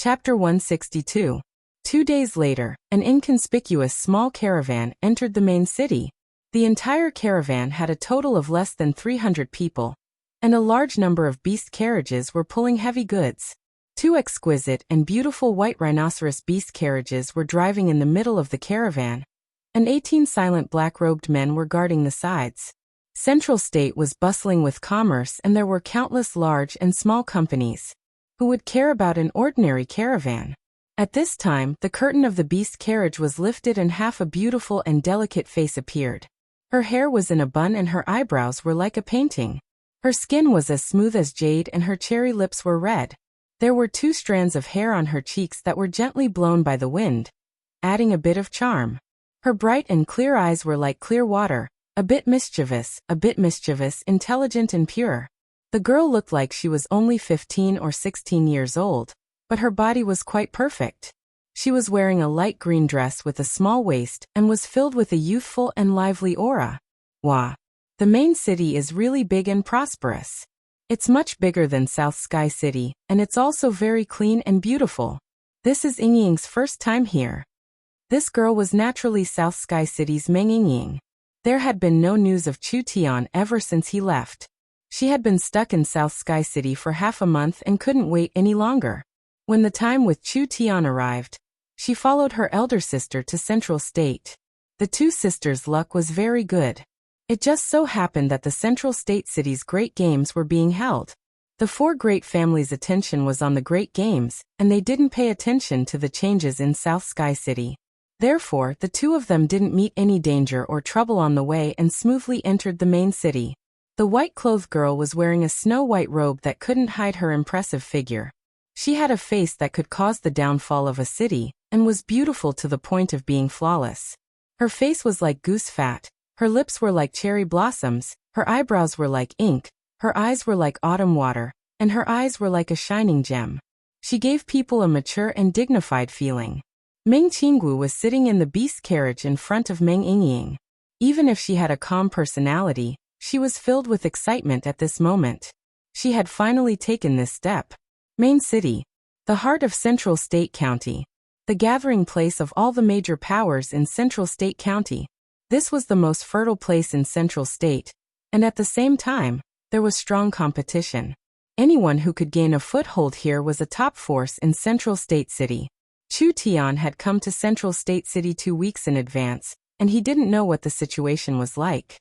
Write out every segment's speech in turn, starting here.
Chapter 162. 2 days later, an inconspicuous small caravan entered the main city. The entire caravan had a total of less than 300 people, and a large number of beast carriages were pulling heavy goods. 2 exquisite and beautiful white rhinoceros beast carriages were driving in the middle of the caravan, and 18 silent black-robed men were guarding the sides. Central State was bustling with commerce, and there were countless large and small companies who would care about an ordinary caravan. At this time, the curtain of the beast carriage was lifted and half a beautiful and delicate face appeared. Her hair was in a bun and her eyebrows were like a painting. Her skin was as smooth as jade and her cherry lips were red. There were 2 strands of hair on her cheeks that were gently blown by the wind, adding a bit of charm. Her bright and clear eyes were like clear water, a bit mischievous, intelligent and pure. The girl looked like she was only 15 or 16 years old, but her body was quite perfect. She was wearing a light green dress with a small waist and was filled with a youthful and lively aura. Wow! The main city is really big and prosperous. It's much bigger than South Sky City, and it's also very clean and beautiful. This is Yingying's first time here. This girl was naturally South Sky City's Meng Yingying. There had been no news of Chu Tian ever since he left. She had been stuck in South Sky City for half a month and couldn't wait any longer. When the time with Chu Tian arrived, she followed her elder sister to Central State. The 2 sisters' luck was very good. It just so happened that the Central State City's Great Games were being held. The 4 great families' attention was on the Great Games, and they didn't pay attention to the changes in South Sky City. Therefore, the 2 of them didn't meet any danger or trouble on the way and smoothly entered the main city. The white-clothed girl was wearing a snow-white robe that couldn't hide her impressive figure. She had a face that could cause the downfall of a city, and was beautiful to the point of being flawless. Her face was like goose fat, her lips were like cherry blossoms, her eyebrows were like ink, her eyes were like autumn water, and her eyes were like a shining gem. She gave people a mature and dignified feeling. Meng Qinggu was sitting in the beast carriage in front of Meng Yingying. Even if she had a calm personality, she was filled with excitement at this moment. She had finally taken this step. Main City, the heart of Central State County, the gathering place of all the major powers in Central State County. This was the most fertile place in Central State, and at the same time, there was strong competition. Anyone who could gain a foothold here was a top force in Central State City. Chu Tian had come to Central State City 2 weeks in advance, and he didn't know what the situation was like.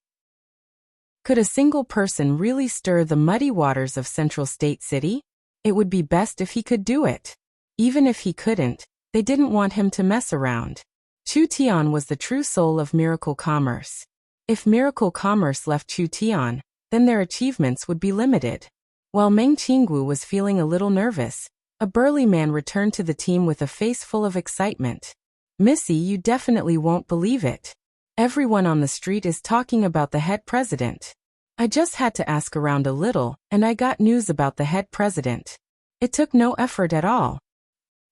Could a single person really stir the muddy waters of Central State City? It would be best if he could do it. Even if he couldn't, they didn't want him to mess around. Chu Tian was the true soul of miracle commerce. If miracle commerce left Chu Tian, then their achievements would be limited. While Meng Qinggu was feeling a little nervous, a burly man returned to the team with a face full of excitement. "Missy, you definitely won't believe it. Everyone on the street is talking about the head president. I just had to ask around a little, and I got news about the head president. It took no effort at all."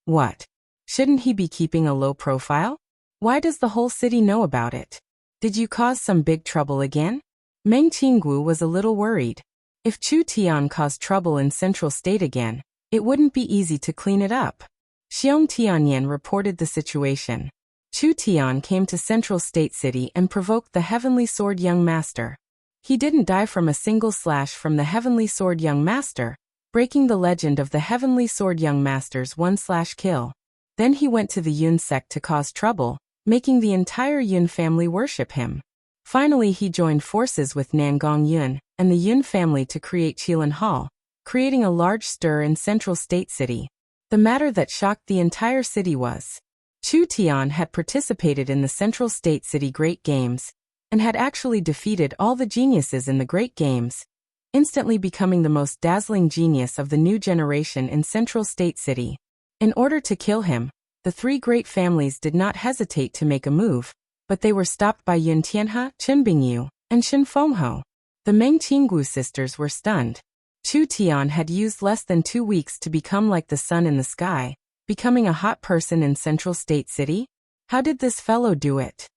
"What? Shouldn't he be keeping a low profile? Why does the whole city know about it? Did you cause some big trouble again?" Meng Qinggu was a little worried. If Chu Tian caused trouble in Central State again, it wouldn't be easy to clean it up. Xiong Tianyan reported the situation. Chu Tian came to Central State City and provoked the Heavenly Sword Young Master. He didn't die from a single slash from the Heavenly Sword Young Master, breaking the legend of the Heavenly Sword Young Master's 1/kill. Then he went to the Yun sect to cause trouble, making the entire Yun family worship him. Finally he joined forces with Nangong Yun and the Yun family to create Qilan Hall, creating a large stir in Central State City. The matter that shocked the entire city was Chu Tian had participated in the Central State City Great Games, and had actually defeated all the geniuses in the Great Games, instantly becoming the most dazzling genius of the new generation in Central State City. In order to kill him, the 3 great families did not hesitate to make a move, but they were stopped by Yun Tianhe, Chen Bingyu, and Shin Fengho. The Meng Qinggu sisters were stunned. Chu Tian had used less than 2 weeks to become like the sun in the sky, becoming a hot person in Central State City? How did this fellow do it?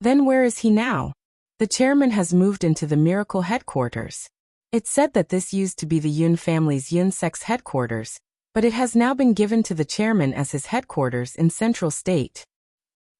Then where is he now? The chairman has moved into the Miracle headquarters. It's said that this used to be the Yun family's Yun sect's headquarters, but it has now been given to the chairman as his headquarters in Central State.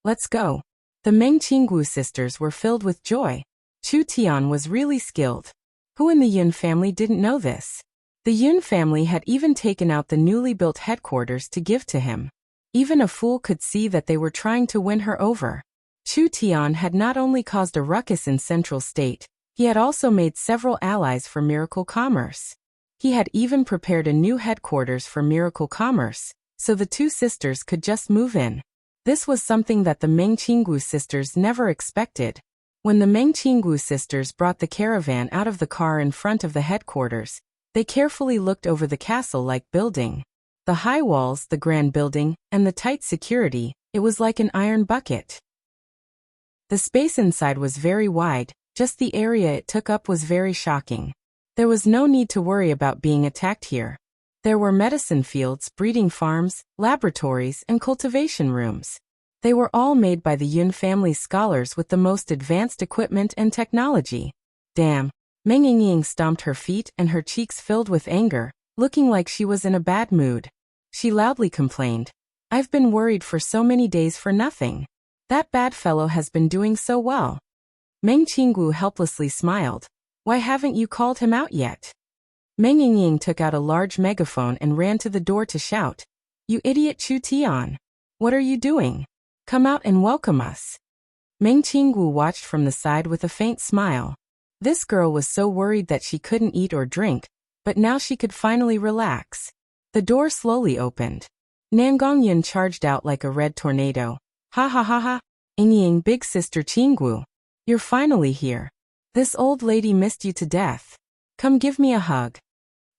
Let's go. The Meng Qinggu sisters were filled with joy. Chu Tian was really skilled. Who in the Yun family didn't know this? The Yun family had even taken out the newly built headquarters to give to him. Even a fool could see that they were trying to win her over. Chu Tian had not only caused a ruckus in Central State, he had also made several allies for Miracle Commerce. He had even prepared a new headquarters for Miracle Commerce, so the two sisters could just move in. This was something that the Meng Qinggu sisters never expected. When the Meng Qinggu sisters brought the caravan out of the car in front of the headquarters, they carefully looked over the castle-like building. The high walls, the grand building, and the tight security, it was like an iron bucket. The space inside was very wide, just the area it took up was very shocking. There was no need to worry about being attacked here. There were medicine fields, breeding farms, laboratories, and cultivation rooms. They were all made by the Yun family's scholars with the most advanced equipment and technology. Damn. Meng Yingying stomped her feet and her cheeks filled with anger, looking like she was in a bad mood. She loudly complained, "I've been worried for so many days for nothing. That bad fellow has been doing so well." Meng Qinggu helplessly smiled. "Why haven't you called him out yet?" Meng Yingying took out a large megaphone and ran to the door to shout, "You idiot Chu Tian! What are you doing? Come out and welcome us." Meng Qinggu watched from the side with a faint smile. This girl was so worried that she couldn't eat or drink, but now she could finally relax. The door slowly opened. Nangongyun charged out like a red tornado. "Ha ha ha ha! Yingying, big sister Qinggu. You're finally here. This old lady missed you to death. Come give me a hug."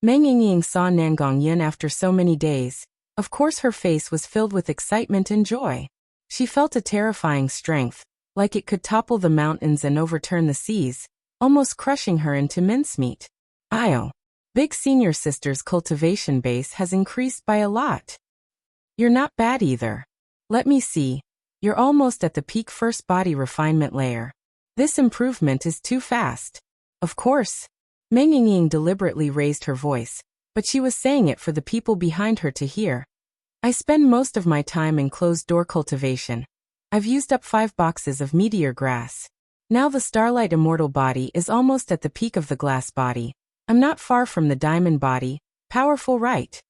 Meng Yingying saw Nangongyun after so many days. Of course her face was filled with excitement and joy. She felt a terrifying strength, like it could topple the mountains and overturn the seas, almost crushing her into mincemeat. "Io. Big senior sister's cultivation base has increased by a lot. You're not bad either. Let me see. You're almost at the peak first body refinement layer. This improvement is too fast." Of course. Meng Yingying deliberately raised her voice, but she was saying it for the people behind her to hear. "I spend most of my time in closed-door cultivation. I've used up 5 boxes of meteor grass. Now the Starlight Immortal body is almost at the peak of the glass body. I'm not far from the diamond body. Powerful, right?"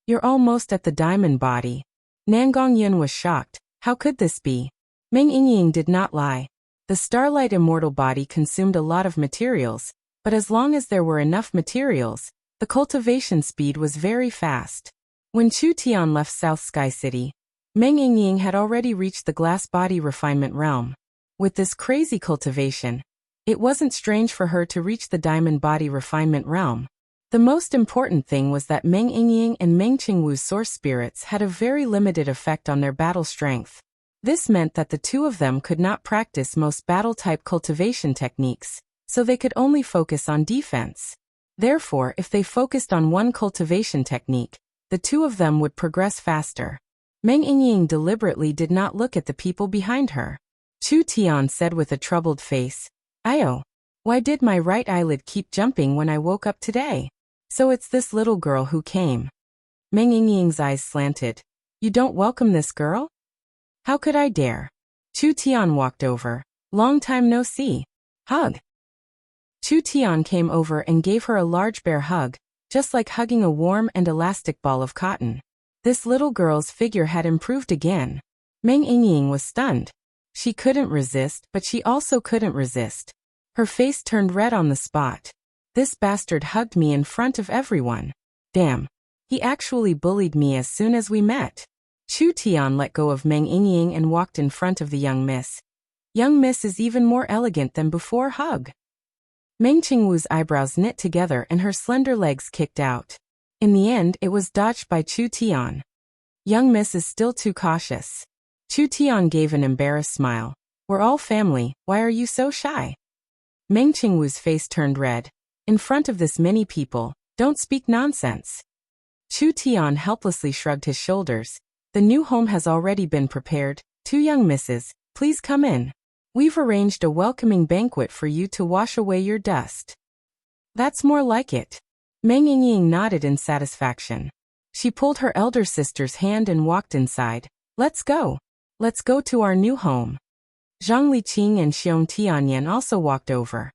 "You're almost at the diamond body." Nangongyun was shocked. How could this be? Meng Yingying did not lie. The Starlight Immortal body consumed a lot of materials, but as long as there were enough materials, the cultivation speed was very fast. When Chu Tian left South Sky City, Meng Yingying had already reached the glass body refinement realm. With this crazy cultivation, it wasn't strange for her to reach the diamond body refinement realm. The most important thing was that Meng Yingying and Meng Qingwu's source spirits had a very limited effect on their battle strength. This meant that the two of them could not practice most battle-type cultivation techniques, so they could only focus on defense. Therefore, if they focused on one cultivation technique, the two of them would progress faster. Meng Yingying deliberately did not look at the people behind her. Chu Tian said with a troubled face, "Io. Why did my right eyelid keep jumping when I woke up today? So it's this little girl who came." Meng Yingying's eyes slanted. "You don't welcome this girl?" "How could I dare?" Chu Tian walked over. "Long time no see. Hug." Chu Tian came over and gave her a large bear hug, just like hugging a warm and elastic ball of cotton. This little girl's figure had improved again. Meng Yingying was stunned. She couldn't resist, but she also couldn't resist. Her face turned red on the spot. This bastard hugged me in front of everyone. Damn. He actually bullied me as soon as we met. Chu Tian let go of Meng Yingying and walked in front of the young miss. Young miss is even more elegant than before hug. Meng Qingwu's eyebrows knit together and her slender legs kicked out. In the end, it was dodged by Chu Tian. Young miss is still too cautious. Chu Tian gave an embarrassed smile. "We're all family, why are you so shy?" Meng Qingwu's face turned red. "In front of this many people, don't speak nonsense." Chu Tian helplessly shrugged his shoulders. "The new home has already been prepared. 2 young misses, please come in. We've arranged a welcoming banquet for you to wash away your dust." "That's more like it." Meng Yingying nodded in satisfaction. She pulled her elder sister's hand and walked inside. Let's go. Let's go to our new home. Zhang Liqing and Xiong Tianyan also walked over.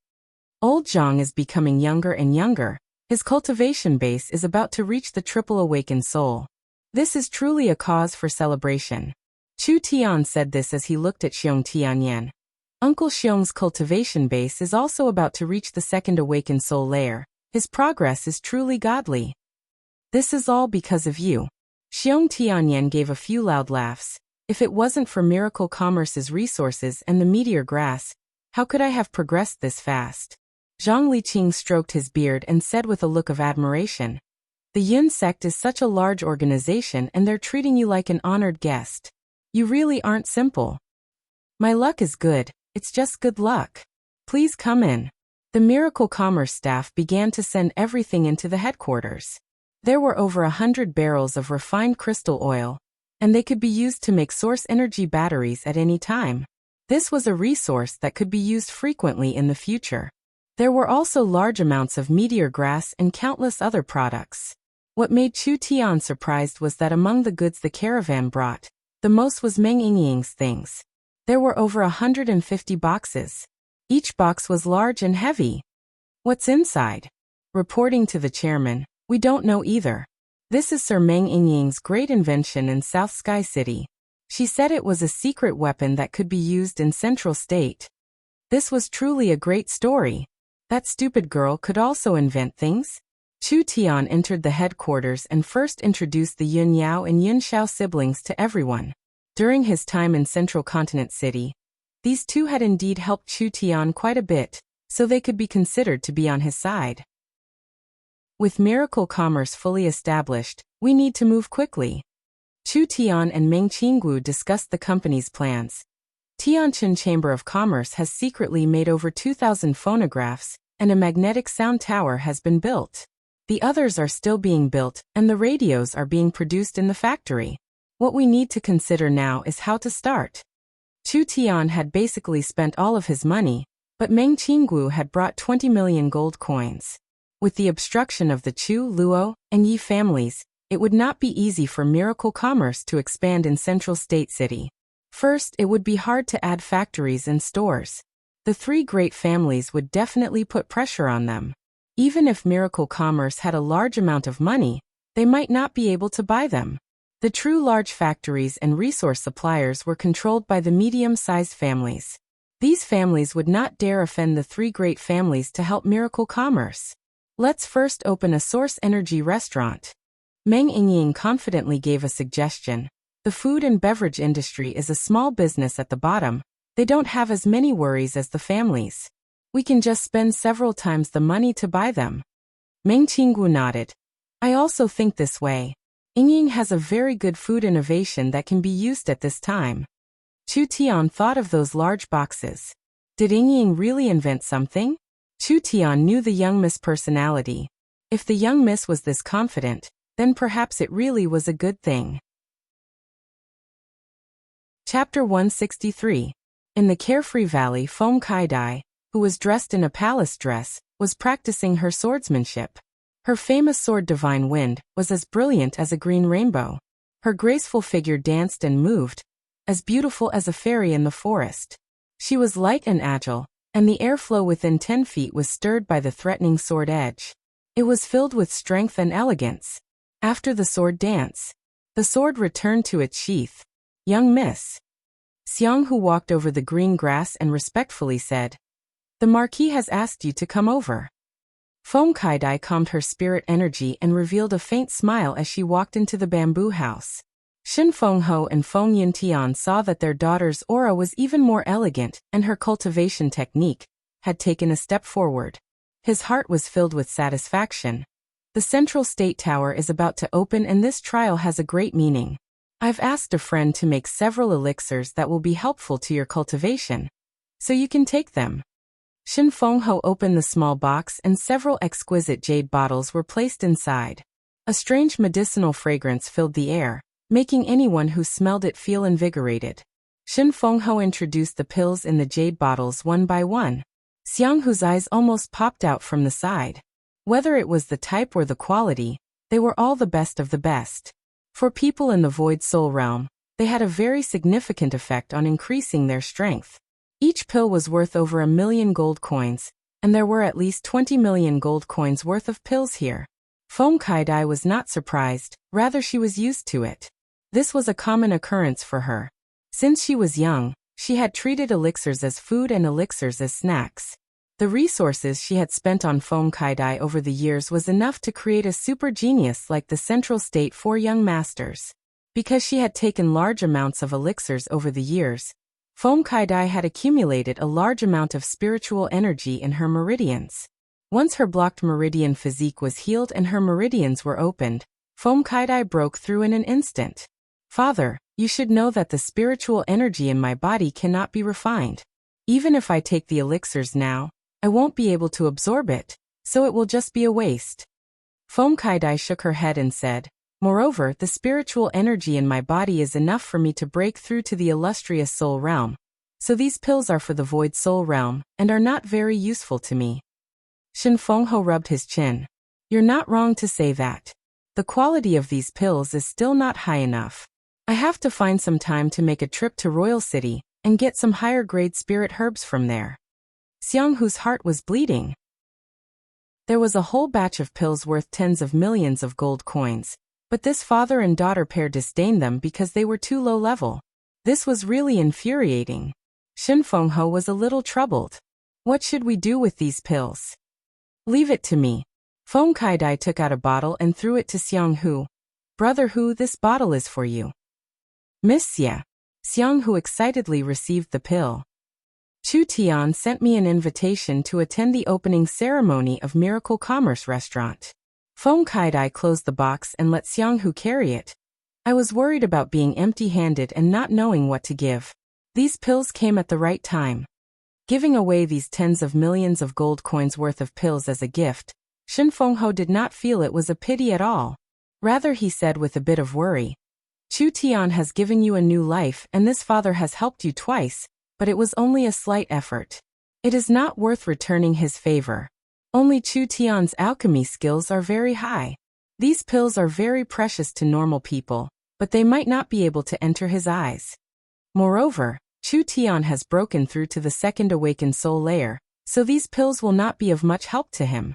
Old Zhang is becoming younger and younger. His cultivation base is about to reach the triple awakened soul. This is truly a cause for celebration. Chu Tian said this as he looked at Xiong Tianyan. Uncle Xiong's cultivation base is also about to reach the second awakened soul layer. His progress is truly godly. This is all because of you. Xiong Tianyan gave a few loud laughs. If it wasn't for Miracle Commerce's resources and the meteor grass, how could I have progressed this fast? Zhang Liqing stroked his beard and said with a look of admiration. The Yun sect is such a large organization and they're treating you like an honored guest. You really aren't simple. My luck is good, it's just good luck. Please come in. The Miracle Commerce staff began to send everything into the headquarters. There were over 100 barrels of refined crystal oil, and they could be used to make source energy batteries at any time. This was a resource that could be used frequently in the future. There were also large amounts of meteor grass and countless other products. What made Chu Tian surprised was that among the goods the caravan brought, the most was Meng Yingying's things. There were over 150 boxes. Each box was large and heavy. What's inside? Reporting to the chairman, we don't know either. This is Sir Meng Yingying's great invention in South Sky City. She said it was a secret weapon that could be used in Central State. This was truly a great story. That stupid girl could also invent things. Chu Tian entered the headquarters and first introduced the Yun Yao and Yun Xiao siblings to everyone. During his time in Central Continent City, these two had indeed helped Chu Tian quite a bit, so they could be considered to be on his side. With Miracle Commerce fully established, we need to move quickly. Chu Tian and Meng Qinggu discussed the company's plans. Tianqin Chamber of Commerce has secretly made over 2,000 phonographs, and a magnetic sound tower has been built. The others are still being built, and the radios are being produced in the factory. What we need to consider now is how to start. Chu Tian had basically spent all of his money, but Meng Qinggu had brought 20 million gold coins. With the obstruction of the Chu, Luo, and Yi families, it would not be easy for Miracle Commerce to expand in Central State City. First, it would be hard to add factories and stores. The three great families would definitely put pressure on them. Even if Miracle Commerce had a large amount of money, they might not be able to buy them. The true large factories and resource suppliers were controlled by the medium-sized families. These families would not dare offend the three great families to help Miracle Commerce. Let's first open a source energy restaurant. Meng Yingying confidently gave a suggestion. The food and beverage industry is a small business at the bottom. They don't have as many worries as the families. We can just spend several times the money to buy them. Meng Qinggu nodded. I also think this way. Yingying has a very good food innovation that can be used at this time. Chu Tian thought of those large boxes. Did Yingying really invent something? Chu Tian knew the young miss personality. If the young miss was this confident, then perhaps it really was a good thing. Chapter 163. In the carefree valley, Feng Kaidai, who was dressed in a palace dress, was practicing her swordsmanship. Her famous sword Divine Wind was as brilliant as a green rainbow. Her graceful figure danced and moved, as beautiful as a fairy in the forest. She was light and agile, and the airflow within 10 feet was stirred by the threatening sword edge. It was filled with strength and elegance. After the sword dance, the sword returned to its sheath. Young miss. Xiang, who walked over the green grass and respectfully said, "The Marquis has asked you to come over." Feng Kaidai calmed her spirit energy and revealed a faint smile as she walked into the bamboo house. Shin Fengho and Feng Yintian saw that their daughter's aura was even more elegant, and her cultivation technique had taken a step forward. His heart was filled with satisfaction. The Central State Tower is about to open, and this trial has a great meaning. I've asked a friend to make several elixirs that will be helpful to your cultivation, so you can take them. Shin Fengho opened the small box and several exquisite jade bottles were placed inside. A strange medicinal fragrance filled the air, making anyone who smelled it feel invigorated. Shin Fengho introduced the pills in the jade bottles one by one. Xiang, whose eyes almost popped out from the side. Whether it was the type or the quality, They were all the best of the best. For people in the Void Soul realm, they had a very significant effect on increasing their strength. Each pill was worth over 1 million gold coins, and there were at least 20 million gold coins worth of pills here. Feng Kaidai was not surprised, rather she was used to it. This was a common occurrence for her. Since she was young, she had treated elixirs as food and elixirs as snacks. The resources she had spent on Feng Kaidai over the years was enough to create a super genius like the Central State 4 Young Masters. Because she had taken large amounts of elixirs over the years, Feng Kaidai had accumulated a large amount of spiritual energy in her meridians. Once her blocked meridian physique was healed and her meridians were opened, Feng Kaidai broke through in an instant. Father, you should know that the spiritual energy in my body cannot be refined. Even if I take the elixirs now, I won't be able to absorb it, so it will just be a waste. Feng Kaidai shook her head and said, moreover, the spiritual energy in my body is enough for me to break through to the illustrious soul realm, so these pills are for the void soul realm, and are not very useful to me. Shen Fengho rubbed his chin. You're not wrong to say that. The quality of these pills is still not high enough. I have to find some time to make a trip to Royal City, and get some higher grade spirit herbs from there. Xianghu's heart was bleeding. There was a whole batch of pills worth tens of millions of gold coins, but this father and daughter pair disdained them because they were too low level. This was really infuriating. Shen Fengho was a little troubled. What should we do with these pills? Leave it to me. Feng Kaidai took out a bottle and threw it to Xianghu. Brother Hu, this bottle is for you. Miss Xia. Xianghu excitedly received the pill. Chu Tian sent me an invitation to attend the opening ceremony of Miracle Commerce Restaurant. Feng Kaidai closed the box and let Xianghu carry it. I was worried about being empty-handed and not knowing what to give. These pills came at the right time. Giving away these tens of millions of gold coins worth of pills as a gift, Shen Fengho did not feel it was a pity at all. Rather, he said with a bit of worry, Chu Tian has given you a new life and this father has helped you twice, but it was only a slight effort. It is not worth returning his favor. Only Chu Tian's alchemy skills are very high. These pills are very precious to normal people, but they might not be able to enter his eyes. Moreover, Chu Tian has broken through to the second awakened soul layer, so these pills will not be of much help to him.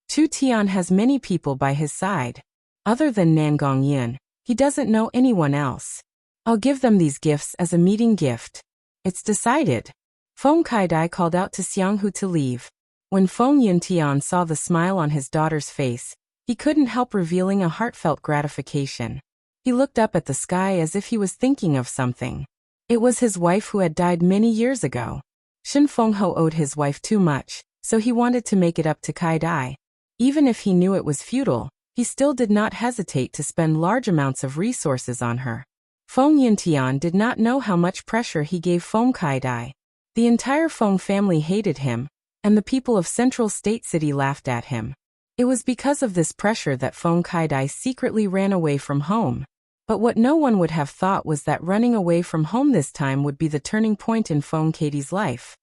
Chu Tian has many people by his side. Other than Nangong Yin, he doesn't know anyone else. I'll give them these gifts as a meeting gift. It's decided. Feng Kaidai called out to Xianghu to leave. When Feng Yuntian saw the smile on his daughter's face, he couldn't help revealing a heartfelt gratification. He looked up at the sky as if he was thinking of something. It was his wife who had died many years ago. Shen Fengho owed his wife too much, so he wanted to make it up to Kaidai. Even if he knew it was futile, he still did not hesitate to spend large amounts of resources on her. Feng Yuntian did not know how much pressure he gave Feng Kaidai. The entire Feng family hated him, and the people of Central State City laughed at him. It was because of this pressure that Feng Kaidai secretly ran away from home. But what no one would have thought was that running away from home this time would be the turning point in Feng Katie's life.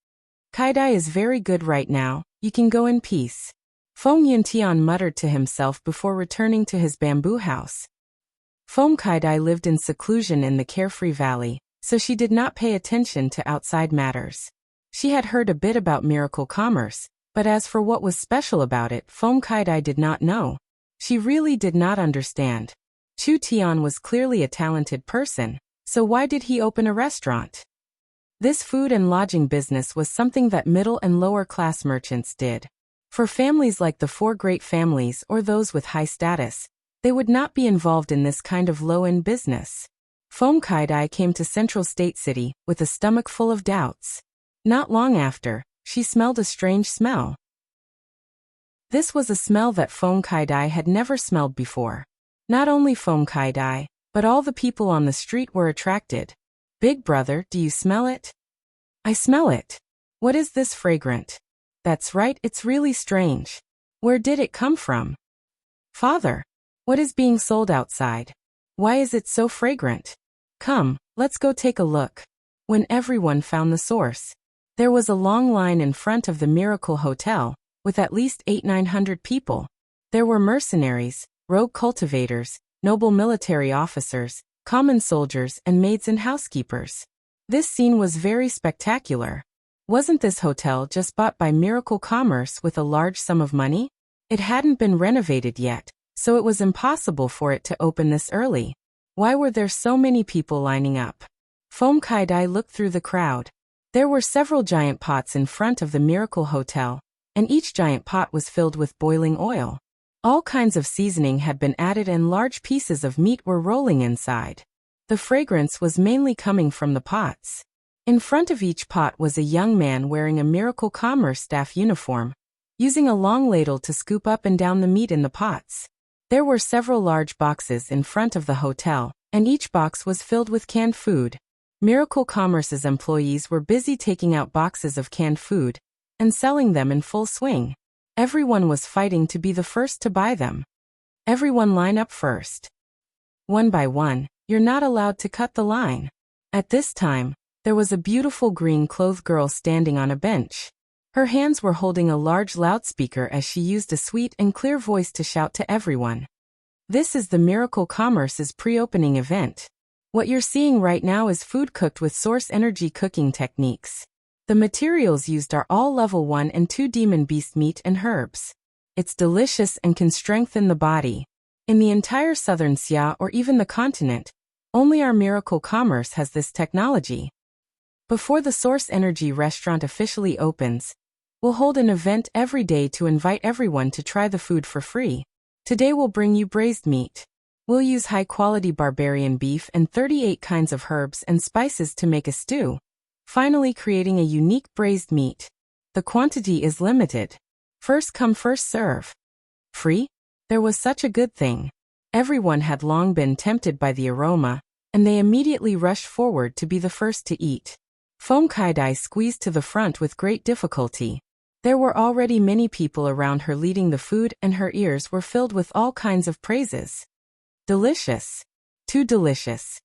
Kaidai is very good right now, you can go in peace. Feng Yuntian muttered to himself before returning to his bamboo house. Feng Kaidai lived in seclusion in the Carefree Valley, so she did not pay attention to outside matters. She had heard a bit about miracle commerce, but as for what was special about it, Feng Kaidai did not know. She really did not understand. Chu Tian was clearly a talented person, so why did he open a restaurant? This food and lodging business was something that middle and lower class merchants did. For families like the four great families or those with high status, they would not be involved in this kind of low-end business. Feng Kaidai came to Central State City with a stomach full of doubts. Not long after, she smelled a strange smell. This was a smell that Feng Kaidai had never smelled before. Not only Feng Kaidai, but all the people on the street were attracted. Big brother, do you smell it? I smell it. What is this fragrant? That's right, it's really strange. Where did it come from? Father, what is being sold outside? Why is it so fragrant? Come, let's go take a look. When everyone found the source, there was a long line in front of the Miracle Hotel, with at least 800-900 people. There were mercenaries, rogue cultivators, noble military officers, common soldiers, and maids and housekeepers. This scene was very spectacular. Wasn't this hotel just bought by Miracle Commerce with a large sum of money? It hadn't been renovated yet, so it was impossible for it to open this early. Why were there so many people lining up? Foam Kai-dai looked through the crowd. There were several giant pots in front of the Miracle Hotel, and each giant pot was filled with boiling oil. All kinds of seasoning had been added and large pieces of meat were rolling inside. The fragrance was mainly coming from the pots. In front of each pot was a young man wearing a Miracle Commerce staff uniform, using a long ladle to scoop up and down the meat in the pots. There were several large boxes in front of the hotel, and each box was filled with canned food. Miracle Commerce's employees were busy taking out boxes of canned food and selling them in full swing. Everyone was fighting to be the first to buy them. Everyone line up first. One by one, you're not allowed to cut the line. At this time, there was a beautiful green-clothed girl standing on a bench. Her hands were holding a large loudspeaker as she used a sweet and clear voice to shout to everyone. This is the Miracle Commerce's pre-opening event. What you're seeing right now is food cooked with source energy cooking techniques. The materials used are all level 1 and 2 demon beast meat and herbs. It's delicious and can strengthen the body. In the entire southern Xia or even the continent, only our Miracle Commerce has this technology. Before the Source Energy restaurant officially opens, we'll hold an event every day to invite everyone to try the food for free. Today we'll bring you braised meat. We'll use high-quality barbarian beef and 38 kinds of herbs and spices to make a stew, finally creating a unique braised meat. The quantity is limited. First come first serve. Free? There was such a good thing. Everyone had long been tempted by the aroma, and they immediately rushed forward to be the first to eat. Foam Kai-dai squeezed to the front with great difficulty. There were already many people around her leading the food, and her ears were filled with all kinds of praises. Delicious. Too delicious.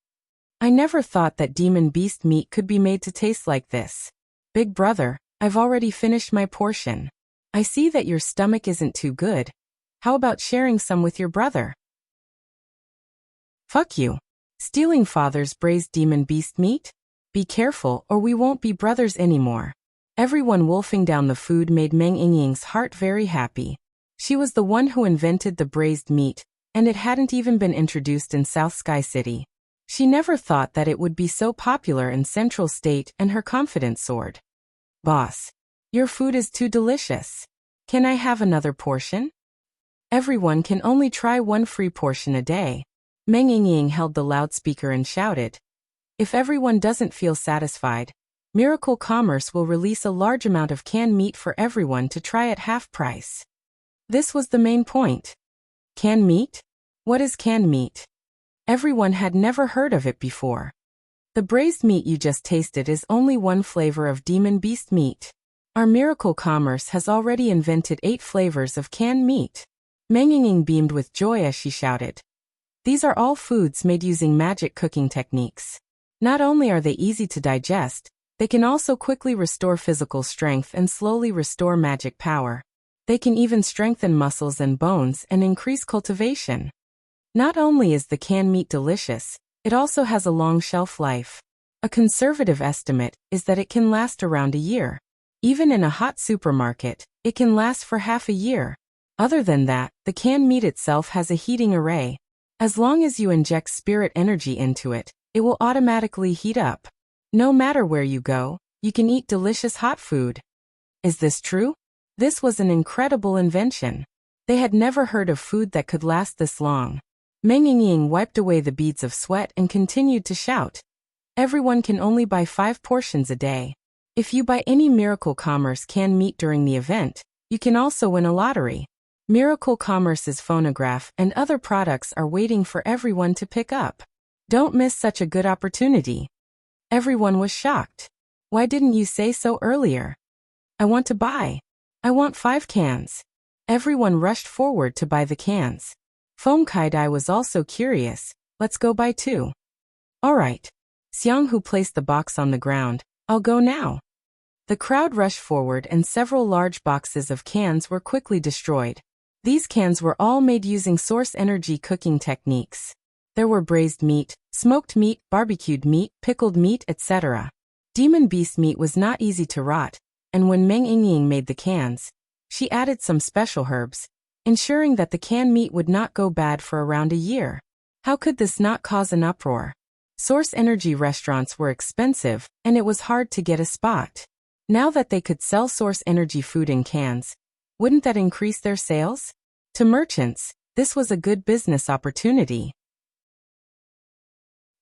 I never thought that demon beast meat could be made to taste like this. Big brother, I've already finished my portion. I see that your stomach isn't too good. How about sharing some with your brother? Fuck you. Stealing father's braised demon beast meat? Be careful or we won't be brothers anymore. Everyone wolfing down the food made Meng Yingying's heart very happy. She was the one who invented the braised meat, and it hadn't even been introduced in South Sky City. She never thought that it would be so popular in Central State, and her confidence soared. Boss, your food is too delicious. Can I have another portion? Everyone can only try one free portion a day. Meng Yingying held the loudspeaker and shouted. If everyone doesn't feel satisfied, Miracle Commerce will release a large amount of canned meat for everyone to try at half price. This was the main point. Canned meat? What is canned meat? Everyone had never heard of it before. The braised meat you just tasted is only one flavor of demon beast meat. Our Miracle Commerce has already invented 8 flavors of canned meat. Meng Yingying beamed with joy as she shouted. These are all foods made using magic cooking techniques. Not only are they easy to digest, they can also quickly restore physical strength and slowly restore magic power. They can even strengthen muscles and bones and increase cultivation. Not only is the canned meat delicious, it also has a long shelf life. A conservative estimate is that it can last around a year. Even in a hot supermarket, it can last for half a year. Other than that, the canned meat itself has a heating array. As long as you inject spirit energy into it, it will automatically heat up. No matter where you go, you can eat delicious hot food. Is this true? This was an incredible invention. They had never heard of food that could last this long. Meng Yingying wiped away the beads of sweat and continued to shout. Everyone can only buy 5 portions a day. If you buy any Miracle Commerce canned meat during the event, you can also win a lottery. Miracle Commerce's phonograph and other products are waiting for everyone to pick up. Don't miss such a good opportunity. Everyone was shocked. Why didn't you say so earlier? I want to buy. I want 5 cans. Everyone rushed forward to buy the cans. Foam Kai-dai was also curious. Let's go buy 2. Alright. Xiang Hu placed the box on the ground. I'll go now. The crowd rushed forward and several large boxes of cans were quickly destroyed. These cans were all made using source energy cooking techniques. There were braised meat, smoked meat, barbecued meat, pickled meat, etc. Demon beast meat was not easy to rot, and when Meng Yingying made the cans, she added some special herbs, ensuring that the canned meat would not go bad for around a year. How could this not cause an uproar? Source energy restaurants were expensive, and it was hard to get a spot. Now that they could sell source energy food in cans, wouldn't that increase their sales? To merchants, this was a good business opportunity.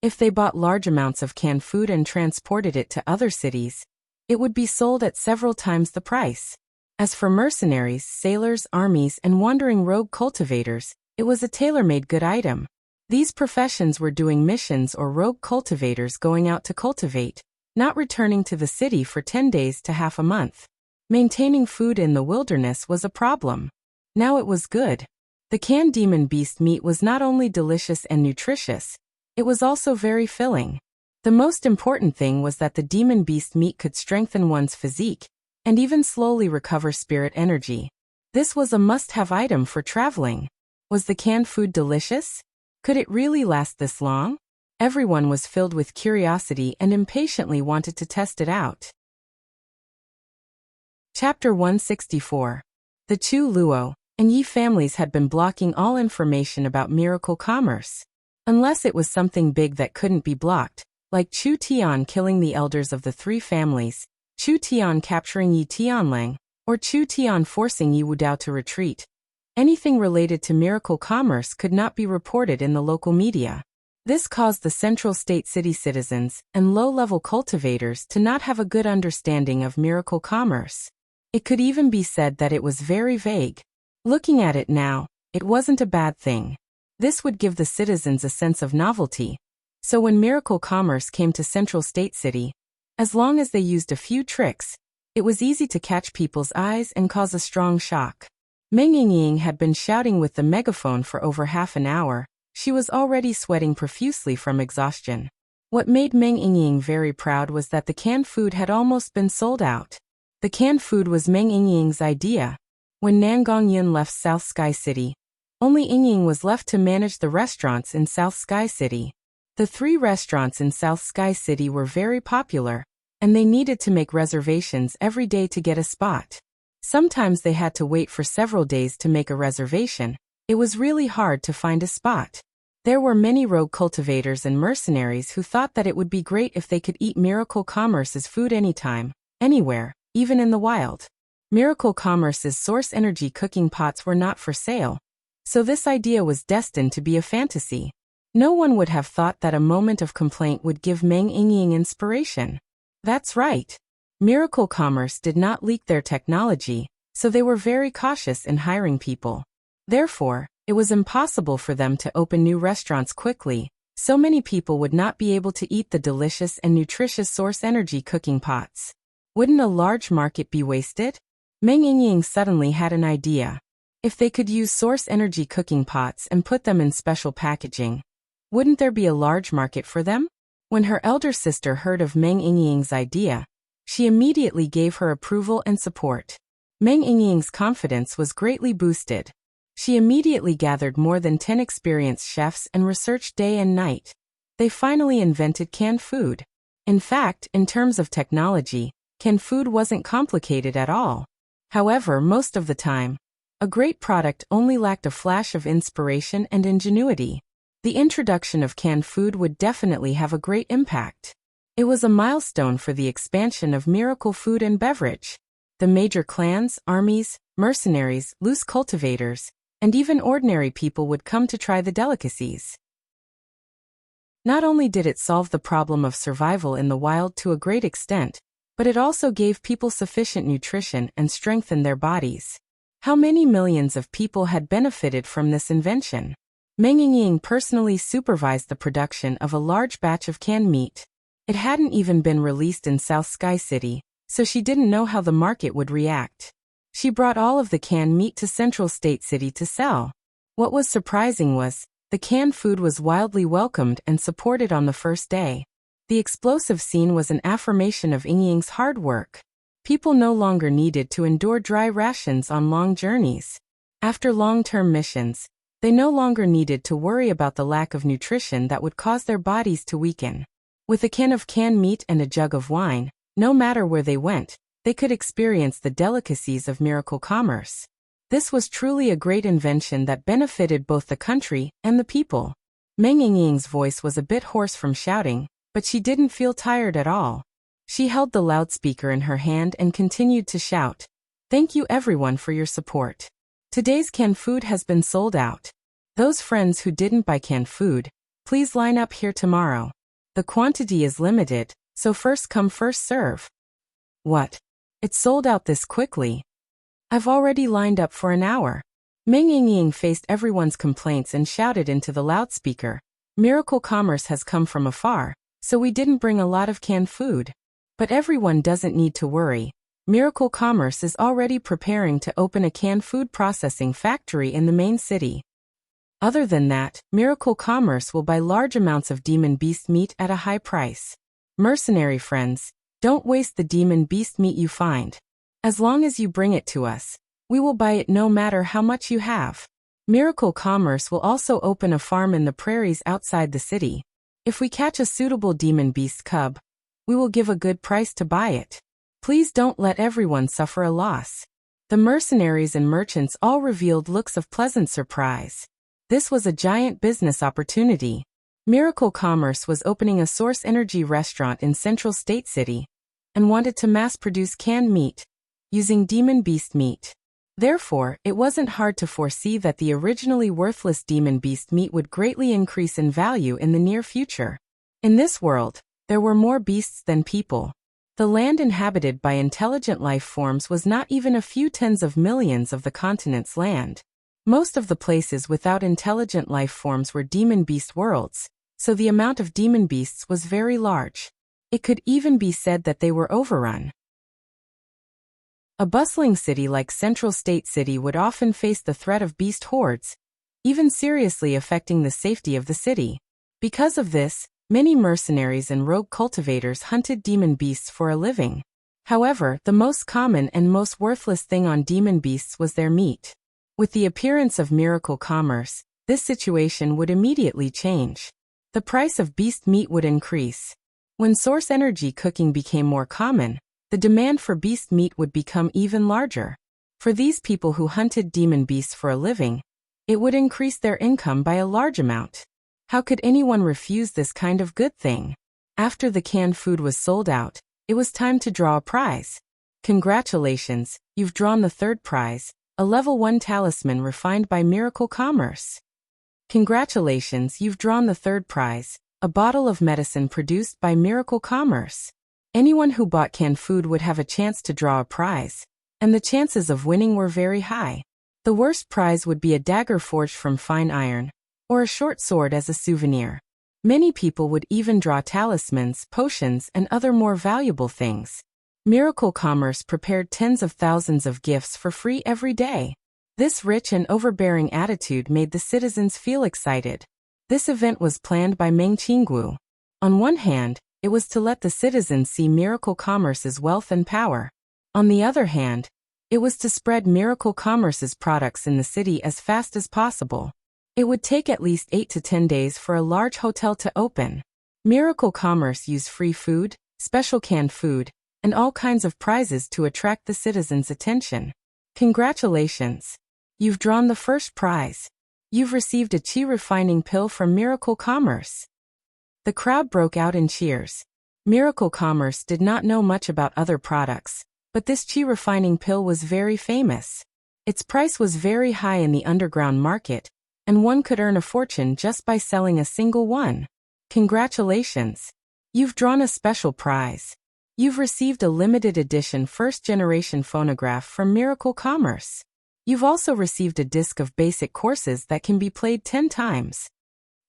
If they bought large amounts of canned food and transported it to other cities, it would be sold at several times the price. As for mercenaries, sailors, armies, and wandering rogue cultivators, it was a tailor-made good item. These professions were doing missions or rogue cultivators going out to cultivate, not returning to the city for 10 days to half a month. Maintaining food in the wilderness was a problem. Now it was good. The canned demon beast meat was not only delicious and nutritious, it was also very filling. The most important thing was that the demon beast meat could strengthen one's physique, and even slowly recover spirit energy. This was a must-have item for traveling. Was the canned food delicious? Could it really last this long? Everyone was filled with curiosity and impatiently wanted to test it out. Chapter 164. The Chu Luo and Yi families had been blocking all information about miracle commerce. Unless it was something big that couldn't be blocked, like Chu Tian killing the elders of the three families, Chu Tian capturing Yi Tianlang, or Chu Tian forcing Yi Wudao to retreat. Anything related to miracle commerce could not be reported in the local media. This caused the central state city citizens and low-level cultivators to not have a good understanding of miracle commerce. It could even be said that it was very vague. Looking at it now, it wasn't a bad thing. This would give the citizens a sense of novelty. So when miracle commerce came to central state city, as long as they used a few tricks, it was easy to catch people's eyes and cause a strong shock. Meng Yingying had been shouting with the megaphone for over half an hour. She was already sweating profusely from exhaustion. What made Meng Yingying very proud was that the canned food had almost been sold out. The canned food was Meng Yingying's idea. When Nangong Yun left South Sky City, only Yingying was left to manage the restaurants in South Sky City. The 3 restaurants in South Sky City were very popular, and they needed to make reservations every day to get a spot. Sometimes they had to wait for several days to make a reservation. It was really hard to find a spot. There were many rogue cultivators and mercenaries who thought that it would be great if they could eat Miracle Commerce's food anytime, anywhere, even in the wild. Miracle Commerce's source energy cooking pots were not for sale, so this idea was destined to be a fantasy. No one would have thought that a moment of complaint would give Meng Yingying inspiration. That's right. Miracle Commerce did not leak their technology, so they were very cautious in hiring people. Therefore, it was impossible for them to open new restaurants quickly. So many people would not be able to eat the delicious and nutritious source energy cooking pots. Wouldn't a large market be wasted? Meng Yingying suddenly had an idea. If they could use source energy cooking pots and put them in special packaging, wouldn't there be a large market for them? When her elder sister heard of Meng Yingying's idea, she immediately gave her approval and support. Meng Yingying's confidence was greatly boosted. She immediately gathered more than 10 experienced chefs and researched day and night. They finally invented canned food. In fact, in terms of technology, canned food wasn't complicated at all. However, most of the time, a great product only lacked a flash of inspiration and ingenuity. The introduction of canned food would definitely have a great impact. It was a milestone for the expansion of miracle food and beverage. The major clans, armies, mercenaries, loose cultivators, and even ordinary people would come to try the delicacies. Not only did it solve the problem of survival in the wild to a great extent, but it also gave people sufficient nutrition and strengthened their bodies. How many millions of people had benefited from this invention? Meng Yingying personally supervised the production of a large batch of canned meat. It hadn't even been released in South Sky City, so she didn't know how the market would react. She brought all of the canned meat to Central State City to sell. What was surprising was, the canned food was wildly welcomed and supported on the first day. The explosive scene was an affirmation of Yingying's hard work. People no longer needed to endure dry rations on long journeys. After long-term missions, they no longer needed to worry about the lack of nutrition that would cause their bodies to weaken. With a can of canned meat and a jug of wine, no matter where they went, they could experience the delicacies of miracle commerce. This was truly a great invention that benefited both the country and the people. Meng Yingying's voice was a bit hoarse from shouting, but she didn't feel tired at all. She held the loudspeaker in her hand and continued to shout, "Thank you everyone for your support. Today's canned food has been sold out. Those friends who didn't buy canned food, please line up here tomorrow. The quantity is limited, so first come first serve." What? It's sold out this quickly? I've already lined up for an hour. Meng Yingying faced everyone's complaints and shouted into the loudspeaker, "Miracle Commerce has come from afar, so we didn't bring a lot of canned food. But everyone doesn't need to worry. Miracle Commerce is already preparing to open a canned food processing factory in the main city. Other than that, Miracle Commerce will buy large amounts of demon beast meat at a high price. Mercenary friends, don't waste the demon beast meat you find. As long as you bring it to us, we will buy it no matter how much you have. Miracle Commerce will also open a farm in the prairies outside the city. If we catch a suitable demon beast cub, we will give a good price to buy it. Please don't let everyone suffer a loss." The mercenaries and merchants all revealed looks of pleasant surprise. This was a giant business opportunity. Miracle Commerce was opening a Source Energy restaurant in Central State City and wanted to mass-produce canned meat using demon beast meat. Therefore, it wasn't hard to foresee that the originally worthless demon beast meat would greatly increase in value in the near future. In this world, there were more beasts than people. The land inhabited by intelligent life forms was not even a few tens of millions of the continent's land. Most of the places without intelligent life forms were demon beast worlds, so the amount of demon beasts was very large. It could even be said that they were overrun. A bustling city like Central State City would often face the threat of beast hordes, even seriously affecting the safety of the city. Because of this, many mercenaries and rogue cultivators hunted demon beasts for a living. However, the most common and most worthless thing on demon beasts was their meat. With the appearance of Miracle Commerce, this situation would immediately change. The price of beast meat would increase. When source energy cooking became more common, the demand for beast meat would become even larger. For these people who hunted demon beasts for a living, it would increase their income by a large amount. How could anyone refuse this kind of good thing? After the canned food was sold out, it was time to draw a prize. Congratulations, you've drawn the third prize, a level 1 talisman refined by Miracle Commerce. Congratulations, you've drawn the third prize, a bottle of medicine produced by Miracle Commerce. Anyone who bought canned food would have a chance to draw a prize, and the chances of winning were very high. The worst prize would be a dagger forged from fine iron, or a short sword as a souvenir. Many people would even draw talismans, potions, and other more valuable things. Miracle Commerce prepared tens of thousands of gifts for free every day. This rich and overbearing attitude made the citizens feel excited. This event was planned by Meng Qinggu. On one hand, it was to let the citizens see Miracle Commerce's wealth and power. On the other hand, it was to spread Miracle Commerce's products in the city as fast as possible. It would take at least 8 to 10 days for a large hotel to open. Miracle Commerce used free food, special canned food, and all kinds of prizes to attract the citizens' attention. Congratulations! You've drawn the first prize. You've received a qi refining pill from Miracle Commerce. The crowd broke out in cheers. Miracle Commerce did not know much about other products, but this qi refining pill was very famous. Its price was very high in the underground market, and one could earn a fortune just by selling a single one. Congratulations! You've drawn a special prize. You've received a limited edition first-generation phonograph from Miracle Commerce. You've also received a disc of basic courses that can be played 10 times.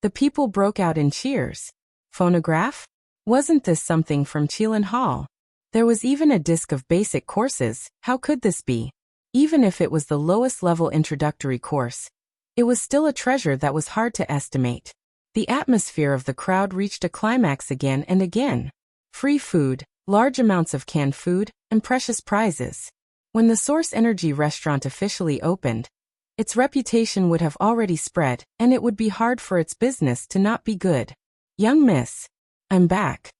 The people broke out in cheers. Phonograph? Wasn't this something from Qilin Hall? There was even a disc of basic courses. How could this be? Even if it was the lowest level introductory course, it was still a treasure that was hard to estimate. The atmosphere of the crowd reached a climax again and again. Free food, large amounts of canned food, and precious prizes. When the Source Energy restaurant officially opened, Its reputation would have already spread, and it would be hard for its business to not be good. Young miss. I'm back.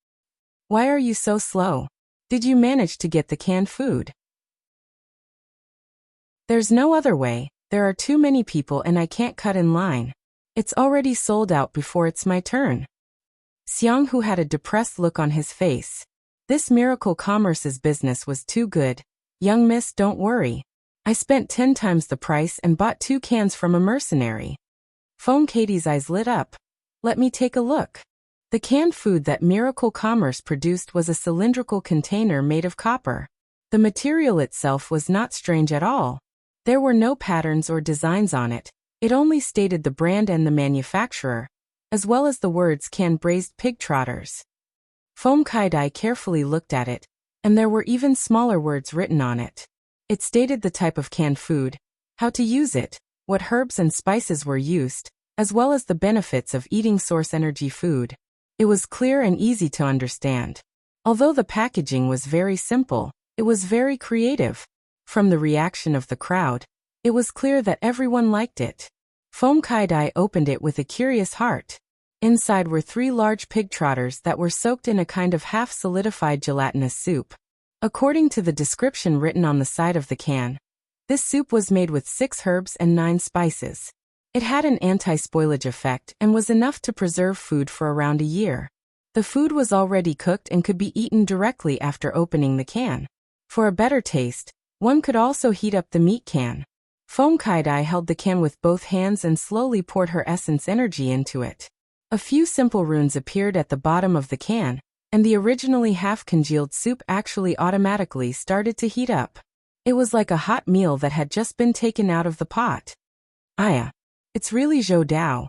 Why are you so slow? Did you manage to get the canned food? There's no other way, there are too many people and I can't cut in line. It's already sold out before it's my turn. Xiang Hu had a depressed look on his face. This Miracle Commerce's business was too good. Young miss, don't worry. I spent 10 times the price and bought 2 cans from a mercenary. Foam Katie's eyes lit up. Let me take a look. The canned food that Miracle Commerce produced was a cylindrical container made of copper. The material itself was not strange at all. There were no patterns or designs on it. It only stated the brand and the manufacturer, as well as the words canned braised pig trotters. Foam Kaidai carefully looked at it, and there were even smaller words written on it. It stated the type of canned food, how to use it, what herbs and spices were used, as well as the benefits of eating source energy food. It was clear and easy to understand. Although the packaging was very simple, it was very creative. From the reaction of the crowd, it was clear that everyone liked it. Foam Kaidai opened it with a curious heart. Inside were 3 large pig trotters that were soaked in a kind of half-solidified gelatinous soup. According to the description written on the side of the can, this soup was made with 6 herbs and 9 spices. It had an anti-spoilage effect and was enough to preserve food for around a year. The food was already cooked and could be eaten directly after opening the can. For a better taste, one could also heat up the meat can. Foam Kaidai held the can with both hands and slowly poured her essence energy into it. A few simple runes appeared at the bottom of the can, and the originally half-congealed soup actually automatically started to heat up. It was like a hot meal that had just been taken out of the pot. Aya. It's really Zhou Dao.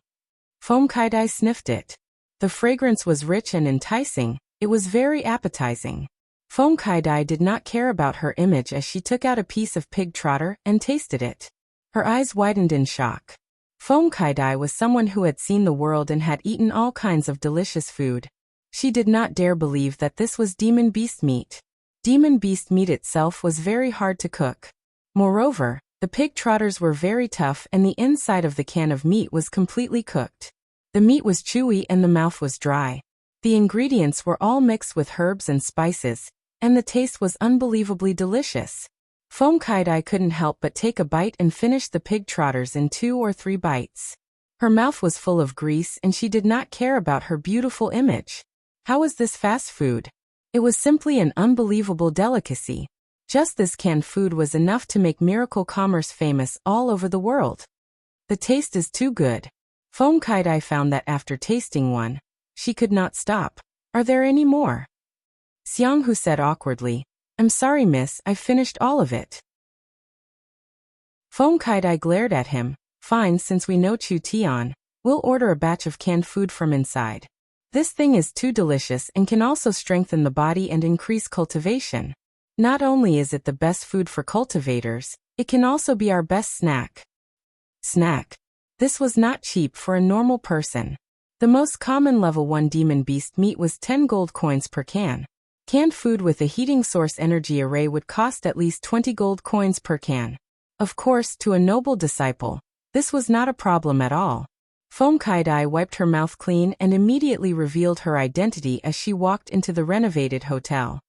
Foam Kaidai sniffed it. The fragrance was rich and enticing. It was very appetizing. Foam Kaidai did not care about her image as she took out a piece of pig trotter and tasted it. Her eyes widened in shock. Foam Kaidai was someone who had seen the world and had eaten all kinds of delicious food. She did not dare believe that this was demon beast meat. Demon beast meat itself was very hard to cook. Moreover, the pig trotters were very tough and the inside of the can of meat was completely cooked. The meat was chewy and the mouth was dry. The ingredients were all mixed with herbs and spices, and the taste was unbelievably delicious. Foam Kaidai couldn't help but take a bite and finish the pig trotters in 2 or 3 bites. Her mouth was full of grease and she did not care about her beautiful image. How was this fast food? It was simply an unbelievable delicacy. Just this canned food was enough to make Miracle Commerce famous all over the world. The taste is too good. Foam Kaidai found that after tasting one, she could not stop. Are there any more? Xiang Hu said awkwardly, I'm sorry miss, I finished all of it. Foam Kaidai glared at him. Fine, since we know Chu Tian, we'll order a batch of canned food from inside. This thing is too delicious and can also strengthen the body and increase cultivation. Not only is it the best food for cultivators, it can also be our best snack. Snack. This was not cheap for a normal person. The most common level 1 demon beast meat was 10 gold coins per can. Canned food with a heating source energy array would cost at least 20 gold coins per can. Of course, to a noble disciple, this was not a problem at all. Foam Kaidai wiped her mouth clean and immediately revealed her identity as she walked into the renovated hotel.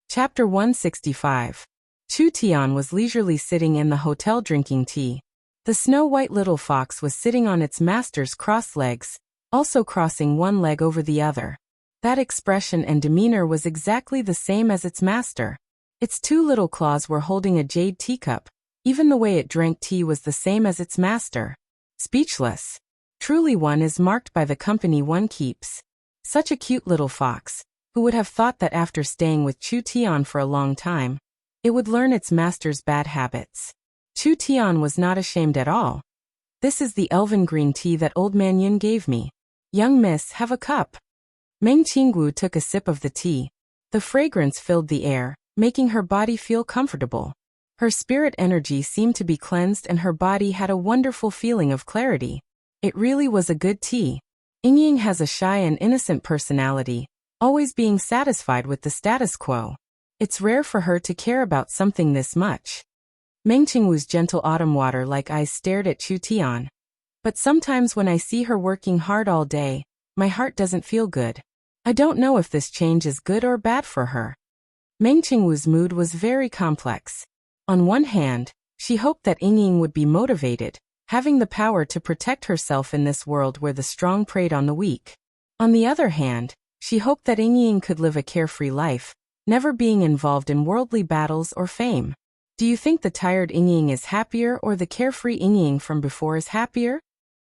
Chapter 165. Chu Tian was leisurely sitting in the hotel drinking tea. The snow-white little fox was sitting on its master's crossed legs, also crossing one leg over the other. That expression and demeanor was exactly the same as its master. Its 2 little claws were holding a jade teacup. Even the way it drank tea was the same as its master. Speechless. Truly one is marked by the company one keeps. Such a cute little fox. Who would have thought that after staying with Chu Tian for a long time, it would learn its master's bad habits. Chu Tian was not ashamed at all. This is the elven green tea that old man Yun gave me. Young miss, have a cup. Meng Qinggu took a sip of the tea. The fragrance filled the air, making her body feel comfortable. Her spirit energy seemed to be cleansed and her body had a wonderful feeling of clarity. It really was a good tea. Yingying has a shy and innocent personality, always being satisfied with the status quo. It's rare for her to care about something this much. Meng Qingwu's gentle autumn water-like eyes stared at Chu Tian. But sometimes when I see her working hard all day, my heart doesn't feel good. I don't know if this change is good or bad for her. Meng Qingwu's mood was very complex. On one hand, she hoped that Yingying would be motivated, having the power to protect herself in this world where the strong preyed on the weak. On the other hand, she hoped that Yingying could live a carefree life, never being involved in worldly battles or fame. Do you think the tired Yingying is happier or the carefree Yingying from before is happier?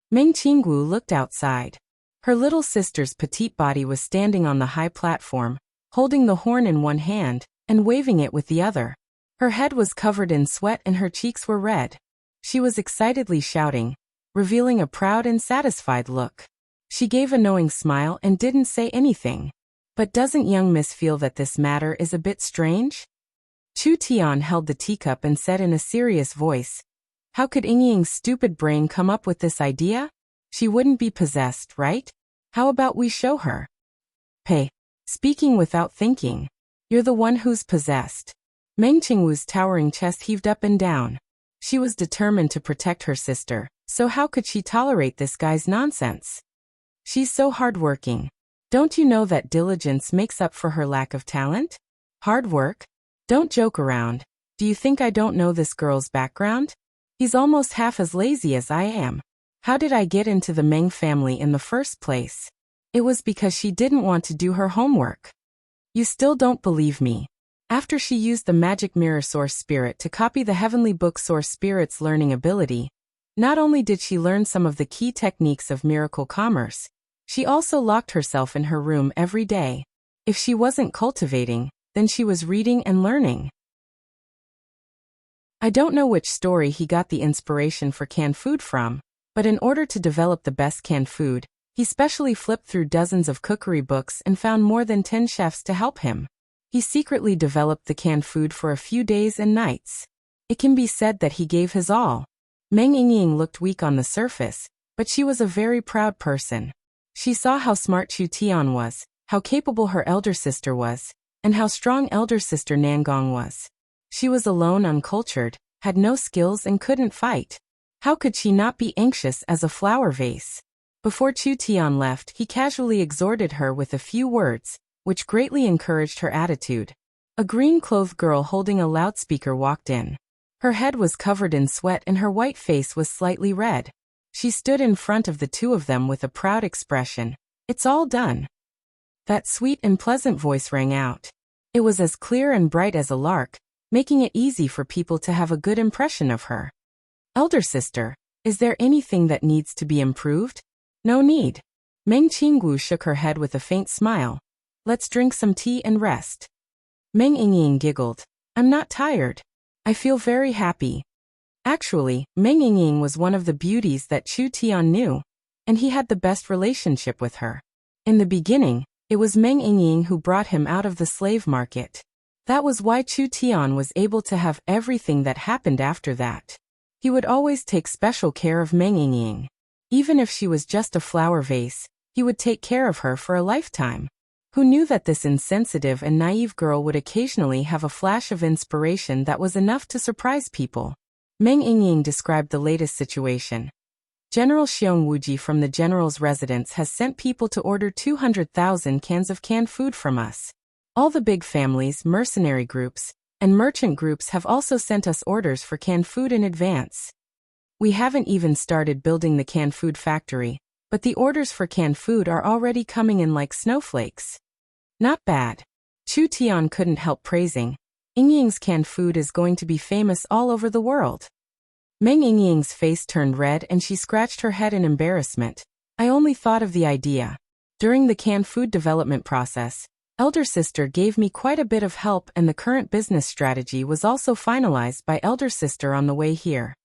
Meng Qingwu looked outside. Her little sister's petite body was standing on the high platform, holding the horn in one hand and waving it with the other. Her head was covered in sweat and her cheeks were red. She was excitedly shouting, revealing a proud and satisfied look. She gave a knowing smile and didn't say anything. But doesn't young miss feel that this matter is a bit strange? Chu Tian held the teacup and said in a serious voice, "How could Yingying's stupid brain come up with this idea? She wouldn't be possessed, right? How about we show her?" Pei, speaking without thinking. You're the one who's possessed. Meng Qingwu's towering chest heaved up and down. She was determined to protect her sister, so how could she tolerate this guy's nonsense? She's so hardworking. Don't you know that diligence makes up for her lack of talent? Hard work? Don't joke around. Do you think I don't know this girl's background? He's almost half as lazy as I am. How did I get into the Meng family in the first place? It was because she didn't want to do her homework. You still don't believe me. After she used the magic mirror source spirit to copy the heavenly book source spirit's learning ability, not only did she learn some of the key techniques of miracle commerce, she also locked herself in her room every day. If she wasn't cultivating, then she was reading and learning. I don't know which story he got the inspiration for canned food from, but in order to develop the best canned food, he specially flipped through dozens of cookery books and found more than 10 chefs to help him. He secretly developed the canned food for a few days and nights. It can be said that he gave his all. Meng Yingying looked weak on the surface, but she was a very proud person. She saw how smart Chu Tian was, how capable her elder sister was, and how strong elder sister Nangong was. She was alone, uncultured, had no skills and couldn't fight. How could she not be anxious as a flower vase? Before Chu Tian left, he casually exhorted her with a few words, which greatly encouraged her attitude. A green-clothed girl holding a loudspeaker walked in. Her head was covered in sweat and her white face was slightly red. She stood in front of the two of them with a proud expression. "It's all done." That sweet and pleasant voice rang out. It was as clear and bright as a lark, making it easy for people to have a good impression of her. "Elder sister, is there anything that needs to be improved?" "No need." Meng Qingwu shook her head with a faint smile. "Let's drink some tea and rest." Meng Yingying giggled. "I'm not tired. I feel very happy." Actually, Meng Yingying was one of the beauties that Chu Tian knew, and he had the best relationship with her. In the beginning, it was Meng Yingying who brought him out of the slave market. That was why Chu Tian was able to have everything that happened after that. He would always take special care of Meng Yingying. Even if she was just a flower vase, he would take care of her for a lifetime. Who knew that this insensitive and naive girl would occasionally have a flash of inspiration that was enough to surprise people? Meng Yingying described the latest situation. General Xiong Wuji from the general's residence has sent people to order 200,000 cans of canned food from us. All the big families, mercenary groups, and merchant groups have also sent us orders for canned food in advance. We haven't even started building the canned food factory, but the orders for canned food are already coming in like snowflakes. Not bad. Chu Tian couldn't help praising. Yingying's canned food is going to be famous all over the world. Meng Yingying's face turned red and she scratched her head in embarrassment. I only thought of the idea. During the canned food development process, elder sister gave me quite a bit of help and the current business strategy was also finalized by elder sister on the way here.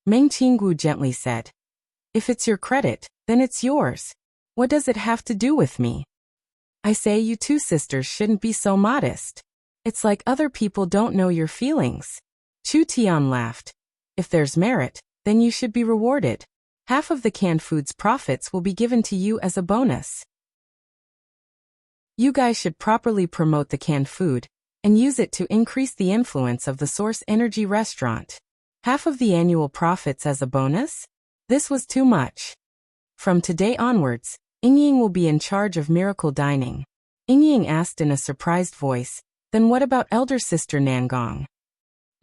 Meng Qingwu gently said. If it's your credit, then it's yours. What does it have to do with me? I say you two sisters shouldn't be so modest. It's like other people don't know your feelings. Chu Tian laughed. If there's merit, then you should be rewarded. Half of the canned food's profits will be given to you as a bonus. You guys should properly promote the canned food and use it to increase the influence of the Source Energy restaurant. Half of the annual profits as a bonus? This was too much. From today onwards, Yingying will be in charge of miracle dining. Yingying asked in a surprised voice, then what about elder sister Nangong?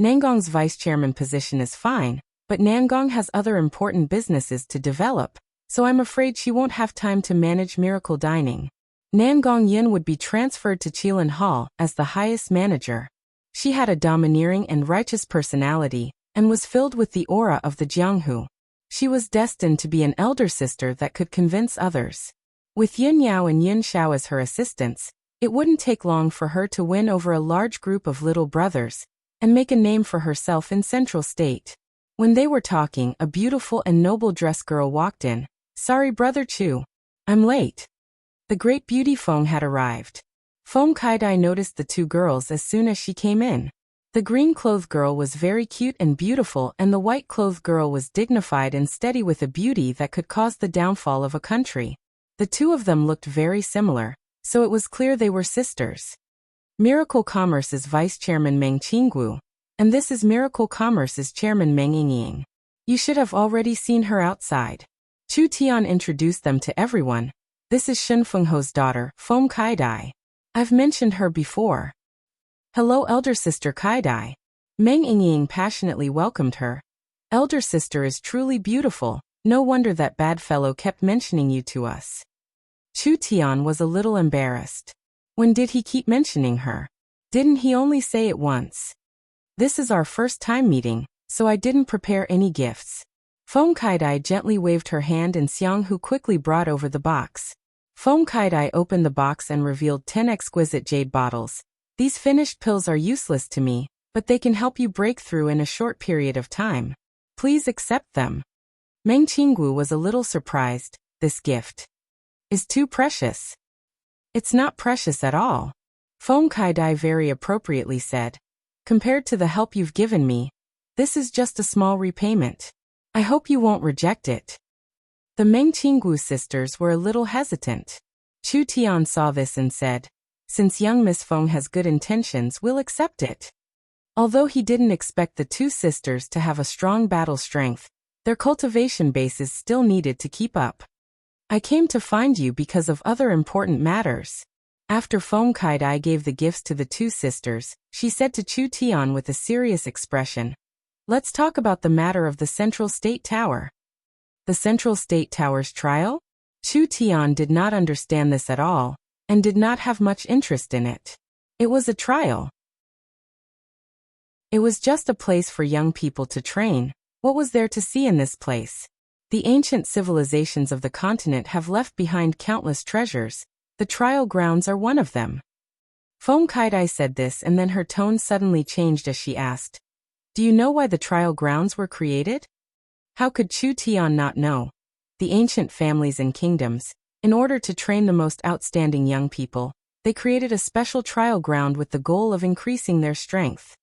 Nangong's vice-chairman position is fine, but Nangong has other important businesses to develop, so I'm afraid she won't have time to manage miracle dining. Nangong Yin would be transferred to Qilin Hall as the highest manager. She had a domineering and righteous personality, and was filled with the aura of the Jianghu. She was destined to be an elder sister that could convince others. With Yin Yao and Yin Xiao as her assistants, it wouldn't take long for her to win over a large group of little brothers, and make a name for herself in Central State. When they were talking, a beautiful and noble dressed girl walked in. Sorry, Brother Chu. I'm late. The great beauty Feng had arrived. Feng Kaidai noticed the two girls as soon as she came in. The green-clothed girl was very cute and beautiful, and the white-clothed girl was dignified and steady with a beauty that could cause the downfall of a country. The two of them looked very similar, so it was clear they were sisters. Miracle Commerce's vice-chairman Meng Qinggu, and this is Miracle Commerce's chairman Meng Yingying. You should have already seen her outside. Chu Tian introduced them to everyone. This is Shen Fengho's daughter, Feng Kaidai. I've mentioned her before. Hello, elder sister Kaidai. Meng Yingying passionately welcomed her. Elder sister is truly beautiful. No wonder that bad fellow kept mentioning you to us. Chu Tian was a little embarrassed. When did he keep mentioning her? Didn't he only say it once? This is our first time meeting, so I didn't prepare any gifts. Feng Kaidai gently waved her hand and Xiang Hu quickly brought over the box. Feng Kaidai opened the box and revealed 10 exquisite jade bottles. These finished pills are useless to me, but they can help you break through in a short period of time. Please accept them. Meng Qinggu was a little surprised. This gift is too precious. It's not precious at all. Feng Kaidai very appropriately said. Compared to the help you've given me, this is just a small repayment. I hope you won't reject it. The Meng Qinggu sisters were a little hesitant. Chu Tian saw this and said, since young Miss Feng has good intentions, we'll accept it. Although he didn't expect the two sisters to have a strong battle strength, their cultivation bases still needed to keep up. I came to find you because of other important matters. After Feng Kaidai gave the gifts to the two sisters, she said to Chu Tian with a serious expression, let's talk about the matter of the Central State Tower. The Central State Tower's trial? Chu Tian did not understand this at all, and did not have much interest in it. It was a trial. It was just a place for young people to train. What was there to see in this place? The ancient civilizations of the continent have left behind countless treasures. The trial grounds are one of them. Feng Kaidai said this and then her tone suddenly changed as she asked, do you know why the trial grounds were created? How could Chu Tian not know? The ancient families and kingdoms, in order to train the most outstanding young people, they created a special trial ground with the goal of increasing their strength.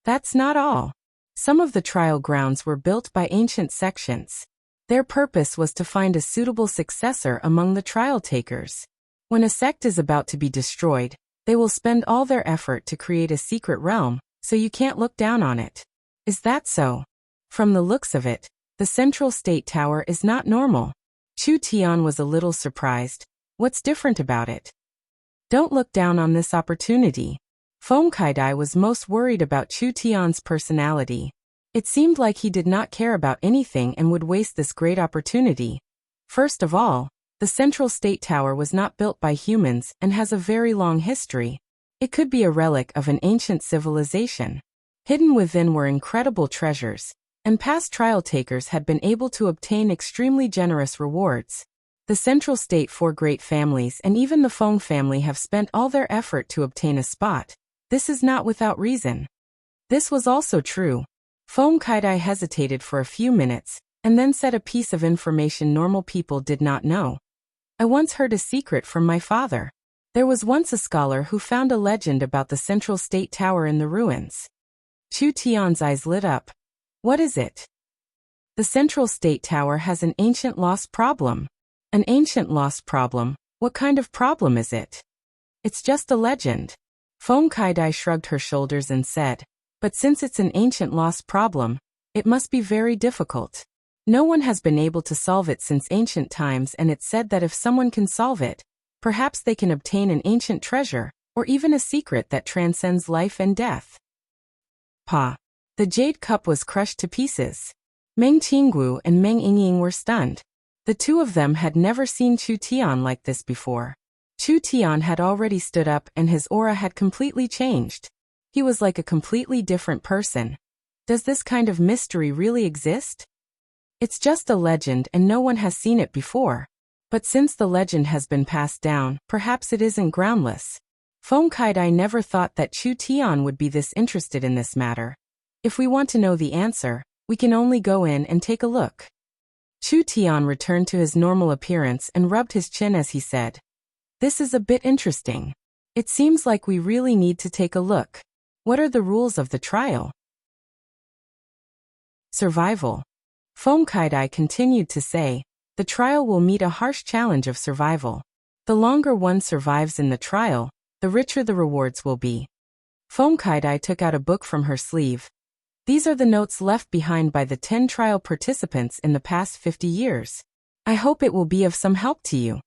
That's not all. Some of the trial grounds were built by ancient sections. Their purpose was to find a suitable successor among the trial takers. When a sect is about to be destroyed, they will spend all their effort to create a secret realm, so you can't look down on it. Is that so? From the looks of it, the Central State Tower is not normal. Chu Tian was a little surprised. What's different about it? Don't look down on this opportunity. Feng Kaidai was most worried about Chu Tian's personality. It seemed like he did not care about anything and would waste this great opportunity. First of all, the Central State Tower was not built by humans and has a very long history. It could be a relic of an ancient civilization. Hidden within were incredible treasures, and past trial takers had been able to obtain extremely generous rewards. The Central State four great families and even the Feng family have spent all their effort to obtain a spot. This is not without reason. This was also true. Feng Kaidai hesitated for a few minutes, and then said a piece of information normal people did not know. I once heard a secret from my father. There was once a scholar who found a legend about the Central State Tower in the ruins. Chu Tian's eyes lit up. What is it? The Central State Tower has an ancient lost problem. An ancient lost problem? What kind of problem is it? It's just a legend. Feng Kaidai shrugged her shoulders and said, but since it's an ancient lost problem, It must be very difficult. No one has been able to solve it since ancient times, and it's said that if someone can solve it, perhaps they can obtain an ancient treasure, or even a secret that transcends life and death. Pa. The jade cup was crushed to pieces. Meng Qinggu and Meng Yingying were stunned. The two of them had never seen Chu Tian like this before. Chu Tian had already stood up and his aura had completely changed. He was like a completely different person. Does this kind of mystery really exist? It's just a legend and no one has seen it before. But since the legend has been passed down, perhaps it isn't groundless. Feng Kaidai never thought that Chu Tian would be this interested in this matter. If we want to know the answer, we can only go in and take a look. Chu Tian returned to his normal appearance and rubbed his chin as he said, "This is a bit interesting. It seems like we really need to take a look. What are the rules of the trial?" Survival. Feng Kaidai continued to say, "The trial will meet a harsh challenge of survival. The longer one survives in the trial, the richer the rewards will be." Feng Kaidai took out a book from her sleeve. These are the notes left behind by the 10 trial participants in the past 50 years. I hope it will be of some help to you.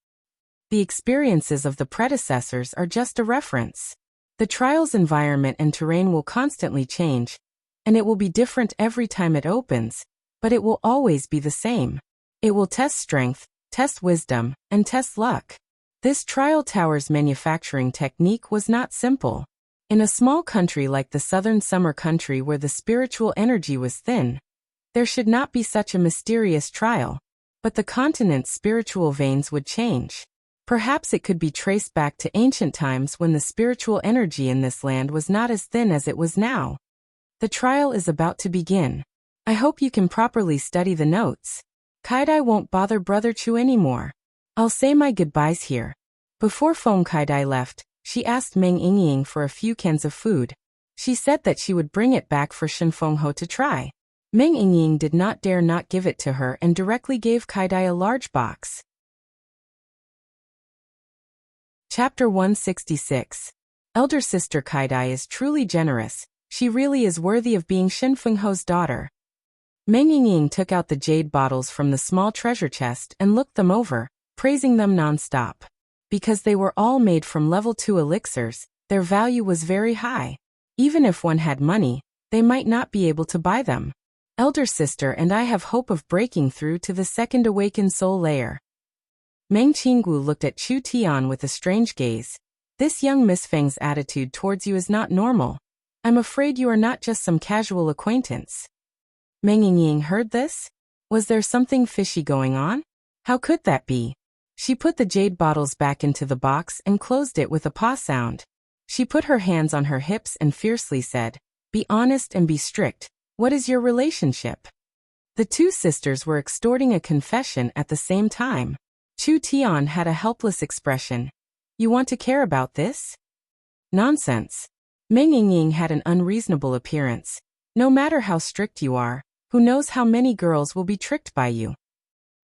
The experiences of the predecessors are just a reference. The trial's environment and terrain will constantly change, and it will be different every time it opens, but it will always be the same. It will test strength, test wisdom, and test luck. This trial tower's manufacturing technique was not simple. In a small country like the southern summer country where the spiritual energy was thin, there should not be such a mysterious trial, but the continent's spiritual veins would change. Perhaps it could be traced back to ancient times when the spiritual energy in this land was not as thin as it was now. The trial is about to begin. I hope you can properly study the notes. Kaidai won't bother Brother Chu anymore. I'll say my goodbyes here. Before Feng Kaidai left, she asked Meng Yingying for a few cans of food. She said that she would bring it back for Shen Fengho to try. Meng Yingying did not dare not give it to her and directly gave Kaidai a large box. Chapter 166. Elder Sister Kaidai is truly generous. She really is worthy of being Shen Fengho's daughter. Meng Yingying took out the jade bottles from the small treasure chest and looked them over, praising them non-stop. Because they were all made from level 2 elixirs, their value was very high. Even if one had money, they might not be able to buy them. Elder Sister and I have hope of breaking through to the second awakened soul layer. Meng Qinggu looked at Chu Tian with a strange gaze. This young Miss Feng's attitude towards you is not normal. I'm afraid you are not just some casual acquaintance. Meng Yingying heard this? Was there something fishy going on? How could that be? She put the jade bottles back into the box and closed it with a paw sound. She put her hands on her hips and fiercely said, "Be honest and be strict. What is your relationship?" The two sisters were extorting a confession at the same time. Chu Tian had a helpless expression. "You want to care about this?" "Nonsense." Meng Yingying had an unreasonable appearance. "No matter how strict you are, who knows how many girls will be tricked by you?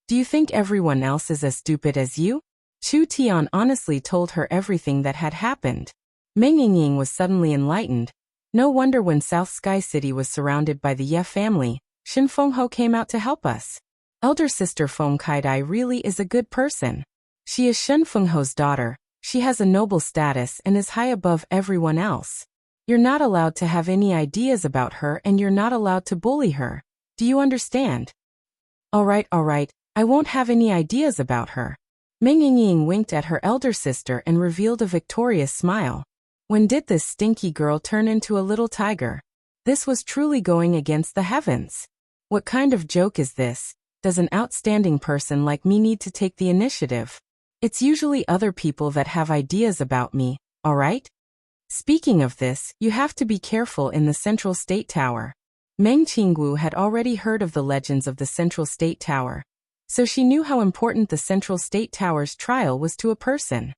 Do you think everyone else is as stupid as you?" Chu Tian honestly told her everything that had happened. Meng Yingying was suddenly enlightened. No wonder when South Sky City was surrounded by the Ye family, Shen Fengho came out to help us. Elder Sister Feng Kaidai really is a good person. She is Shen Fengho's daughter. She has a noble status and is high above everyone else. You're not allowed to have any ideas about her and you're not allowed to bully her. Do you understand? All right, I won't have any ideas about her. Meng Yingying winked at her elder sister and revealed a victorious smile. When did this stinky girl turn into a little tiger? This was truly going against the heavens. What kind of joke is this? Does an outstanding person like me need to take the initiative? It's usually other people that have ideas about me, all right? Speaking of this, you have to be careful in the Central State Tower. Meng Qinggu had already heard of the legends of the Central State Tower, so she knew how important the Central State Tower's trial was to a person.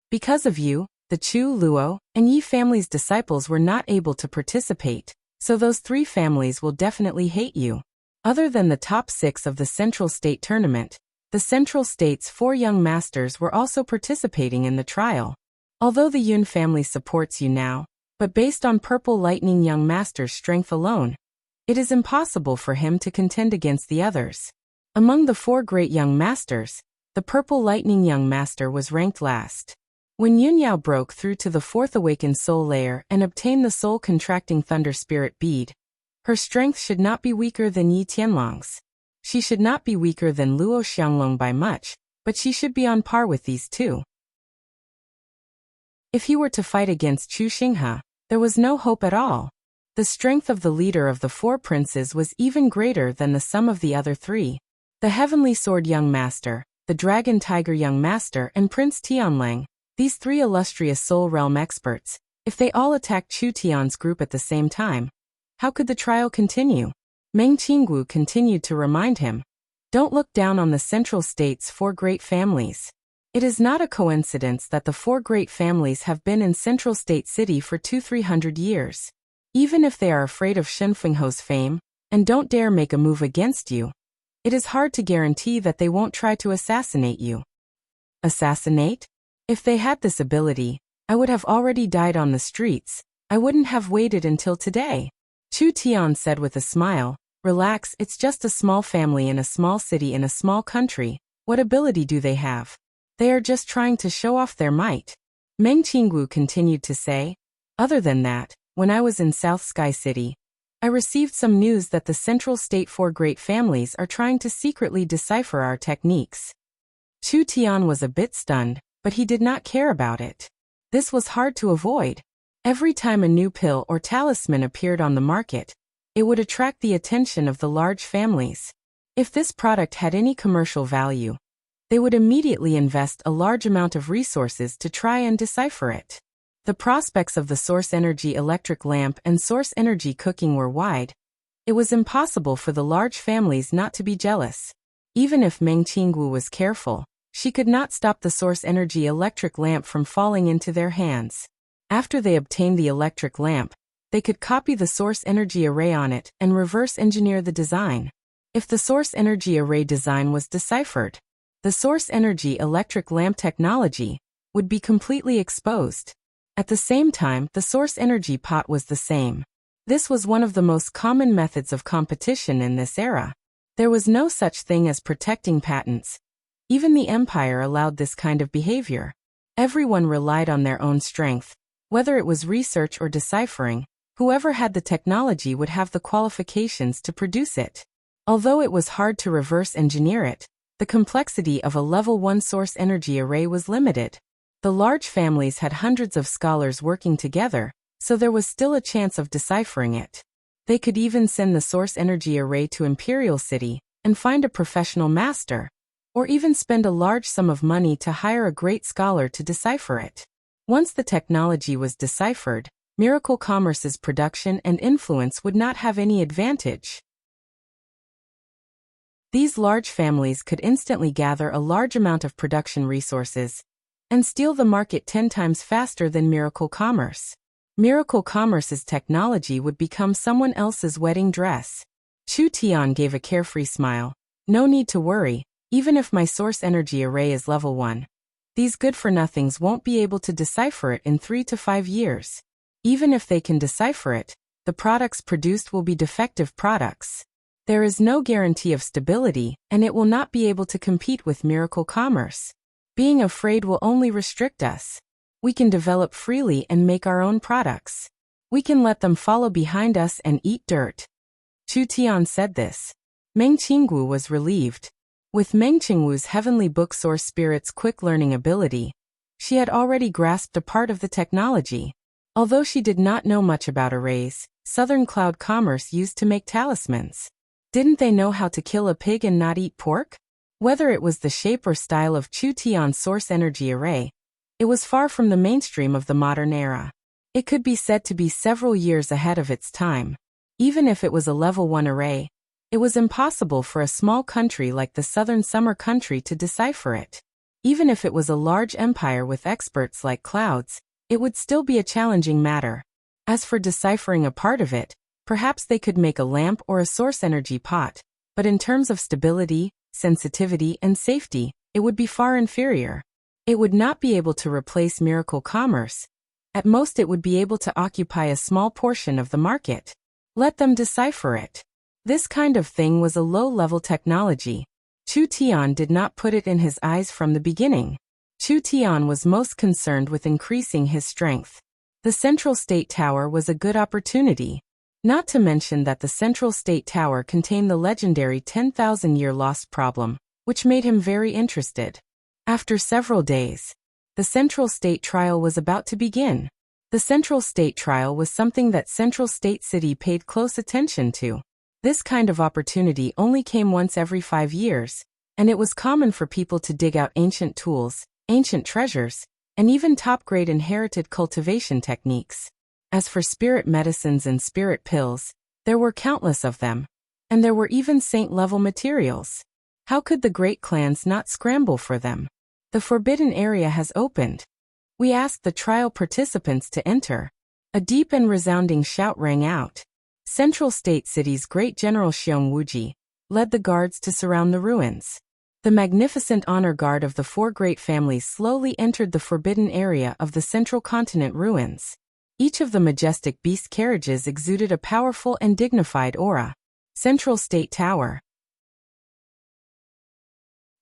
Because of you, the Chu, Luo, and Yi family's disciples were not able to participate, so those 3 families will definitely hate you. Other than the top 6 of the Central State Tournament, the Central State's 4 young masters were also participating in the trial. Although the Yun family supports you now, but based on Purple Lightning young master's strength alone, It is impossible for him to contend against the others. Among the 4 great young masters, the Purple Lightning Young Master was ranked last. When Yunyao broke through to the 4th awakened soul layer and obtained the soul-contracting Thunder Spirit bead, her strength should not be weaker than Yi Tianlong's. She should not be weaker than Luo Xianglong by much, but she should be on par with these two. If he were to fight against Chu Xinghe, there was no hope at all. The strength of the leader of the 4 princes was even greater than the sum of the other 3. The Heavenly Sword Young Master, the Dragon Tiger Young Master and Prince Tianlang, these 3 illustrious Soul Realm experts, if they all attacked Chu Tian's group at the same time, how could the trial continue? Meng Qinggu continued to remind him, "Don't look down on the Central State's 4 great families. It is not a coincidence that the 4 great families have been in Central State City for 200-300 years. Even if they are afraid of Shen Fengho's fame, and don't dare make a move against you, it is hard to guarantee that they won't try to assassinate you." Assassinate? If they had this ability, I would have already died on the streets. I wouldn't have waited until today. Chu Tian said with a smile, "Relax, it's just a small family in a small city in a small country. What ability do they have? They are just trying to show off their might." Meng Qinggu continued to say, "Other than that, when I was in South Sky City, I received some news that the Central State 4 great families are trying to secretly decipher our techniques." Chu Tian was a bit stunned, but he did not care about it. This was hard to avoid. Every time a new pill or talisman appeared on the market, it would attract the attention of the large families. If this product had any commercial value, they would immediately invest a large amount of resources to try and decipher it. The prospects of the source energy electric lamp and source energy cooking were wide. It was impossible for the large families not to be jealous. Even if Meng Qinggu was careful, she could not stop the source energy electric lamp from falling into their hands. After they obtained the electric lamp, they could copy the source energy array on it and reverse engineer the design. If the source energy array design was deciphered, the source energy electric lamp technology would be completely exposed. At the same time, the source energy pot was the same. This was one of the most common methods of competition in this era. There was no such thing as protecting patents. Even the empire allowed this kind of behavior. Everyone relied on their own strength. Whether it was research or deciphering, whoever had the technology would have the qualifications to produce it. Although it was hard to reverse engineer it, the complexity of a level 1 source energy array was limited. The large families had hundreds of scholars working together, so there was still a chance of deciphering it. They could even send the source energy array to Imperial City and find a professional master, or even spend a large sum of money to hire a great scholar to decipher it. Once the technology was deciphered, Miracle Commerce's production and influence would not have any advantage. These large families could instantly gather a large amount of production resources and steal the market 10 times faster than Miracle Commerce. Miracle Commerce's technology would become someone else's wedding dress. Chu Tian gave a carefree smile. "No need to worry, even if my source energy array is level 1. These good-for-nothings won't be able to decipher it in 3 to 5 years. Even if they can decipher it, the products produced will be defective products. There is no guarantee of stability, and it will not be able to compete with Miracle Commerce. Being afraid will only restrict us. We can develop freely and make our own products. We can let them follow behind us and eat dirt." Chu Tian said this. Meng Qinggu was relieved. With Meng Qingwu's Heavenly Book Source Spirit's quick learning ability, she had already grasped a part of the technology. Although she did not know much about arrays, Southern Cloud Commerce used to make talismans. Didn't they know how to kill a pig and not eat pork? Whether it was the shape or style of Chu Tian's source energy array, it was far from the mainstream of the modern era. It could be said to be several years ahead of its time. Even if it was a level 1 array, it was impossible for a small country like the Southern Summer Country to decipher it. Even if it was a large empire with experts like Clouds, it would still be a challenging matter. As for deciphering a part of it, perhaps they could make a lamp or a source energy pot, but in terms of stability, sensitivity, and safety, it would be far inferior. It would not be able to replace Miracle Commerce. At most it would be able to occupy a small portion of the market. Let them decipher it. This kind of thing was a low-level technology. Chu Tian did not put it in his eyes from the beginning. Chu Tian was most concerned with increasing his strength. The Central State Tower was a good opportunity. Not to mention that the Central State Tower contained the legendary 10,000-year lost problem, which made him very interested. After several days, the Central State Trial was about to begin. The Central State Trial was something that Central State City paid close attention to. This kind of opportunity only came once every 5 years, and it was common for people to dig out ancient tools, ancient treasures, and even top-grade inherited cultivation techniques. As for spirit medicines and spirit pills, there were countless of them, and there were even saint-level materials. How could the great clans not scramble for them? The forbidden area has opened. We asked the trial participants to enter. A deep and resounding shout rang out. Central State City's great general Xiong Wuji led the guards to surround the ruins. The magnificent honor guard of the 4 great families slowly entered the forbidden area of the central continent ruins. Each of the majestic beast carriages exuded a powerful and dignified aura. Central State Tower.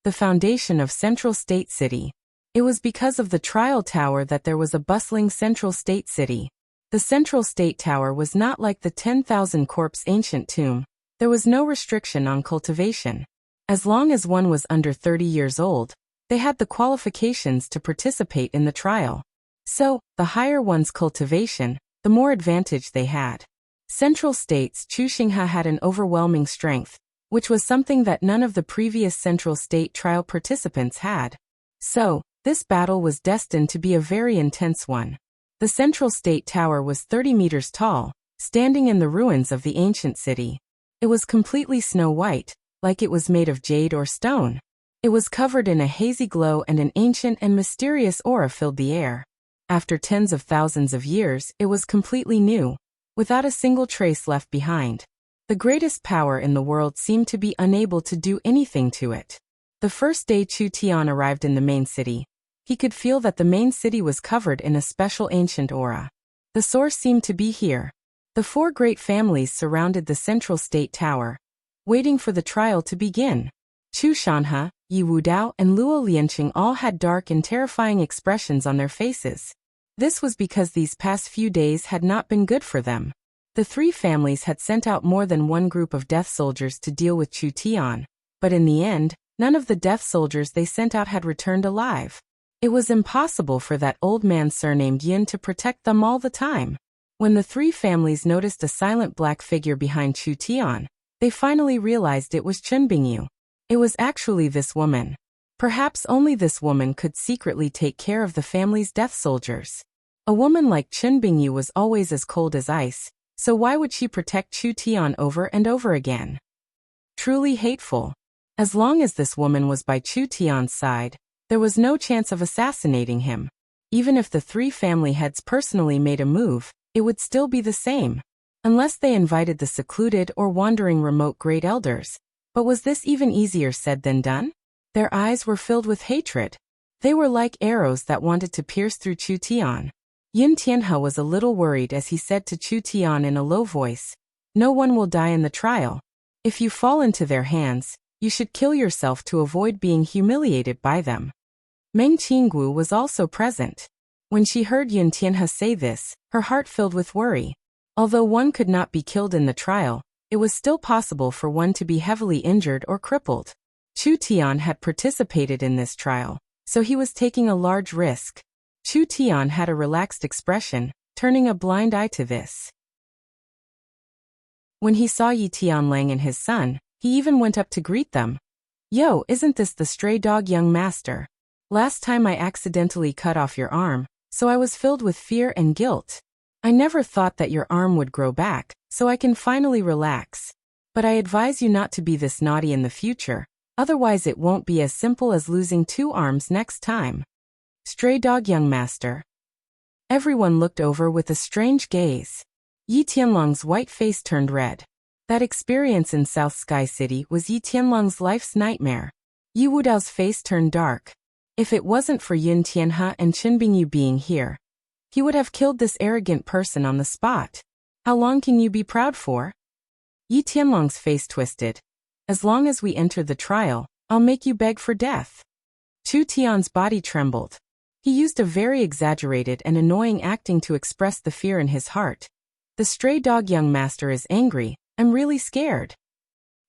The foundation of Central State City. It was because of the trial tower that there was a bustling Central State City. The Central State Tower was not like the 10,000 corpse ancient tomb. There was no restriction on cultivation. As long as one was under 30 years old, they had the qualifications to participate in the trial. So, the higher one's cultivation, the more advantage they had. Central State's Chu Xinghe had an overwhelming strength, which was something that none of the previous Central State trial participants had. So, this battle was destined to be a very intense one. The Central State Tower was 30 meters tall, standing in the ruins of the ancient city. It was completely snow-white, like it was made of jade or stone. It was covered in a hazy glow and an ancient and mysterious aura filled the air. After tens of thousands of years, it was completely new, without a single trace left behind. The greatest power in the world seemed to be unable to do anything to it. The first day Chu Tian arrived in the main city, he could feel that the main city was covered in a special ancient aura. The source seemed to be here. The 4 great families surrounded the Central State Tower, waiting for the trial to begin. Chu Shanhe, Yi Wudao, and Luo Lianqing all had dark and terrifying expressions on their faces. This was because these past few days had not been good for them. The 3 families had sent out more than one group of death soldiers to deal with Chu Tian, but in the end, none of the death soldiers they sent out had returned alive. It was impossible for that old man surnamed Yin to protect them all the time. When the 3 families noticed a silent black figure behind Chu Tian, they finally realized it was Chen Bingyu. It was actually this woman. Perhaps only this woman could secretly take care of the family's death soldiers. A woman like Chen Bingyu was always as cold as ice, so why would she protect Chu Tian over and over again? Truly hateful. As long as this woman was by Chu Tian's side, there was no chance of assassinating him. Even if the 3 family heads personally made a move, it would still be the same. Unless they invited the secluded or wandering remote great elders. But was this even easier said than done? Their eyes were filled with hatred. They were like arrows that wanted to pierce through Chu Tian. Yin Tianhe was a little worried as he said to Chu Tian in a low voice, "No one will die in the trial. If you fall into their hands, you should kill yourself to avoid being humiliated by them." Meng Qinggu was also present. When she heard Yin Tianhe say this, her heart filled with worry. Although one could not be killed in the trial, it was still possible for one to be heavily injured or crippled. Chu Tian had participated in this trial, so he was taking a large risk. Chu Tian had a relaxed expression, turning a blind eye to this. When he saw Yi Tianlang and his son, he even went up to greet them. "Yo, isn't this the stray dog young master? Last time I accidentally cut off your arm, so I was filled with fear and guilt. I never thought that your arm would grow back, so I can finally relax. But I advise you not to be this naughty in the future, otherwise it won't be as simple as losing 2 arms next time." Stray dog young master. Everyone looked over with a strange gaze. Yi Tianlong's white face turned red. That experience in South Sky City was Yi Tianlong's life's nightmare. Yi Wudao's face turned dark. If it wasn't for Yin Tianhe and Chen Bingyu being here, he would have killed this arrogant person on the spot. How long can you be proud for? Yi Tianlong's face twisted. As long as we enter the trial, I'll make you beg for death. Chu Tian's body trembled. He used a very exaggerated and annoying acting to express the fear in his heart. The stray dog young master is angry. I'm really scared.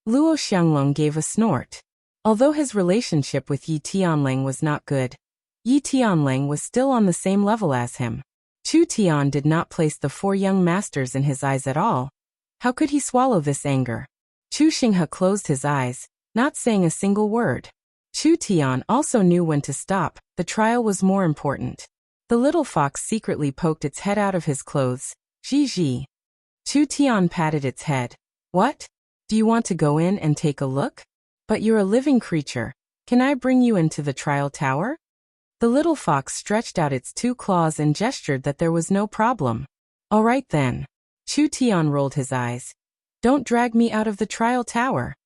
Luo Xianglong gave a snort. Although his relationship with Yi Tianlang was not good, Yi Tianlang was still on the same level as him. Chu Tian did not place the four young masters in his eyes at all. How could he swallow this anger? Chu Xinghe closed his eyes, not saying a single word. Chu Tian also knew when to stop. The trial was more important. The little fox secretly poked its head out of his clothes. Ji. Chu Tian patted its head. What? Do you want to go in and take a look? But you're a living creature. Can I bring you into the trial tower? The little fox stretched out its two claws and gestured that there was no problem. All right then. Chu Tian rolled his eyes. Don't drag me out of the trial tower.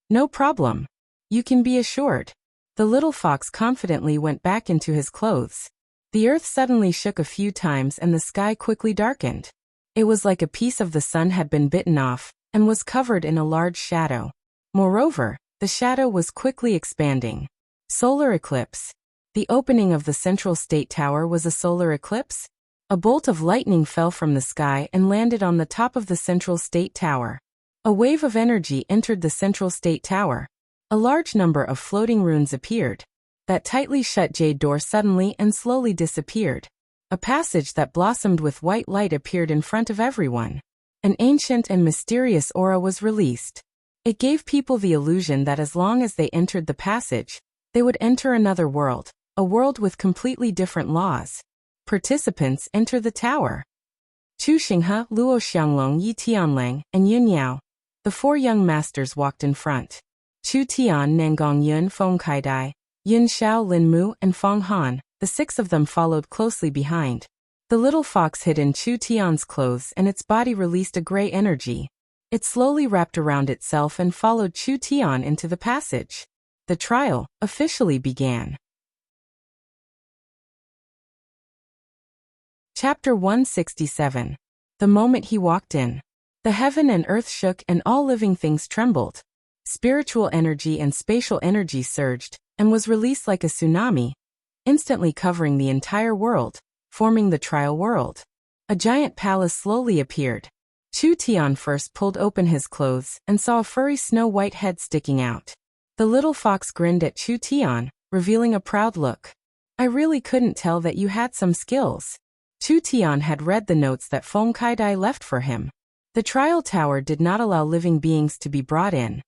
No problem. You can be assured. The little fox confidently went back into his clothes. The earth suddenly shook a few times and the sky quickly darkened. It was like a piece of the sun had been bitten off and was covered in a large shadow. Moreover, the shadow was quickly expanding. Solar eclipse. The opening of the central state tower was a solar eclipse. A bolt of lightning fell from the sky and landed on the top of the central state tower. A wave of energy entered the central state tower. A large number of floating runes appeared. That tightly shut jade door suddenly and slowly disappeared. A passage that blossomed with white light appeared in front of everyone. An ancient and mysterious aura was released. It gave people the illusion that as long as they entered the passage, they would enter another world, a world with completely different laws. Participants enter the tower. Chu Xinghe, Luo Xianglong, Yi Tianlang, and Yun Yao. The four young masters walked in front. Chu Tian, Nangong Yun, Feng Kaidai, Yun Xiao, Lin Mu, and Feng Han, the six of them followed closely behind. The little fox hid in Chu Tian's clothes and its body released a gray energy. It slowly wrapped around itself and followed Chu Tian into the passage. The trial officially began. Chapter 167. The moment he walked in, the heaven and earth shook and all living things trembled. Spiritual energy and spatial energy surged and was released like a tsunami, instantly covering the entire world, forming the trial world. A giant palace slowly appeared. Chu Tian first pulled open his clothes and saw a furry snow-white head sticking out. The little fox grinned at Chu Tian, revealing a proud look. I really couldn't tell that you had some skills. Chu Tian had read the notes that Feng Kaidai left for him. The trial tower did not allow living beings to be brought in.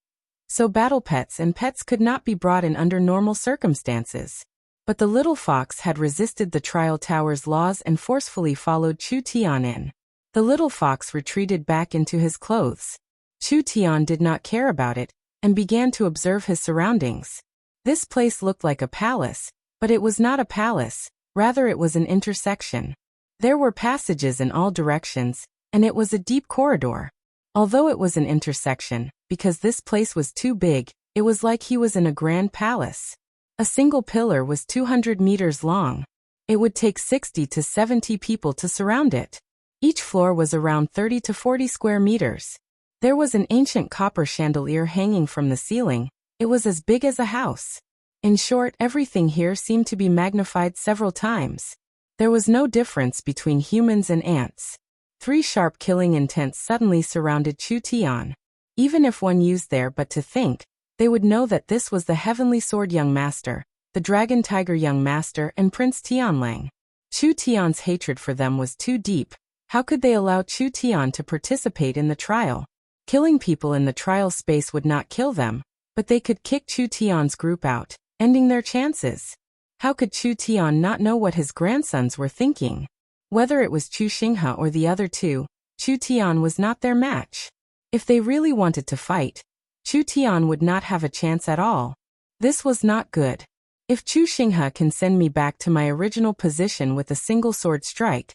So battle pets and pets could not be brought in under normal circumstances. But the little fox had resisted the trial tower's laws and forcefully followed Chu Tian in. The little fox retreated back into his clothes. Chu Tian did not care about it and began to observe his surroundings. This place looked like a palace, but it was not a palace, rather it was an intersection. There were passages in all directions, and it was a deep corridor. Although it was an intersection, because this place was too big, it was like he was in a grand palace. A single pillar was 200 meters long. It would take 60 to 70 people to surround it. Each floor was around 30 to 40 square meters. There was an ancient copper chandelier hanging from the ceiling. It was as big as a house. In short, everything here seemed to be magnified several times. There was no difference between humans and ants. 3 sharp killing intents suddenly surrounded Chu Tian. Even if one used their but to think, they would know that this was the Heavenly Sword Young Master, the Dragon Tiger Young Master, and Prince Tianlang. Chu Tian's hatred for them was too deep. How could they allow Chu Tian to participate in the trial? Killing people in the trial space would not kill them, but they could kick Chu Tian's group out, ending their chances. How could Chu Tian not know what his grandsons were thinking? Whether it was Chu Xinghe or the other two, Chu Tian was not their match. If they really wanted to fight, Chu Tian would not have a chance at all. This was not good. If Chu Xinghe can send me back to my original position with a single sword strike,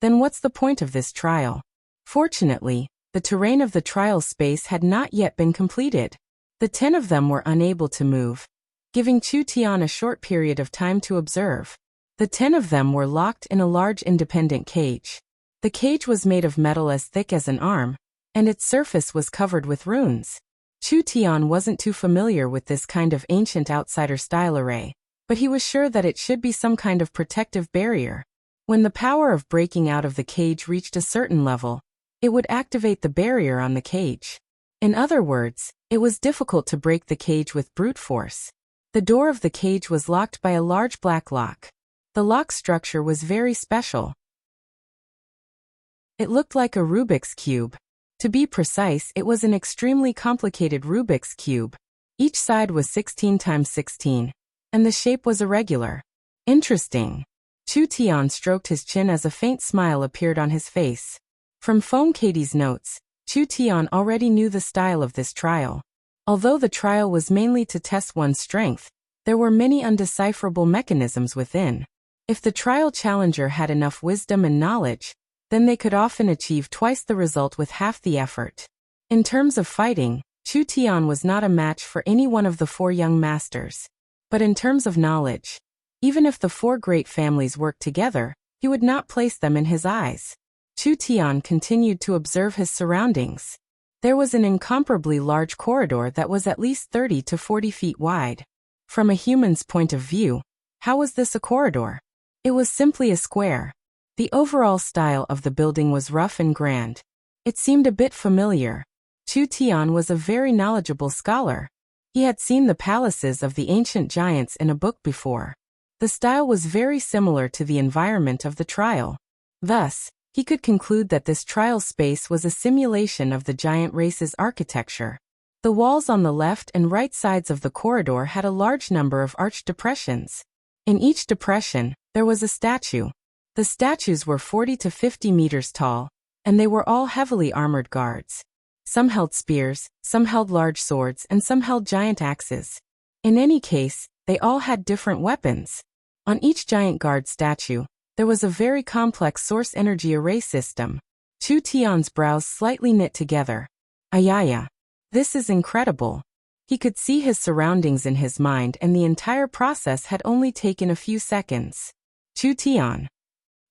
then what's the point of this trial? Fortunately, the terrain of the trial space had not yet been completed. The 10 of them were unable to move, giving Chu Tian a short period of time to observe. The 10 of them were locked in a large independent cage. The cage was made of metal as thick as an arm, and its surface was covered with runes. Chu Tian wasn't too familiar with this kind of ancient outsider-style array, but he was sure that it should be some kind of protective barrier. When the power of breaking out of the cage reached a certain level, it would activate the barrier on the cage. In other words, it was difficult to break the cage with brute force. The door of the cage was locked by a large black lock. The lock structure was very special. It looked like a Rubik's Cube. To be precise, it was an extremely complicated Rubik's Cube. Each side was 16 times 16, and the shape was irregular. Interesting. Chu Tian stroked his chin as a faint smile appeared on his face. From Foam Katie's notes, Chu Tian already knew the style of this trial. Although the trial was mainly to test one's strength, there were many undecipherable mechanisms within. If the trial challenger had enough wisdom and knowledge, then they could often achieve twice the result with half the effort. In terms of fighting, Chu Tian was not a match for any one of the four young masters. But in terms of knowledge, even if the four great families worked together, he would not place them in his eyes. Chu Tian continued to observe his surroundings. There was an incomparably large corridor that was at least 30 to 40 feet wide. From a human's point of view, how was this a corridor? It was simply a square. The overall style of the building was rough and grand. It seemed a bit familiar. Chu Tian was a very knowledgeable scholar. He had seen the palaces of the ancient giants in a book before. The style was very similar to the environment of the trial. Thus, he could conclude that this trial space was a simulation of the giant race's architecture. The walls on the left and right sides of the corridor had a large number of arched depressions. In each depression, there was a statue. The statues were 40 to 50 meters tall, and they were all heavily armored guards. Some held spears, some held large swords, and some held giant axes. In any case, they all had different weapons. On each giant guard statue, there was a very complex source energy array system. Chu Tian's brows slightly knit together. Ayaya. This is incredible. He could see his surroundings in his mind, and the entire process had only taken a few seconds. Chu Tian.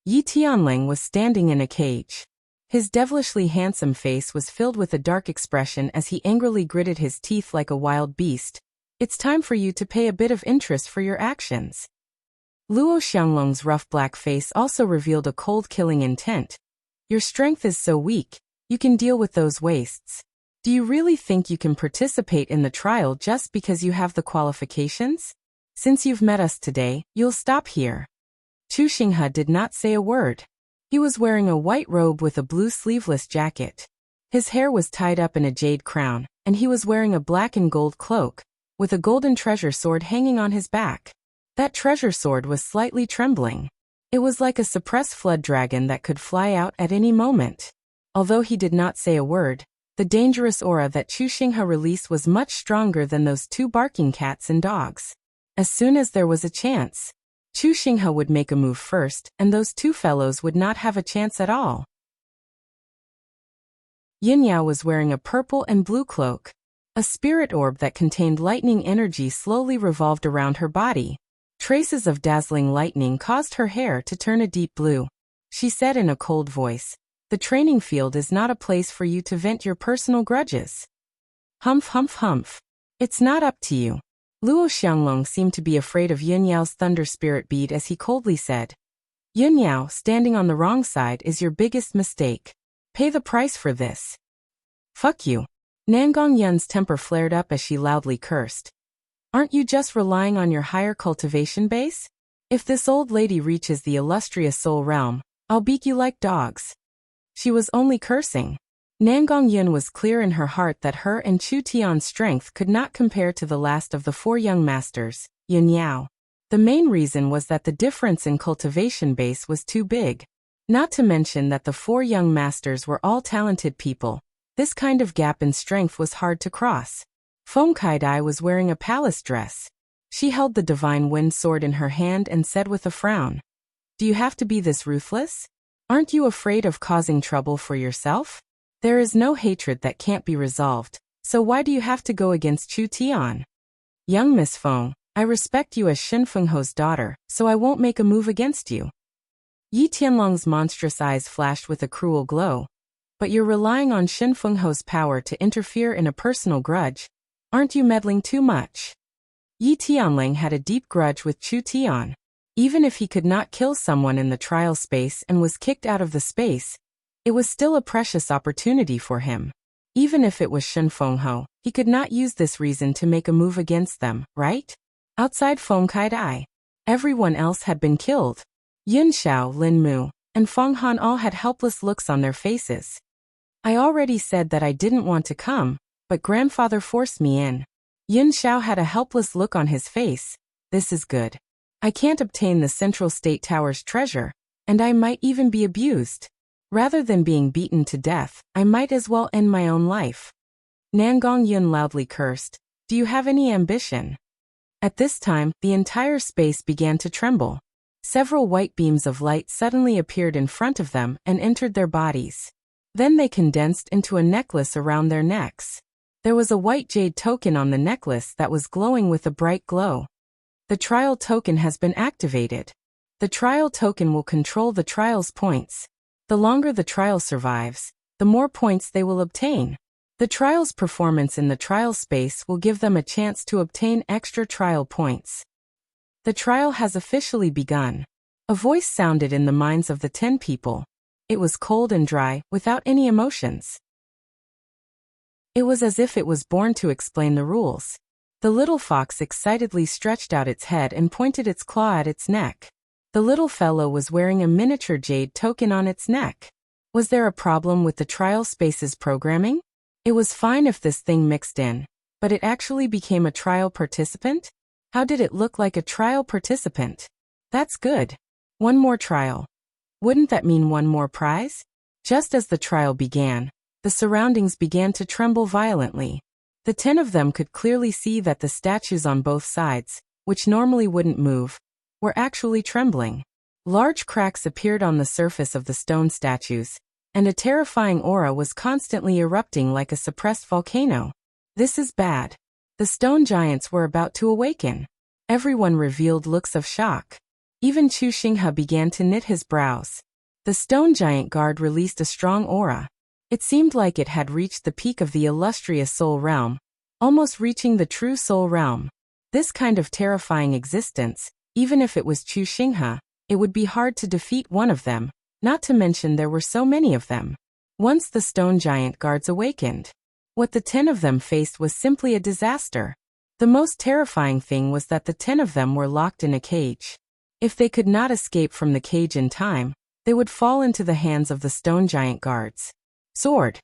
Yi Tianling was standing in a cage. His devilishly handsome face was filled with a dark expression as he angrily gritted his teeth like a wild beast. It's time for you to pay a bit of interest for your actions. Luo Xianglong's rough black face also revealed a cold killing intent. Your strength is so weak, you can deal with those wastes. Do you really think you can participate in the trial just because you have the qualifications? Since you've met us today, you'll stop here. Chu Xinghe did not say a word. He was wearing a white robe with a blue sleeveless jacket. His hair was tied up in a jade crown, and he was wearing a black and gold cloak, with a golden treasure sword hanging on his back. That treasure sword was slightly trembling. It was like a suppressed flood dragon that could fly out at any moment. Although he did not say a word, the dangerous aura that Chu Xinghe released was much stronger than those two barking cats and dogs. As soon as there was a chance, Chu Xinghe would make a move first, and those two fellows would not have a chance at all. Yin Yao was wearing a purple and blue cloak. A spirit orb that contained lightning energy slowly revolved around her body. Traces of dazzling lightning caused her hair to turn a deep blue. She said in a cold voice, "The training field is not a place for you to vent your personal grudges." Humph humph humph. It's not up to you. Luo Xianglong seemed to be afraid of Yin Yao's thunder spirit bead as he coldly said, "Yin Yao, standing on the wrong side is your biggest mistake. Pay the price for this." Fuck you. Nangong Yun's temper flared up as she loudly cursed. Aren't you just relying on your higher cultivation base? If this old lady reaches the illustrious soul realm, I'll beat you like dogs. She was only cursing. Nangong Yun was clear in her heart that her and Chu Tian's strength could not compare to the last of the four young masters, Yin Yao. The main reason was that the difference in cultivation base was too big. Not to mention that the four young masters were all talented people. This kind of gap in strength was hard to cross. Feng Kaidai was wearing a palace dress. She held the divine wind sword in her hand and said with a frown, "Do you have to be this ruthless? Aren't you afraid of causing trouble for yourself? There is no hatred that can't be resolved, so why do you have to go against Chu Tian? Young Miss Feng, I respect you as Shin Fengho's daughter, so I won't make a move against you." Yi Tianlong's monstrous eyes flashed with a cruel glow. But you're relying on Shen Fengho's power to interfere in a personal grudge. Aren't you meddling too much? Yi Tianling had a deep grudge with Chu Tian. Even if he could not kill someone in the trial space and was kicked out of the space, it was still a precious opportunity for him. Even if it was Shen Fengho, he could not use this reason to make a move against them, right? Outside Feng Kaidai, everyone else had been killed. Yun Xiao, Lin Mu, and Feng Han all had helpless looks on their faces. I already said that I didn't want to come, but grandfather forced me in. Yun Xiao had a helpless look on his face. This is good. I can't obtain the Central State Tower's treasure, and I might even be abused. Rather than being beaten to death, I might as well end my own life. Nangong Yun loudly cursed. Do you have any ambition? At this time, the entire space began to tremble. Several white beams of light suddenly appeared in front of them and entered their bodies. Then they condensed into a necklace around their necks. There was a white jade token on the necklace that was glowing with a bright glow. The trial token has been activated. The trial token will control the trial's points. The longer the trial survives, the more points they will obtain. The trial's performance in the trial space will give them a chance to obtain extra trial points. The trial has officially begun. A voice sounded in the minds of the 10 people. It was cold and dry, without any emotions. It was as if it was born to explain the rules. The little fox excitedly stretched out its head and pointed its claw at its neck. The little fellow was wearing a miniature jade token on its neck. Was there a problem with the trial space's programming? It was fine if this thing mixed in, but it actually became a trial participant? How did it look like a trial participant? That's good. One more trial. Wouldn't that mean one more prize? Just as the trial began, the surroundings began to tremble violently. The 10 of them could clearly see that the statues on both sides, which normally wouldn't move, were actually trembling. Large cracks appeared on the surface of the stone statues, and a terrifying aura was constantly erupting like a suppressed volcano. This is bad. The stone giants were about to awaken. Everyone revealed looks of shock. Even Chu Xinghe began to knit his brows. The stone giant guard released a strong aura. It seemed like it had reached the peak of the illustrious soul realm, almost reaching the true soul realm. This kind of terrifying existence, even if it was Chu Xinghe, it would be hard to defeat one of them, not to mention there were so many of them. Once the stone giant guards awakened, what the 10 of them faced was simply a disaster. The most terrifying thing was that the 10 of them were locked in a cage. If they could not escape from the cage in time, they would fall into the hands of the stone giant guards. Sword!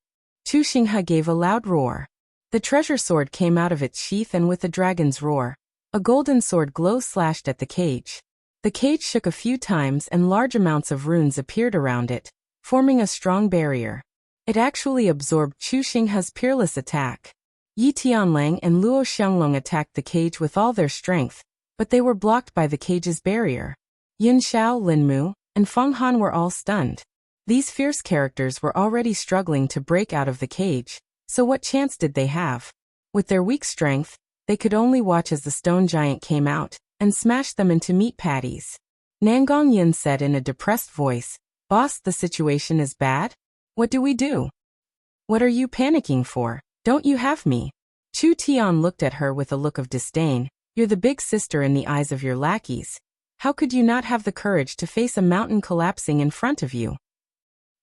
Chu Xinghe gave a loud roar. The treasure sword came out of its sheath, and with a dragon's roar, a golden sword glow slashed at the cage. The cage shook a few times and large amounts of runes appeared around it, forming a strong barrier. It actually absorbed Chu Xinghe's peerless attack. Yi Tianlang and Luo Xianglong attacked the cage with all their strength, but they were blocked by the cage's barrier. Yun Xiao, Lin Mu, and Feng Han were all stunned. These fierce characters were already struggling to break out of the cage, so what chance did they have? With their weak strength, they could only watch as the stone giant came out and smashed them into meat patties. Nangong Yin said in a depressed voice, "Boss, the situation is bad? What do we do?" "What are you panicking for? Don't you have me?" Chu Tian looked at her with a look of disdain. "You're the big sister in the eyes of your lackeys. How could you not have the courage to face a mountain collapsing in front of you?"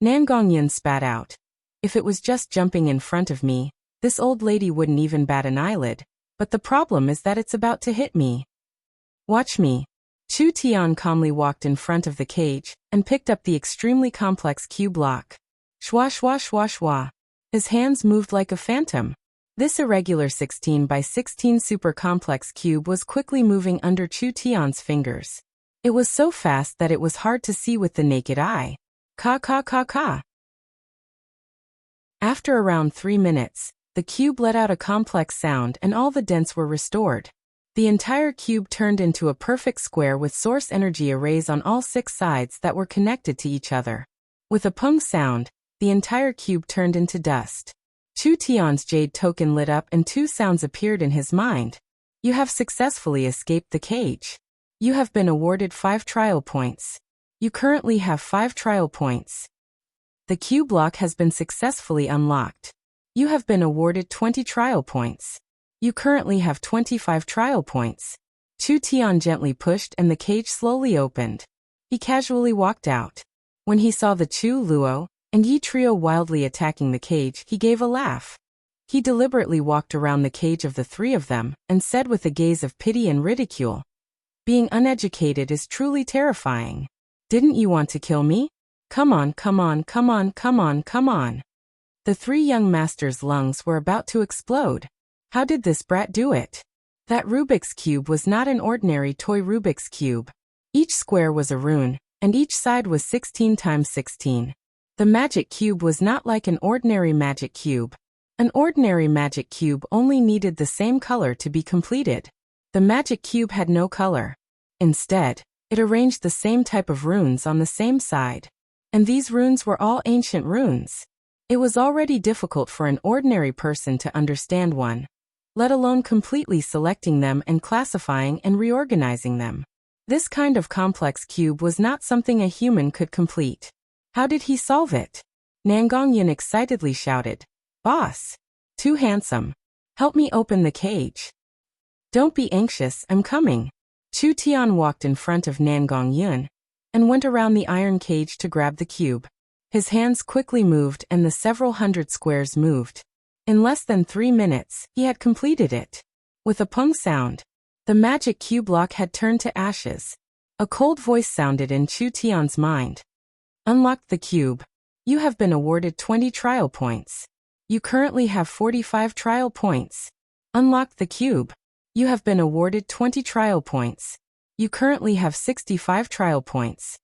Nangong Yin spat out. "If it was just jumping in front of me, this old lady wouldn't even bat an eyelid. But the problem is that it's about to hit me. Watch me." Chu Tian calmly walked in front of the cage and picked up the extremely complex cube lock. Shwa shwa shwa shwa. His hands moved like a phantom. This irregular 16 by 16 super complex cube was quickly moving under Chu Tian's fingers. It was so fast that it was hard to see with the naked eye. Ka ka ka ka. After around 3 minutes, the cube let out a complex sound and all the dents were restored. The entire cube turned into a perfect square with source energy arrays on all 6 sides that were connected to each other. With a pung sound, the entire cube turned into dust. Chu Tian's jade token lit up and 2 sounds appeared in his mind. "You have successfully escaped the cage. You have been awarded 5 trial points. You currently have 5 trial points. The cube lock has been successfully unlocked. You have been awarded 20 trial points. You currently have 25 trial points. Chu Tian gently pushed and the cage slowly opened. He casually walked out. When he saw the Chu, Luo, and Yi trio wildly attacking the cage, he gave a laugh. He deliberately walked around the cage of the 3 of them and said with a gaze of pity and ridicule, "Being uneducated is truly terrifying. Didn't you want to kill me? Come on, come on, come on, come on, come on." The 3 young masters' lungs were about to explode. How did this brat do it? That Rubik's Cube was not an ordinary toy Rubik's Cube. Each square was a rune, and each side was 16 times 16. The magic cube was not like an ordinary magic cube. An ordinary magic cube only needed the same color to be completed. The magic cube had no color. Instead, it arranged the same type of runes on the same side. And these runes were all ancient runes. It was already difficult for an ordinary person to understand one, let alone completely selecting them and classifying and reorganizing them. This kind of complex cube was not something a human could complete. How did he solve it? Nangongyun excitedly shouted, "Boss! Too handsome. Help me open the cage." "Don't be anxious, I'm coming." Chu Tian walked in front of Nangongyun and went around the iron cage to grab the cube. His hands quickly moved and the several hundred squares moved. In less than 3 minutes, he had completed it. With a pung sound, the magic cube lock had turned to ashes. A cold voice sounded in Chu Tian's mind. "Unlocked the cube. You have been awarded 20 trial points. You currently have 45 trial points. Unlocked the cube. You have been awarded 20 trial points. You currently have 65 trial points.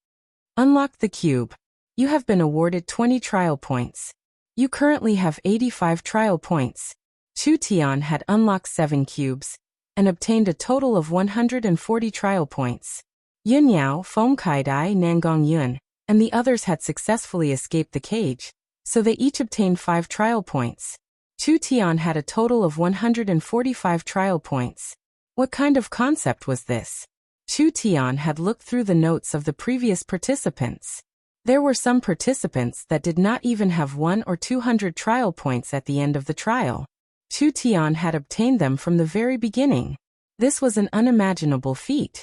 Unlocked the cube. You have been awarded 20 trial points. You currently have 85 trial points." Chu Tian had unlocked 7 cubes and obtained a total of 140 trial points. Yun Yao, Feng Kaidai, Nangongyun, and the others had successfully escaped the cage, so they each obtained 5 trial points. Chu Tian had a total of 145 trial points. What kind of concept was this? Chu Tian had looked through the notes of the previous participants. There were some participants that did not even have 100 or 200 trial points at the end of the trial. Chu Tian had obtained them from the very beginning. This was an unimaginable feat.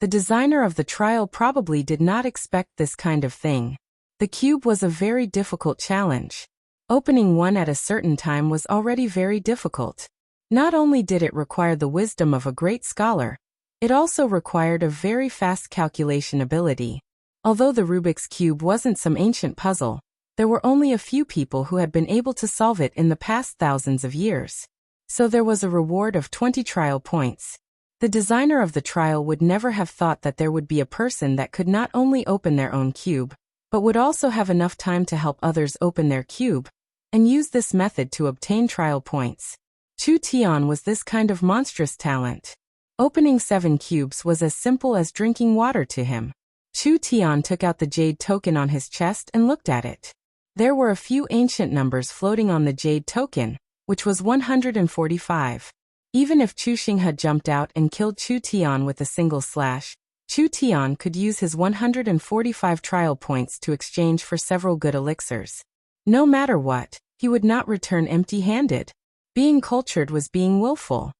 The designer of the trial probably did not expect this kind of thing. The cube was a very difficult challenge. Opening one at a certain time was already very difficult. Not only did it require the wisdom of a great scholar, it also required a very fast calculation ability. Although the Rubik's Cube wasn't some ancient puzzle, there were only a few people who had been able to solve it in the past thousands of years. So there was a reward of 20 trial points. The designer of the trial would never have thought that there would be a person that could not only open their own cube, but would also have enough time to help others open their cube, and use this method to obtain trial points. Chu Tian was this kind of monstrous talent. Opening 7 cubes was as simple as drinking water to him. Chu Tian took out the jade token on his chest and looked at it. There were a few ancient numbers floating on the jade token, which was 145. Even if Chu Xing had jumped out and killed Chu Tian with a single slash, Chu Tian could use his 145 trial points to exchange for several good elixirs. No matter what, he would not return empty-handed. Being cultured was being willful.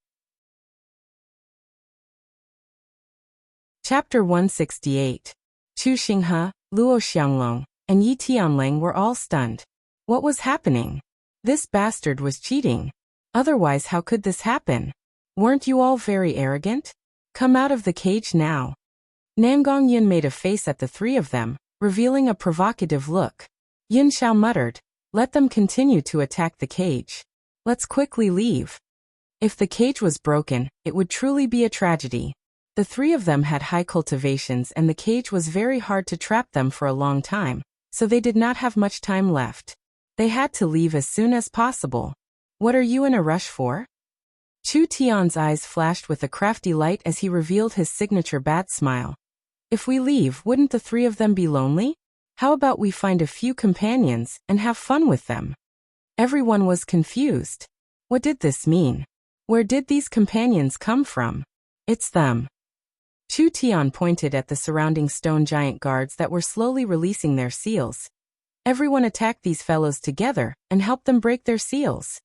Chapter 168. Chu Xinghe, Luo Xianglong, and Yi Tianlang were all stunned. What was happening? This bastard was cheating. Otherwise, how could this happen? Weren't you all very arrogant? Come out of the cage now. Nangongyun made a face at the 3 of them, revealing a provocative look. Yun Xiao muttered, "Let them continue to attack the cage. Let's quickly leave." If the cage was broken, it would truly be a tragedy. The 3 of them had high cultivations and the cage was very hard to trap them for a long time, so they did not have much time left. They had to leave as soon as possible. What are you in a rush for? Chu Tian's eyes flashed with a crafty light as he revealed his signature bad smile. If we leave, wouldn't the 3 of them be lonely? How about we find a few companions and have fun with them? Everyone was confused. What did this mean? Where did these companions come from? It's them. Chu Tian pointed at the surrounding stone giant guards that were slowly releasing their seals. Everyone attacked these fellows together and helped them break their seals.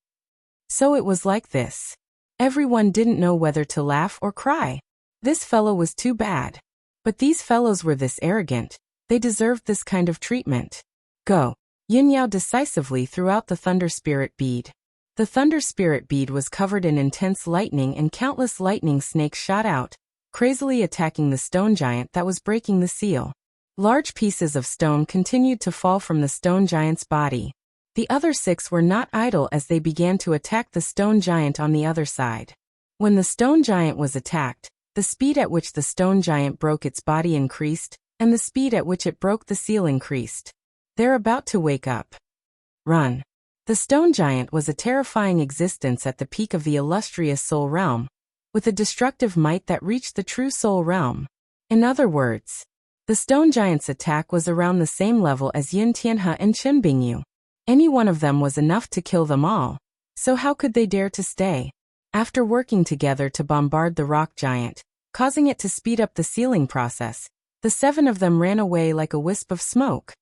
So it was like this. Everyone didn't know whether to laugh or cry. This fellow was too bad. But these fellows were this arrogant. They deserved this kind of treatment. Go. Yin Yao decisively threw out the Thunder Spirit bead. The Thunder Spirit bead was covered in intense lightning and countless lightning snakes shot out, crazily attacking the stone giant that was breaking the seal. Large pieces of stone continued to fall from the stone giant's body. The other 6 were not idle as they began to attack the stone giant on the other side. When the stone giant was attacked, the speed at which the stone giant broke its body increased, and the speed at which it broke the seal increased. They're about to wake up. Run. The stone giant was a terrifying existence at the peak of the illustrious Soul Realm, with a destructive might that reached the true Soul Realm. In other words, the stone giant's attack was around the same level as Yin Tianhe and Qin Bingyu. Any one of them was enough to kill them all. So how could they dare to stay? After working together to bombard the rock giant, causing it to speed up the sealing process, the 7 of them ran away like a wisp of smoke.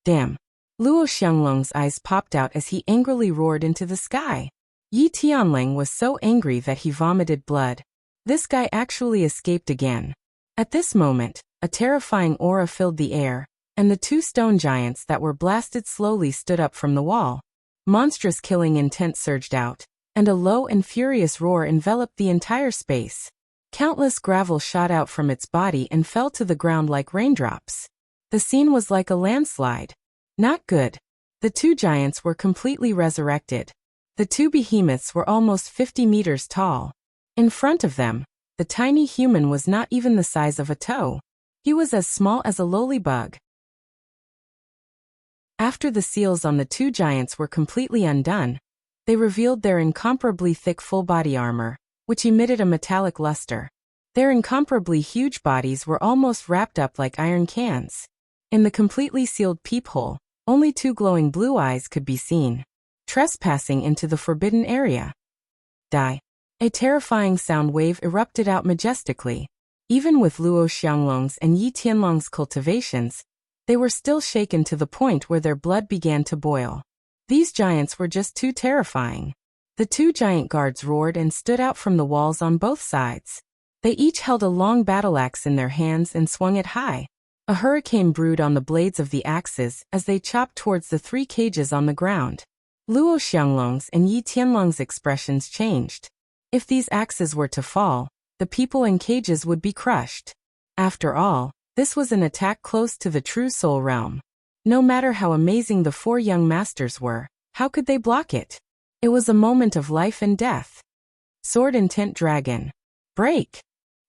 Damn. Luo Xianglong's eyes popped out as he angrily roared into the sky. Yi Tianling was so angry that he vomited blood. This guy actually escaped again. At this moment, a terrifying aura filled the air, and the 2 stone giants that were blasted slowly stood up from the wall. Monstrous killing intent surged out, and a low and furious roar enveloped the entire space. Countless gravel shot out from its body and fell to the ground like raindrops. The scene was like a landslide. Not good. The 2 giants were completely resurrected. The 2 behemoths were almost 50 meters tall. In front of them, the tiny human was not even the size of a toe. He was as small as a lowly bug. After the seals on the 2 giants were completely undone, they revealed their incomparably thick full-body armor, which emitted a metallic luster. Their incomparably huge bodies were almost wrapped up like iron cans. In the completely sealed peephole, only 2 glowing blue eyes could be seen, trespassing into the forbidden area. Die. A terrifying sound wave erupted out majestically. Even with Luo Xianglong's and Yi Tianlong's cultivations, they were still shaken to the point where their blood began to boil. These giants were just too terrifying. The 2 giant guards roared and stood out from the walls on both sides. They each held a long battle axe in their hands and swung it high. A hurricane brewed on the blades of the axes as they chopped towards the 3 cages on the ground. Luo Xianglong's and Yi Tianlong's expressions changed. If these axes were to fall, the people in cages would be crushed. After all, this was an attack close to the true Soul Realm. No matter how amazing the 4 young masters were, how could they block it? It was a moment of life and death. Sword Intent Dragon. Break!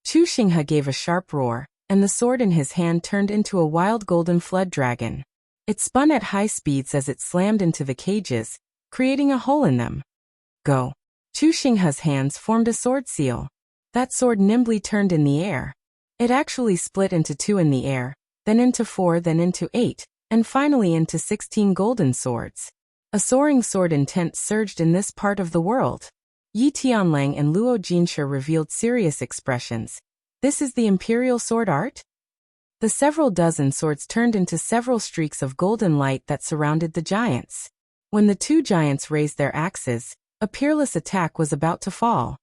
Chu Xinghe gave a sharp roar, and the sword in his hand turned into a wild golden flood dragon. It spun at high speeds as it slammed into the cages, creating a hole in them. Go! Chu Xinghe's hands formed a sword seal. That sword nimbly turned in the air. It actually split into 2 in the air, then into 4, then into 8, and finally into 16 golden swords. A soaring sword intent surged in this part of the world. Yi Tianlang and Luo Jinshe revealed serious expressions. This is the imperial sword art? The several dozen swords turned into several streaks of golden light that surrounded the giants. When the 2 giants raised their axes, a peerless attack was about to fall.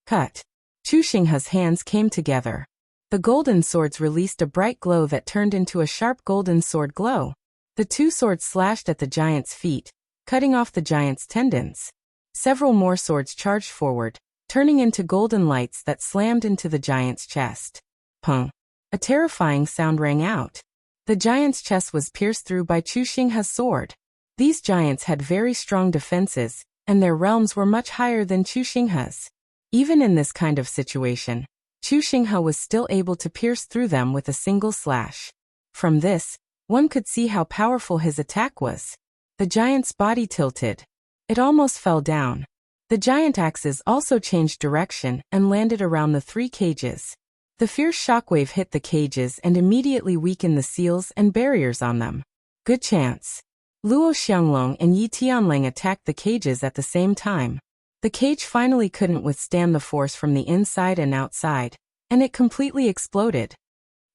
Cut! Chu Xinghe's hands came together. The golden swords released a bright glow that turned into a sharp golden sword glow. The 2 swords slashed at the giant's feet, cutting off the giant's tendons. Several more swords charged forward, turning into golden lights that slammed into the giant's chest. Pung! A terrifying sound rang out. The giant's chest was pierced through by Chu Xinghe's sword. These giants had very strong defenses, and their realms were much higher than Chu Xinghe's. Even in this kind of situation, Chu Xinghe was still able to pierce through them with a single slash. From this, one could see how powerful his attack was. The giant's body tilted. It almost fell down. The giant axes also changed direction and landed around the 3 cages. The fierce shockwave hit the cages and immediately weakened the seals and barriers on them. Good chance. Luo Xianglong and Yi Tianlang attacked the cages at the same time. The cage finally couldn't withstand the force from the inside and outside, and it completely exploded.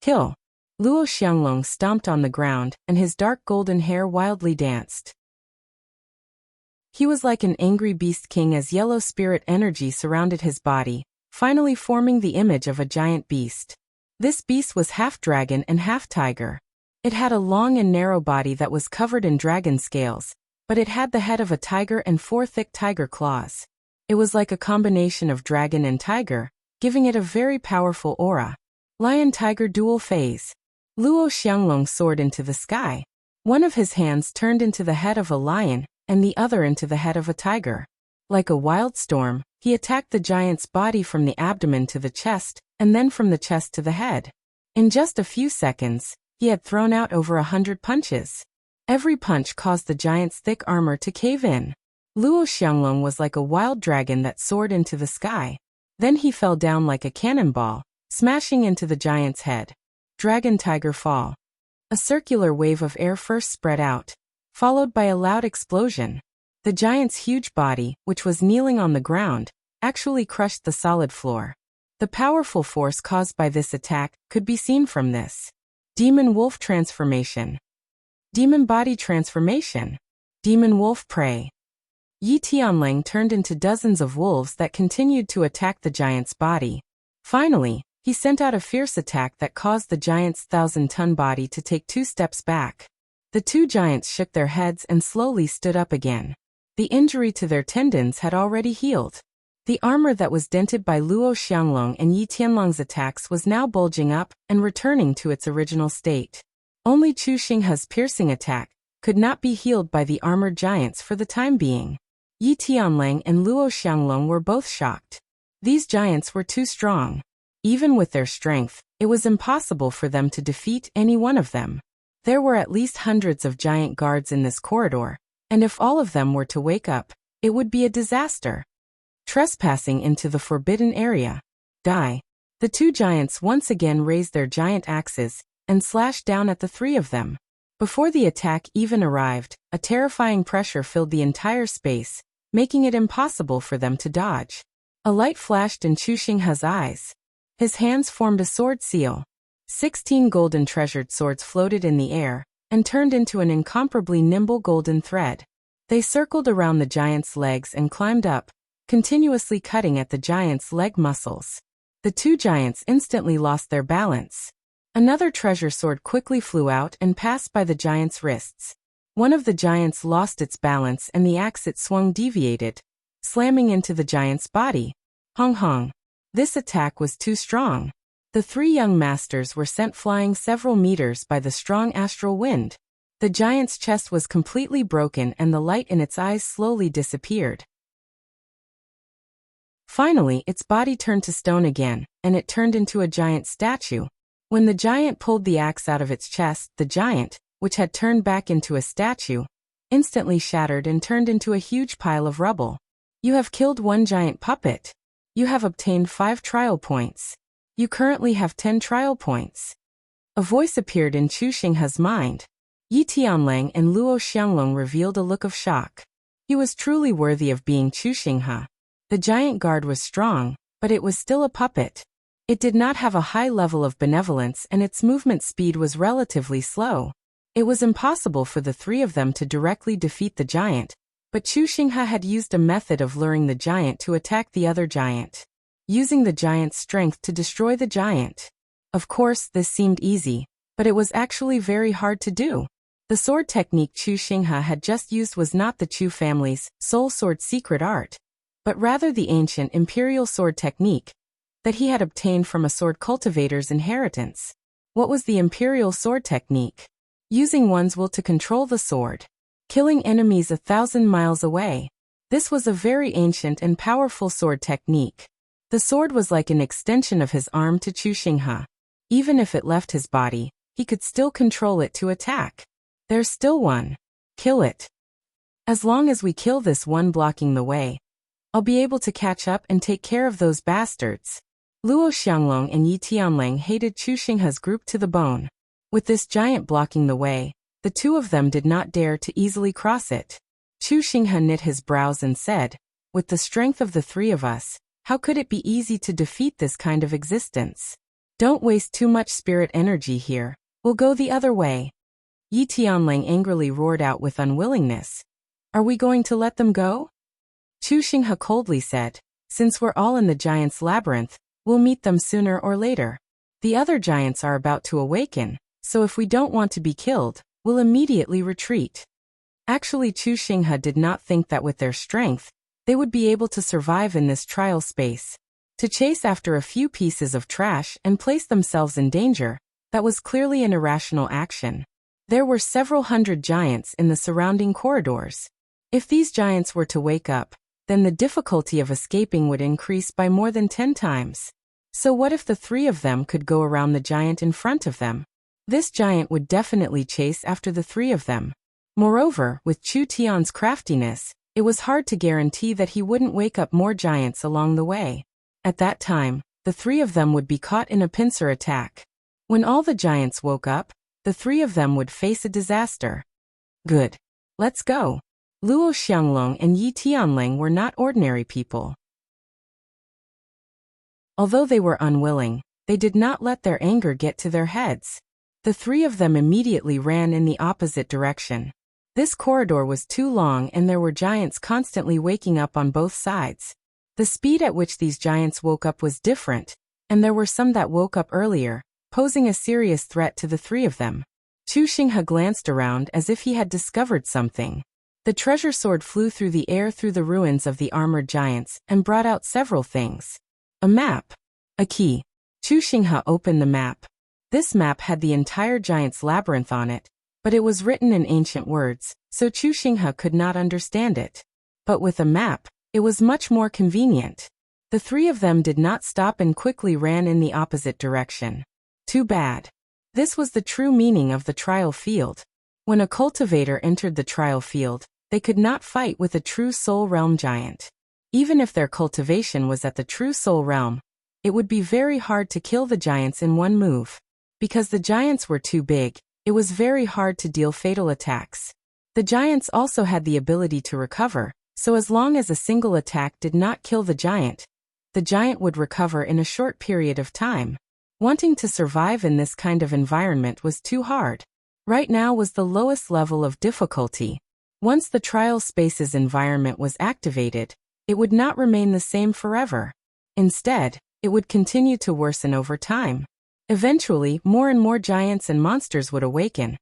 Kill! Luo Xianglong stomped on the ground, and his dark golden hair wildly danced. He was like an angry beast king as yellow spirit energy surrounded his body, finally forming the image of a giant beast. This beast was half dragon and half tiger. It had a long and narrow body that was covered in dragon scales, but it had the head of a tiger and 4 thick tiger claws. It was like a combination of dragon and tiger, giving it a very powerful aura. Lion-tiger dual phase. Luo Xianglong soared into the sky. One of his hands turned into the head of a lion, and the other into the head of a tiger. Like a wild storm, he attacked the giant's body from the abdomen to the chest, and then from the chest to the head. In just a few seconds, he had thrown out over 100 punches. Every punch caused the giant's thick armor to cave in. Luo Xianglong was like a wild dragon that soared into the sky. Then he fell down like a cannonball, smashing into the giant's head. Dragon-tiger fall. A circular wave of air first spread out, followed by a loud explosion. The giant's huge body, which was kneeling on the ground, actually crushed the solid floor. The powerful force caused by this attack could be seen from this. Demon wolf transformation. Demon body transformation. Demon wolf prey. Yi Tianlang turned into dozens of wolves that continued to attack the giant's body. Finally, he sent out a fierce attack that caused the giant's 1,000-ton body to take 2 steps back. The 2 giants shook their heads and slowly stood up again. The injury to their tendons had already healed. The armor that was dented by Luo Xianglong and Yi Tianlang's attacks was now bulging up and returning to its original state. Only Chu Xinghe's piercing attack could not be healed by the armored giants for the time being. Yi Tianlang and Luo Xianglong were both shocked. These giants were too strong. Even with their strength, it was impossible for them to defeat any one of them. There were at least hundreds of giant guards in this corridor, and if all of them were to wake up, it would be a disaster. Trespassing into the forbidden area. Die. The 2 giants once again raised their giant axes and slashed down at the 3 of them. Before the attack even arrived, a terrifying pressure filled the entire space, making it impossible for them to dodge. A light flashed in Chu Xinghe's eyes. His hands formed a sword seal. 16 golden treasured swords floated in the air and turned into an incomparably nimble golden thread. They circled around the giant's legs and climbed up, continuously cutting at the giant's leg muscles. The 2 giants instantly lost their balance. Another treasure sword quickly flew out and passed by the giant's wrists. One of the giants lost its balance and the axe it swung deviated, slamming into the giant's body. Hong hong. This attack was too strong. The 3 young masters were sent flying several meters by the strong astral wind. The giant's chest was completely broken and the light in its eyes slowly disappeared. Finally, its body turned to stone again, and it turned into a giant statue. When the giant pulled the axe out of its chest, the giant, which had turned back into a statue, instantly shattered and turned into a huge pile of rubble. You have killed 1 giant puppet. You have obtained 5 trial points. You currently have 10 trial points. A voice appeared in Chu Xinghe's mind. Yi Tianlang and Luo Xianglong revealed a look of shock. He was truly worthy of being Chu Xinghe. The giant guard was strong, but it was still a puppet. It did not have a high level of benevolence and its movement speed was relatively slow. It was impossible for the 3 of them to directly defeat the giant, but Chu Xinghe had used a method of luring the giant to attack the other giant, using the giant's strength to destroy the giant. Of course, this seemed easy, but it was actually very hard to do. The sword technique Chu Xinghe had just used was not the Chu family's soul sword secret art, but rather the ancient imperial sword technique that he had obtained from a sword cultivator's inheritance. What was the imperial sword technique? Using one's will to control the sword, killing enemies 1,000 miles away. This was a very ancient and powerful sword technique. The sword was like an extension of his arm to Chu Xinghe. Even if it left his body, he could still control it to attack. There's still one. Kill it. As long as we kill this one blocking the way, I'll be able to catch up and take care of those bastards. Luo Xianglong and Yi Tianlang hated Chu Xinghe's group to the bone. With this giant blocking the way, the 2 of them did not dare to easily cross it. Chu Xinghe knit his brows and said, with the strength of the 3 of us, How could it be easy to defeat this kind of existence? Don't waste too much spirit energy here. We'll go the other way. Yi Tianling angrily roared out with unwillingness. Are we going to let them go? Chu Xinghe coldly said, since we're all in the giant's labyrinth, we'll meet them sooner or later. The other giants are about to awaken, so if we don't want to be killed, we'll immediately retreat. Actually, Chu Xinghe did not think that with their strength, they would be able to survive in this trial space. To chase after a few pieces of trash and place themselves in danger, that was clearly an irrational action. There were several hundred giants in the surrounding corridors. If these giants were to wake up, then the difficulty of escaping would increase by more than 10 times. So what if the 3 of them could go around the giant in front of them? This giant would definitely chase after the 3 of them. Moreover, with Chu Tian's craftiness, it was hard to guarantee that he wouldn't wake up more giants along the way. At that time, the 3 of them would be caught in a pincer attack. When all the giants woke up, the 3 of them would face a disaster. Good. Let's go. Luo Xianglong and Yi Tianling were not ordinary people. Although they were unwilling, they did not let their anger get to their heads. The 3 of them immediately ran in the opposite direction. This corridor was too long and there were giants constantly waking up on both sides. The speed at which these giants woke up was different, and there were some that woke up earlier, posing a serious threat to the 3 of them. Chu Xinghe glanced around as if he had discovered something. The treasure sword flew through the air through the ruins of the armored giants and brought out several things. A map. A key. Chu Xinghe opened the map. This map had the entire giant's labyrinth on it, but it was written in ancient words, so Chu Xinghe could not understand it. But with a map, it was much more convenient. The 3 of them did not stop and quickly ran in the opposite direction. Too bad. This was the true meaning of the trial field. When a cultivator entered the trial field, they could not fight with a true soul realm giant. Even if their cultivation was at the true soul realm, it would be very hard to kill the giants in one move. Because the giants were too big, it was very hard to deal fatal attacks. The giants also had the ability to recover, so as long as a single attack did not kill the giant would recover in a short period of time. Wanting to survive in this kind of environment was too hard. Right now was the lowest level of difficulty. Once the trial space's environment was activated, it would not remain the same forever. Instead, it would continue to worsen over time. Eventually, more and more giants and monsters would awaken,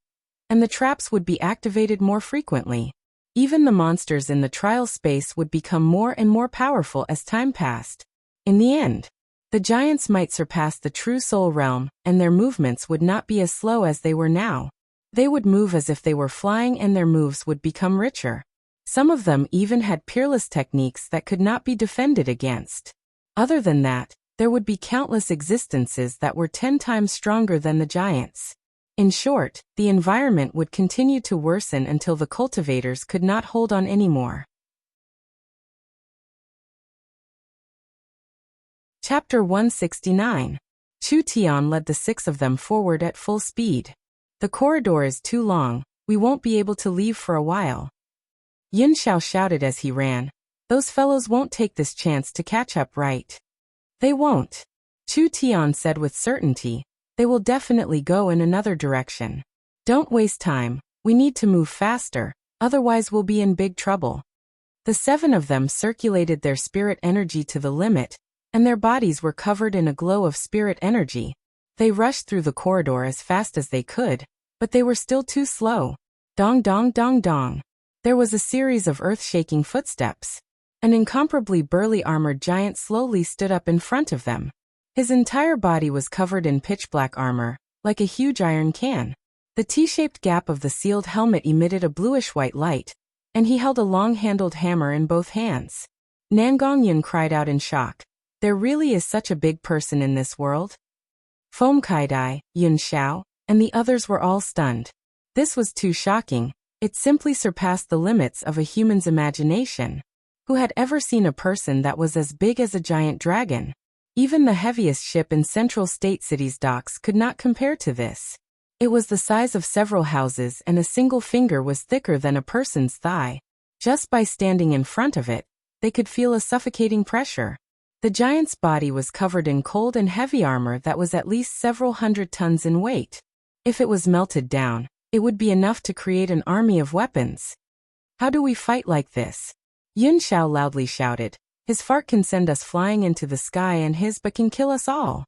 and the traps would be activated more frequently. Even the monsters in the trial space would become more and more powerful as time passed. In the end, the giants might surpass the true soul realm, and their movements would not be as slow as they were now. They would move as if they were flying and their moves would become richer. Some of them even had peerless techniques that could not be defended against. Other than that, there would be countless existences that were 10 times stronger than the giants. In short, the environment would continue to worsen until the cultivators could not hold on anymore. Chapter 169. Chu Tian led the 6 of them forward at full speed. The corridor is too long, we won't be able to leave for a while. Yin Xiao shouted as he ran. Those fellows won't take this chance to catch up, right? They won't. Chu Tian said with certainty. They will definitely go in another direction. Don't waste time, we need to move faster, otherwise we'll be in big trouble. The 7 of them circulated their spirit energy to the limit, and their bodies were covered in a glow of spirit energy. They rushed through the corridor as fast as they could, but they were still too slow. Dong dong dong dong. There was a series of earth-shaking footsteps. An incomparably burly armored giant slowly stood up in front of them. His entire body was covered in pitch-black armor, like a huge iron can. The T-shaped gap of the sealed helmet emitted a bluish-white light, and he held a long-handled hammer in both hands. Nangongyun cried out in shock. There really is such a big person in this world? Foam Kaidai, Yun Xiao, and the others were all stunned. This was too shocking. It simply surpassed the limits of a human's imagination. Who had ever seen a person that was as big as a giant dragon? Even the heaviest ship in Central State City's docks could not compare to this. It was the size of several houses and a single finger was thicker than a person's thigh. Just by standing in front of it, they could feel a suffocating pressure. The giant's body was covered in cold and heavy armor that was at least several hundred tons in weight. If it was melted down, it would be enough to create an army of weapons. How do we fight like this? Yun Xiao loudly shouted. His fart can send us flying into the sky and his but can kill us all.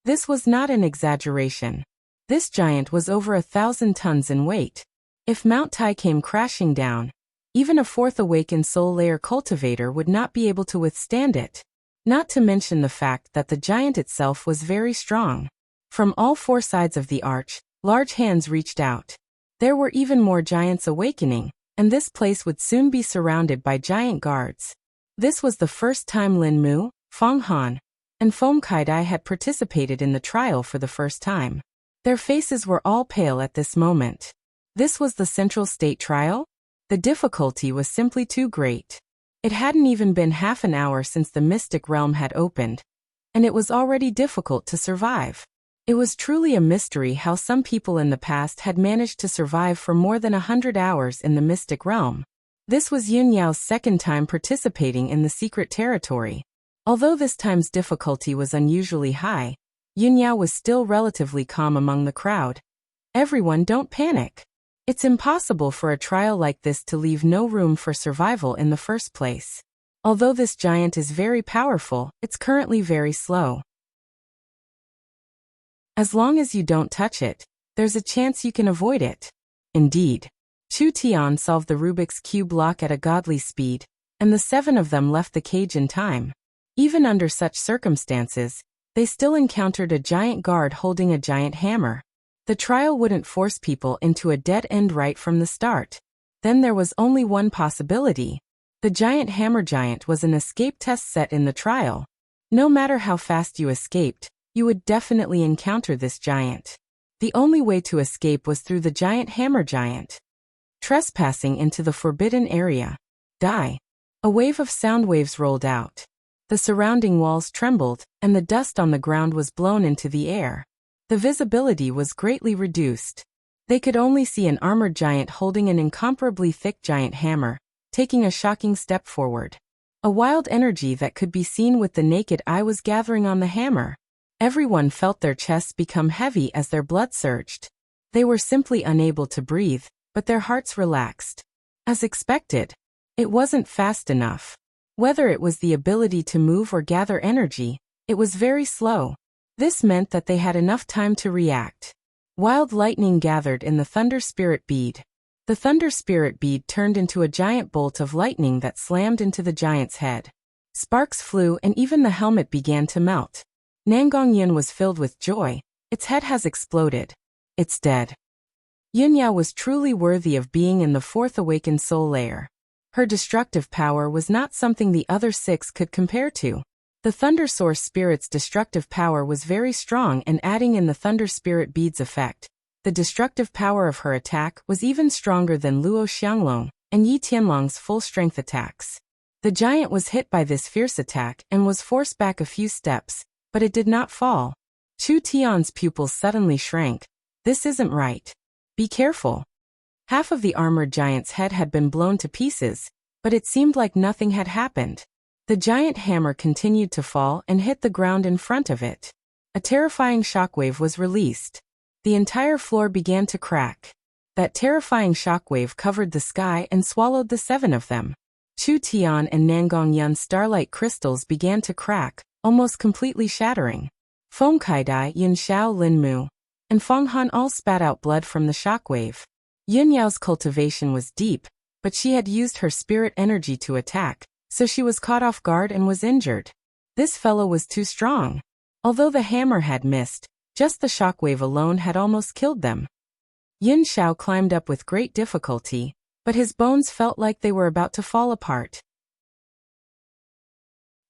This was not an exaggeration. This giant was over 1,000 tons in weight. If Mount Tai came crashing down, even a fourth awakened soul layer cultivator would not be able to withstand it. Not to mention the fact that the giant itself was very strong. From all four sides of the arch, large hands reached out. There were even more giants awakening, and this place would soon be surrounded by giant guards. This was the first time Lin Mu, Feng Han, and Feng Kaidai had participated in the trial for the first time. Their faces were all pale at this moment. This was the Central State trial? The difficulty was simply too great. It hadn't even been half an hour since the Mystic Realm had opened, and it was already difficult to survive. It was truly a mystery how some people in the past had managed to survive for more than 100 hours in the Mystic Realm. This was Yun Yao's second time participating in the secret territory. Although this time's difficulty was unusually high, Yun Yao was still relatively calm among the crowd. Everyone, don't panic. It's impossible for a trial like this to leave no room for survival in the first place. Although this giant is very powerful, it's currently very slow. As long as you don't touch it, there's a chance you can avoid it. Indeed. Chu Tian solved the Rubik's Cube lock at a godly speed, and the 7 of them left the cage in time. Even under such circumstances, they still encountered a giant guard holding a giant hammer. The trial wouldn't force people into a dead end right from the start. Then there was only one possibility. The giant hammer giant was an escape test set in the trial. No matter how fast you escaped, you would definitely encounter this giant. The only way to escape was through the giant hammer giant. Trespassing into the forbidden area. Die. A wave of sound waves rolled out. The surrounding walls trembled, and the dust on the ground was blown into the air. The visibility was greatly reduced. They could only see an armored giant holding an incomparably thick giant hammer, taking a shocking step forward. A wild energy that could be seen with the naked eye was gathering on the hammer. Everyone felt their chests become heavy as their blood surged. They were simply unable to breathe, but their hearts relaxed. As expected, it wasn't fast enough. Whether it was the ability to move or gather energy, it was very slow. This meant that they had enough time to react. Wild lightning gathered in the Thunder Spirit Bead. The Thunder Spirit Bead turned into a giant bolt of lightning that slammed into the giant's head. Sparks flew and even the helmet began to melt. Nangong Yun was filled with joy. Its head has exploded. It's dead. Yun Yao was truly worthy of being in the 4th awakened soul layer. Her destructive power was not something the other 6 could compare to. The Thunder Source Spirit's destructive power was very strong, and adding in the Thunder Spirit Bead's effect, the destructive power of her attack was even stronger than Luo Xianglong and Yi Tianlong's full-strength attacks. The giant was hit by this fierce attack and was forced back a few steps, but it did not fall. Chu Tian's pupils suddenly shrank. This isn't right. Be careful. Half of the armored giant's head had been blown to pieces, but it seemed like nothing had happened. The giant hammer continued to fall and hit the ground in front of it. A terrifying shockwave was released. The entire floor began to crack. That terrifying shockwave covered the sky and swallowed the 7 of them. Chu Tian and Nangong Yun's starlight crystals began to crack, almost completely shattering. Feng Kaidai, Yun Xiao, Lin Mu, and Feng Han all spat out blood from the shockwave. Yun Yao's cultivation was deep, but she had used her spirit energy to attack, so she was caught off guard and was injured. This fellow was too strong. Although the hammer had missed, just the shockwave alone had almost killed them. Yun Xiao climbed up with great difficulty, but his bones felt like they were about to fall apart.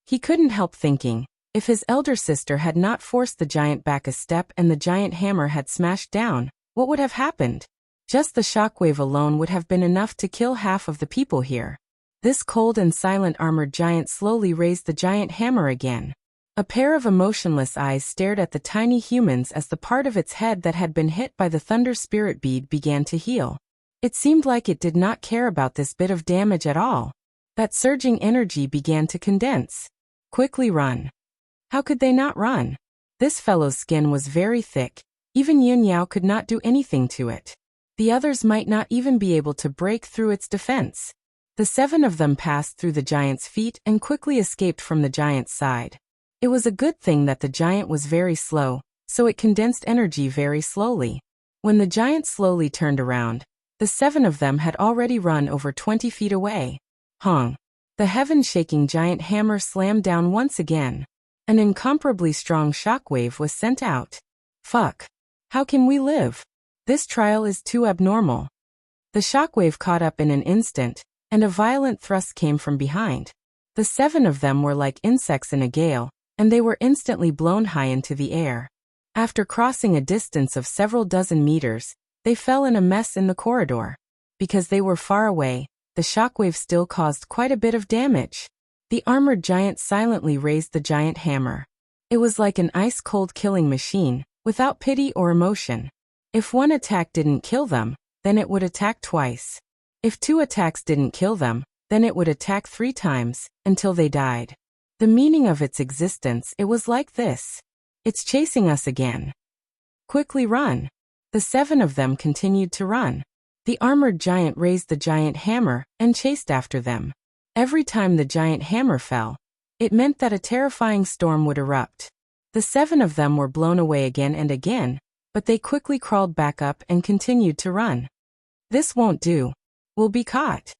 He couldn't help thinking, if his elder sister had not forced the giant back a step and the giant hammer had smashed down, what would have happened? Just the shockwave alone would have been enough to kill half of the people here. This cold and silent armored giant slowly raised the giant hammer again. A pair of emotionless eyes stared at the tiny humans as the part of its head that had been hit by the Thunder Spirit Bead began to heal. It seemed like it did not care about this bit of damage at all. That surging energy began to condense. Quickly run. How could they not run? This fellow's skin was very thick. Even Yun Yao could not do anything to it. The others might not even be able to break through its defense. The 7 of them passed through the giant's feet and quickly escaped from the giant's side. It was a good thing that the giant was very slow, so it condensed energy very slowly. When the giant slowly turned around, the 7 of them had already run over 20 feet away. Hong! The heaven-shaking giant hammer slammed down once again. An incomparably strong shockwave was sent out. Fuck! How can we live? This trial is too abnormal. The shockwave caught up in an instant, and a violent thrust came from behind. The 7 of them were like insects in a gale, and they were instantly blown high into the air. After crossing a distance of several dozen meters, they fell in a mess in the corridor. Because they were far away, the shockwave still caused quite a bit of damage. The armored giant silently raised the giant hammer. It was like an ice-cold killing machine, without pity or emotion. If one attack didn't kill them, then it would attack twice. If 2 attacks didn't kill them, then it would attack 3 times, until they died. The meaning of its existence, it was like this. It's chasing us again. Quickly run. The 7 of them continued to run. The armored giant raised the giant hammer and chased after them. Every time the giant hammer fell, it meant that a terrifying storm would erupt. The 7 of them were blown away again and again, but they quickly crawled back up and continued to run. This won't do. We'll be caught.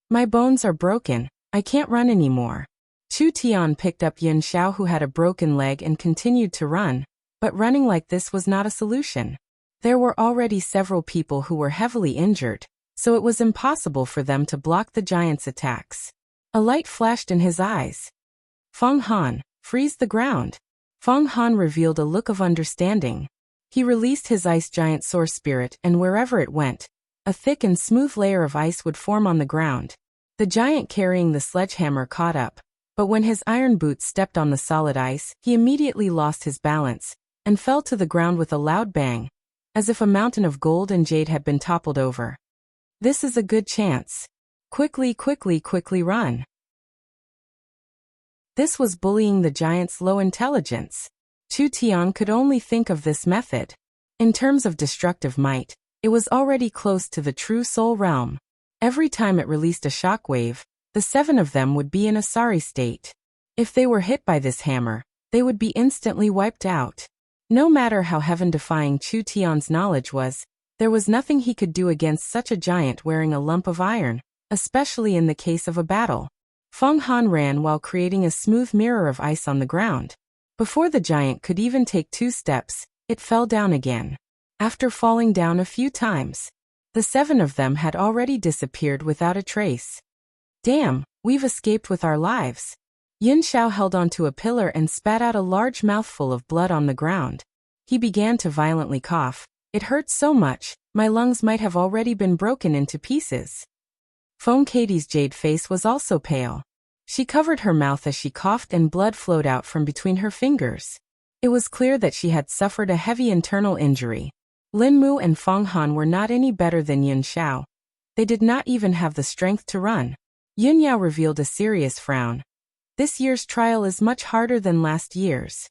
My bones are broken. I can't run anymore. Chu Tian picked up Yin Xiao, who had a broken leg, and continued to run, but running like this was not a solution. There were already several people who were heavily injured, so it was impossible for them to block the giant's attacks. A light flashed in his eyes. Feng Han, freeze the ground. Feng Han revealed a look of understanding. He released his ice giant source spirit, and wherever it went, a thick and smooth layer of ice would form on the ground. The giant carrying the sledgehammer caught up, but when his iron boots stepped on the solid ice, he immediately lost his balance and fell to the ground with a loud bang, as if a mountain of gold and jade had been toppled over. This is a good chance. Quickly run. This was bullying the giant's low intelligence. Chu Tian could only think of this method. In terms of destructive might, it was already close to the true soul realm. Every time it released a shockwave, the 7 of them would be in a sorry state. If they were hit by this hammer, they would be instantly wiped out. No matter how heaven-defying Chu Tian's knowledge was, there was nothing he could do against such a giant wearing a lump of iron, especially in the case of a battle. Feng Han ran while creating a smooth mirror of ice on the ground. Before the giant could even take 2 steps, it fell down again. After falling down a few times, the 7 of them had already disappeared without a trace. Damn, we've escaped with our lives. Yin Xiao held onto a pillar and spat out a large mouthful of blood on the ground. He began to violently cough. It hurt so much, my lungs might have already been broken into pieces. Feng Katie's jade face was also pale. She covered her mouth as she coughed and blood flowed out from between her fingers. It was clear that she had suffered a heavy internal injury. Lin Mu and Feng Han were not any better than Yin Xiao. They did not even have the strength to run. Yun Yao revealed a serious frown. This year's trial is much harder than last year's.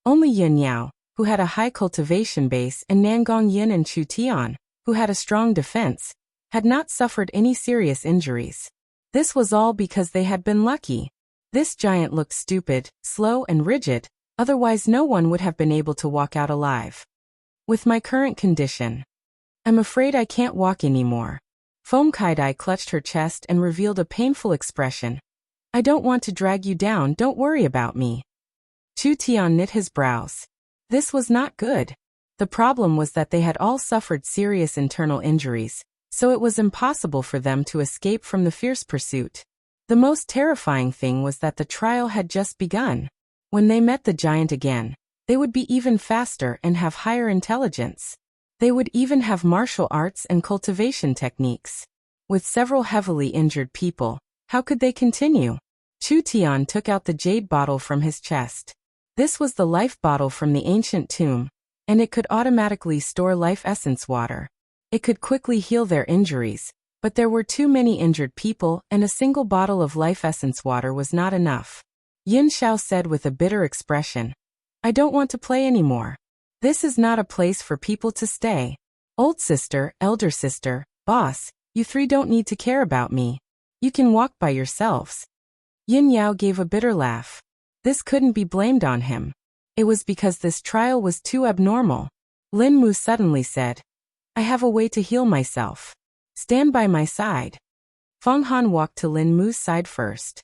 Only Yun Yao, who had a high cultivation base, and Nangong Yin and Chu Tian, who had a strong defense, had not suffered any serious injuries. This was all because they had been lucky. This giant looked stupid, slow and rigid, otherwise no one would have been able to walk out alive. With my current condition, I'm afraid I can't walk anymore. Foam Kaidai clutched her chest and revealed a painful expression. I don't want to drag you down, don't worry about me. Chu Tian knit his brows. This was not good. The problem was that they had all suffered serious internal injuries, so it was impossible for them to escape from the fierce pursuit. The most terrifying thing was that the trial had just begun. When they met the giant again, they would be even faster and have higher intelligence. They would even have martial arts and cultivation techniques. With several heavily injured people, how could they continue? Chu Tian took out the jade bottle from his chest. This was the life bottle from the ancient tomb, and it could automatically store life essence water. It could quickly heal their injuries, but there were too many injured people and a single bottle of life essence water was not enough. Yin Xiao said with a bitter expression. I don't want to play anymore. This is not a place for people to stay. Old sister, elder sister, boss, you three don't need to care about me. You can walk by yourselves. Yin Yao gave a bitter laugh. This couldn't be blamed on him. It was because this trial was too abnormal. Lin Mu suddenly said, I have a way to heal myself. Stand by my side. Feng Han walked to Lin Mu's side first.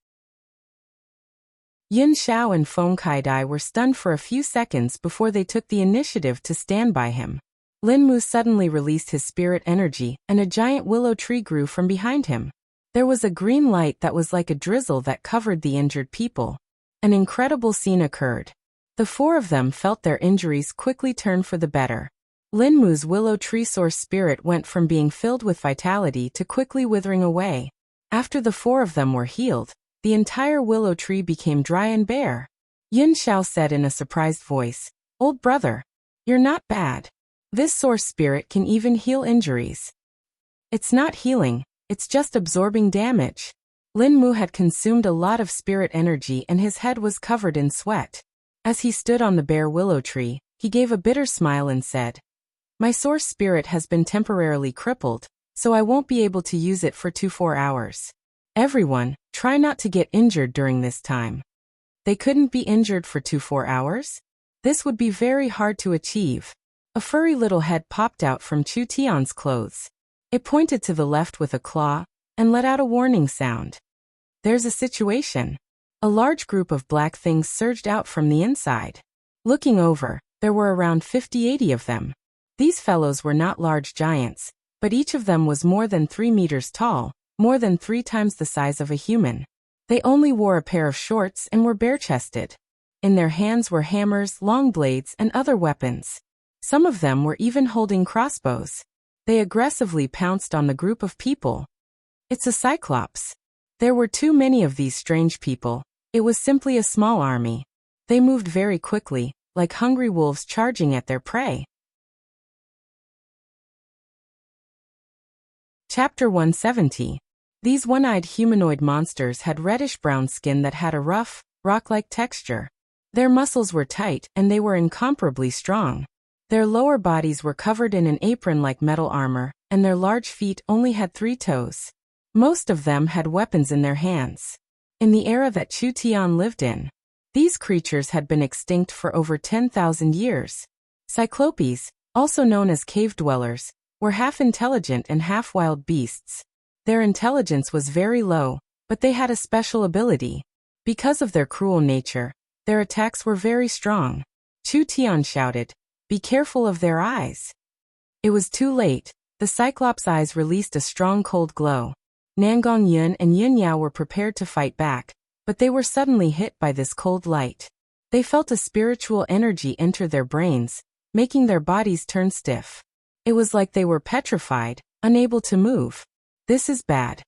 Yin Xiao and Feng Kaidai were stunned for a few seconds before they took the initiative to stand by him. Lin Mu suddenly released his spirit energy, and a giant willow tree grew from behind him. There was a green light that was like a drizzle that covered the injured people. An incredible scene occurred. The four of them felt their injuries quickly turn for the better. Lin Mu's willow tree source spirit went from being filled with vitality to quickly withering away. After the four of them were healed, the entire willow tree became dry and bare. Yin Xiao said in a surprised voice, Old brother, you're not bad. This source spirit can even heal injuries. It's not healing, it's just absorbing damage. Lin Mu had consumed a lot of spirit energy and his head was covered in sweat. As he stood on the bare willow tree, he gave a bitter smile and said, My source spirit has been temporarily crippled, so I won't be able to use it for 4 hours. Everyone, try not to get injured during this time. They couldn't be injured for 4 hours? This would be very hard to achieve. A furry little head popped out from Chu Tian's clothes. It pointed to the left with a claw, and let out a warning sound. There's a situation. A large group of black things surged out from the inside. Looking over, there were around 50-80 of them. These fellows were not large giants, but each of them was more than 3 meters tall, more than 3 times the size of a human. They only wore a pair of shorts and were bare-chested. In their hands were hammers, long blades, and other weapons. Some of them were even holding crossbows. They aggressively pounced on the group of people. It's a cyclops. There were too many of these strange people. It was simply a small army. They moved very quickly, like hungry wolves charging at their prey. Chapter 170. These one-eyed humanoid monsters had reddish-brown skin that had a rough, rock-like texture. Their muscles were tight and they were incomparably strong. Their lower bodies were covered in an apron-like metal armor, and their large feet only had 3 toes. Most of them had weapons in their hands. In the era that Chu Tian lived in, these creatures had been extinct for over 10,000 years. Cyclopes, also known as cave dwellers, were half intelligent and half wild beasts. Their intelligence was very low, but they had a special ability. Because of their cruel nature, their attacks were very strong. Chu Tian shouted, Be careful of their eyes. It was too late. The Cyclops' eyes released a strong cold glow. Nangong Yun and Yin Yao were prepared to fight back, but they were suddenly hit by this cold light. They felt a spiritual energy enter their brains, making their bodies turn stiff. It was like they were petrified, unable to move. This is bad.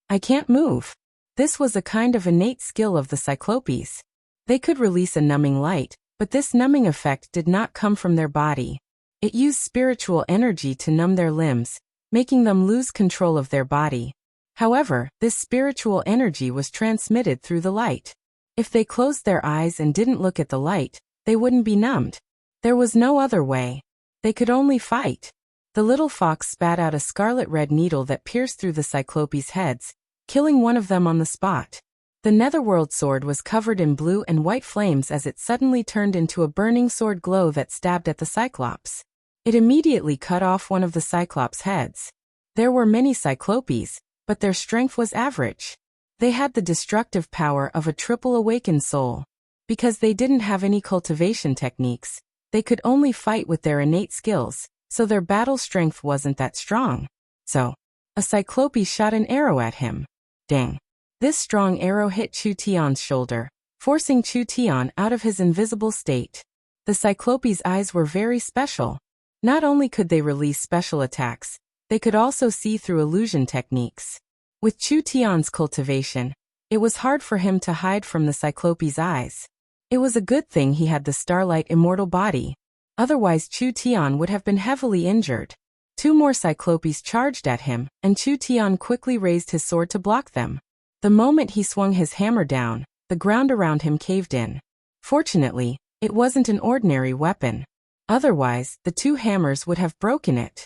I can't move. This was a kind of innate skill of the Cyclopes. They could release a numbing light, but this numbing effect did not come from their body. It used spiritual energy to numb their limbs, making them lose control of their body. However, this spiritual energy was transmitted through the light. If they closed their eyes and didn't look at the light, they wouldn't be numbed. There was no other way. They could only fight. The little fox spat out a scarlet-red needle that pierced through the Cyclopes' heads, killing one of them on the spot. The netherworld sword was covered in blue and white flames as it suddenly turned into a burning sword glow that stabbed at the Cyclops. It immediately cut off one of the Cyclops' heads. There were many Cyclopes, but their strength was average. They had the destructive power of a triple awakened soul. Because they didn't have any cultivation techniques, they could only fight with their innate skills, so their battle strength wasn't that strong. So, a Cyclope shot an arrow at him. Dang. This strong arrow hit Chu Tian's shoulder, forcing Chu Tian out of his invisible state. The Cyclope's eyes were very special. Not only could they release special attacks, they could also see through illusion techniques. With Chu Tian's cultivation, it was hard for him to hide from the Cyclope's eyes. It was a good thing he had the Starlight immortal body. Otherwise Chu Tian would have been heavily injured. 2 more Cyclopes charged at him, and Chu Tian quickly raised his sword to block them. The moment he swung his hammer down, the ground around him caved in. Fortunately, it wasn't an ordinary weapon. Otherwise, the two hammers would have broken it.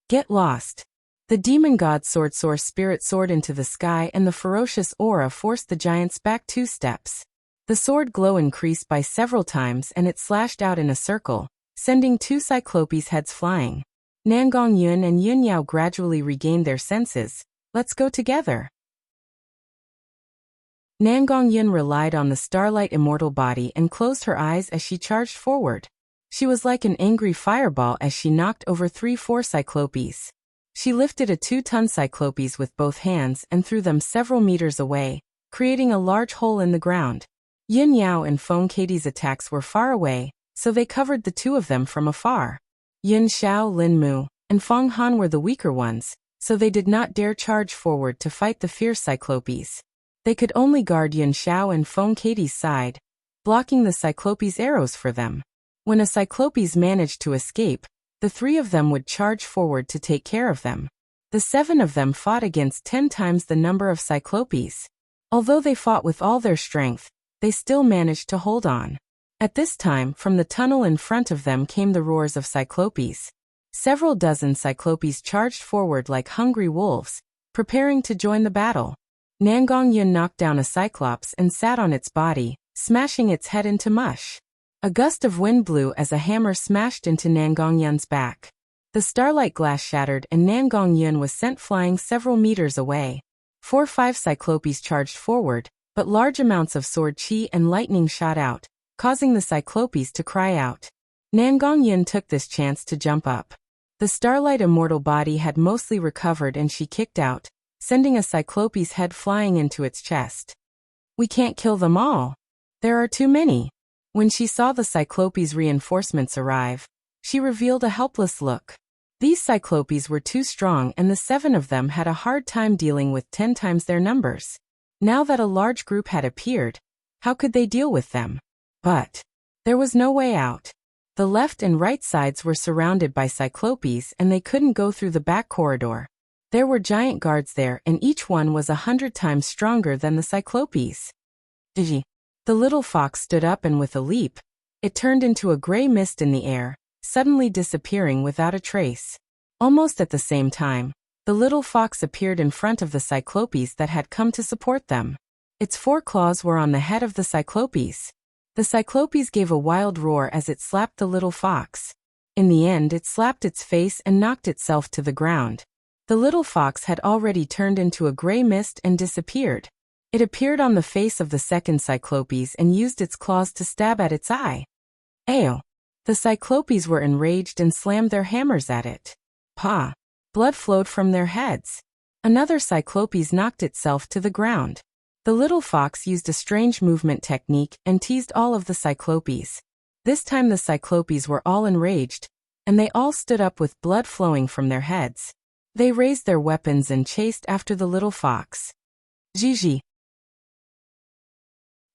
Get lost. The demon god sword spirit soared into the sky, and the ferocious aura forced the giants back 2 steps. The sword glow increased by several times and it slashed out in a circle, sending 2 Cyclopes heads flying. Nangong Yun and Yun Yao gradually regained their senses. Let's go together. Nangong Yun relied on the starlight immortal body and closed her eyes as she charged forward. She was like an angry fireball as she knocked over 3-4 Cyclopes. She lifted a 2-ton Cyclopes with both hands and threw them several meters away, creating a large hole in the ground. Yun Yao and Feng Katie's attacks were far away, so they covered the 2 of them from afar. Yun Xiao, Lin Mu, and Feng Han were the weaker ones, so they did not dare charge forward to fight the fierce Cyclopes. They could only guard Yun Xiao and Feng Katie's side, blocking the Cyclopes' arrows for them. When a Cyclopes managed to escape, the 3 of them would charge forward to take care of them. The 7 of them fought against 10 times the number of Cyclopes. Although they fought with all their strength, they still managed to hold on. At this time, from the tunnel in front of them came the roars of Cyclopes. Several dozen Cyclopes charged forward like hungry wolves, preparing to join the battle. Nangong Yun knocked down a Cyclops and sat on its body, smashing its head into mush. A gust of wind blew as a hammer smashed into Nangong Yun's back. The starlight glass shattered and Nangong Yun was sent flying several meters away. 4-5 Cyclopes charged forward, but large amounts of sword chi and lightning shot out, causing the Cyclopes to cry out. Nangong Yun took this chance to jump up. The starlight immortal body had mostly recovered and she kicked out, sending a Cyclope's head flying into its chest. We can't kill them all. There are too many. When she saw the Cyclopes' reinforcements arrive, she revealed a helpless look. These Cyclopes were too strong and the 7 of them had a hard time dealing with 10 times their numbers. Now that a large group had appeared, how could they deal with them? But there was no way out. The left and right sides were surrounded by Cyclopes and they couldn't go through the back corridor. There were giant guards there and each one was 100 times stronger than the Cyclopes. Gigi. The little fox stood up and with a leap, it turned into a gray mist in the air, suddenly disappearing without a trace. Almost at the same time, the little fox appeared in front of the Cyclopes that had come to support them. Its 4 claws were on the head of the Cyclopes. The Cyclopes gave a wild roar as it slapped the little fox. In the end, it slapped its face and knocked itself to the ground. The little fox had already turned into a gray mist and disappeared. It appeared on the face of the second Cyclopes and used its claws to stab at its eye. Ayo! The Cyclopes were enraged and slammed their hammers at it. Pa! Blood flowed from their heads. Another Cyclopes knocked itself to the ground. The little fox used a strange movement technique and teased all of the Cyclopes. This time the Cyclopes were all enraged, and they all stood up with blood flowing from their heads. They raised their weapons and chased after the little fox. Gigi.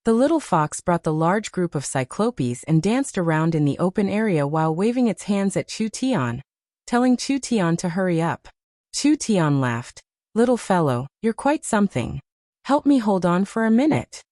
The little fox brought the large group of Cyclopes and danced around in the open area while waving its hands at Chu Tian, telling Chu Tian to hurry up. Chu Tian laughed. Little fellow, you're quite something. Help me hold on for a minute.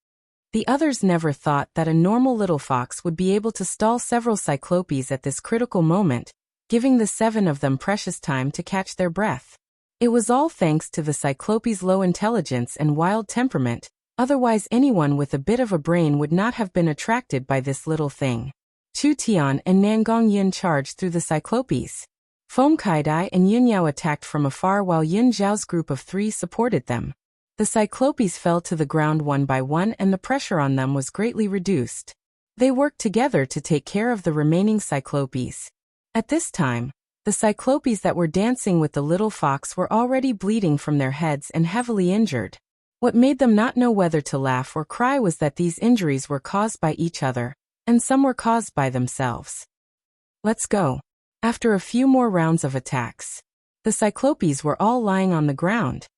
The others never thought that a normal little fox would be able to stall several Cyclopes at this critical moment, giving the 7 of them precious time to catch their breath. It was all thanks to the Cyclopes' low intelligence and wild temperament. Otherwise anyone with a bit of a brain would not have been attracted by this little thing. Chu Tian and Nangong Yun charged through the Cyclopes. Feng Kaidai and Yun Yao attacked from afar while Yun Zhao's group of 3 supported them. The Cyclopes fell to the ground one by one and the pressure on them was greatly reduced. They worked together to take care of the remaining Cyclopes. At this time, the Cyclopes that were dancing with the little fox were already bleeding from their heads and heavily injured. What made them not know whether to laugh or cry was that these injuries were caused by each other, and some were caused by themselves. Let's go. After a few more rounds of attacks, the Cyclopes were all lying on the ground.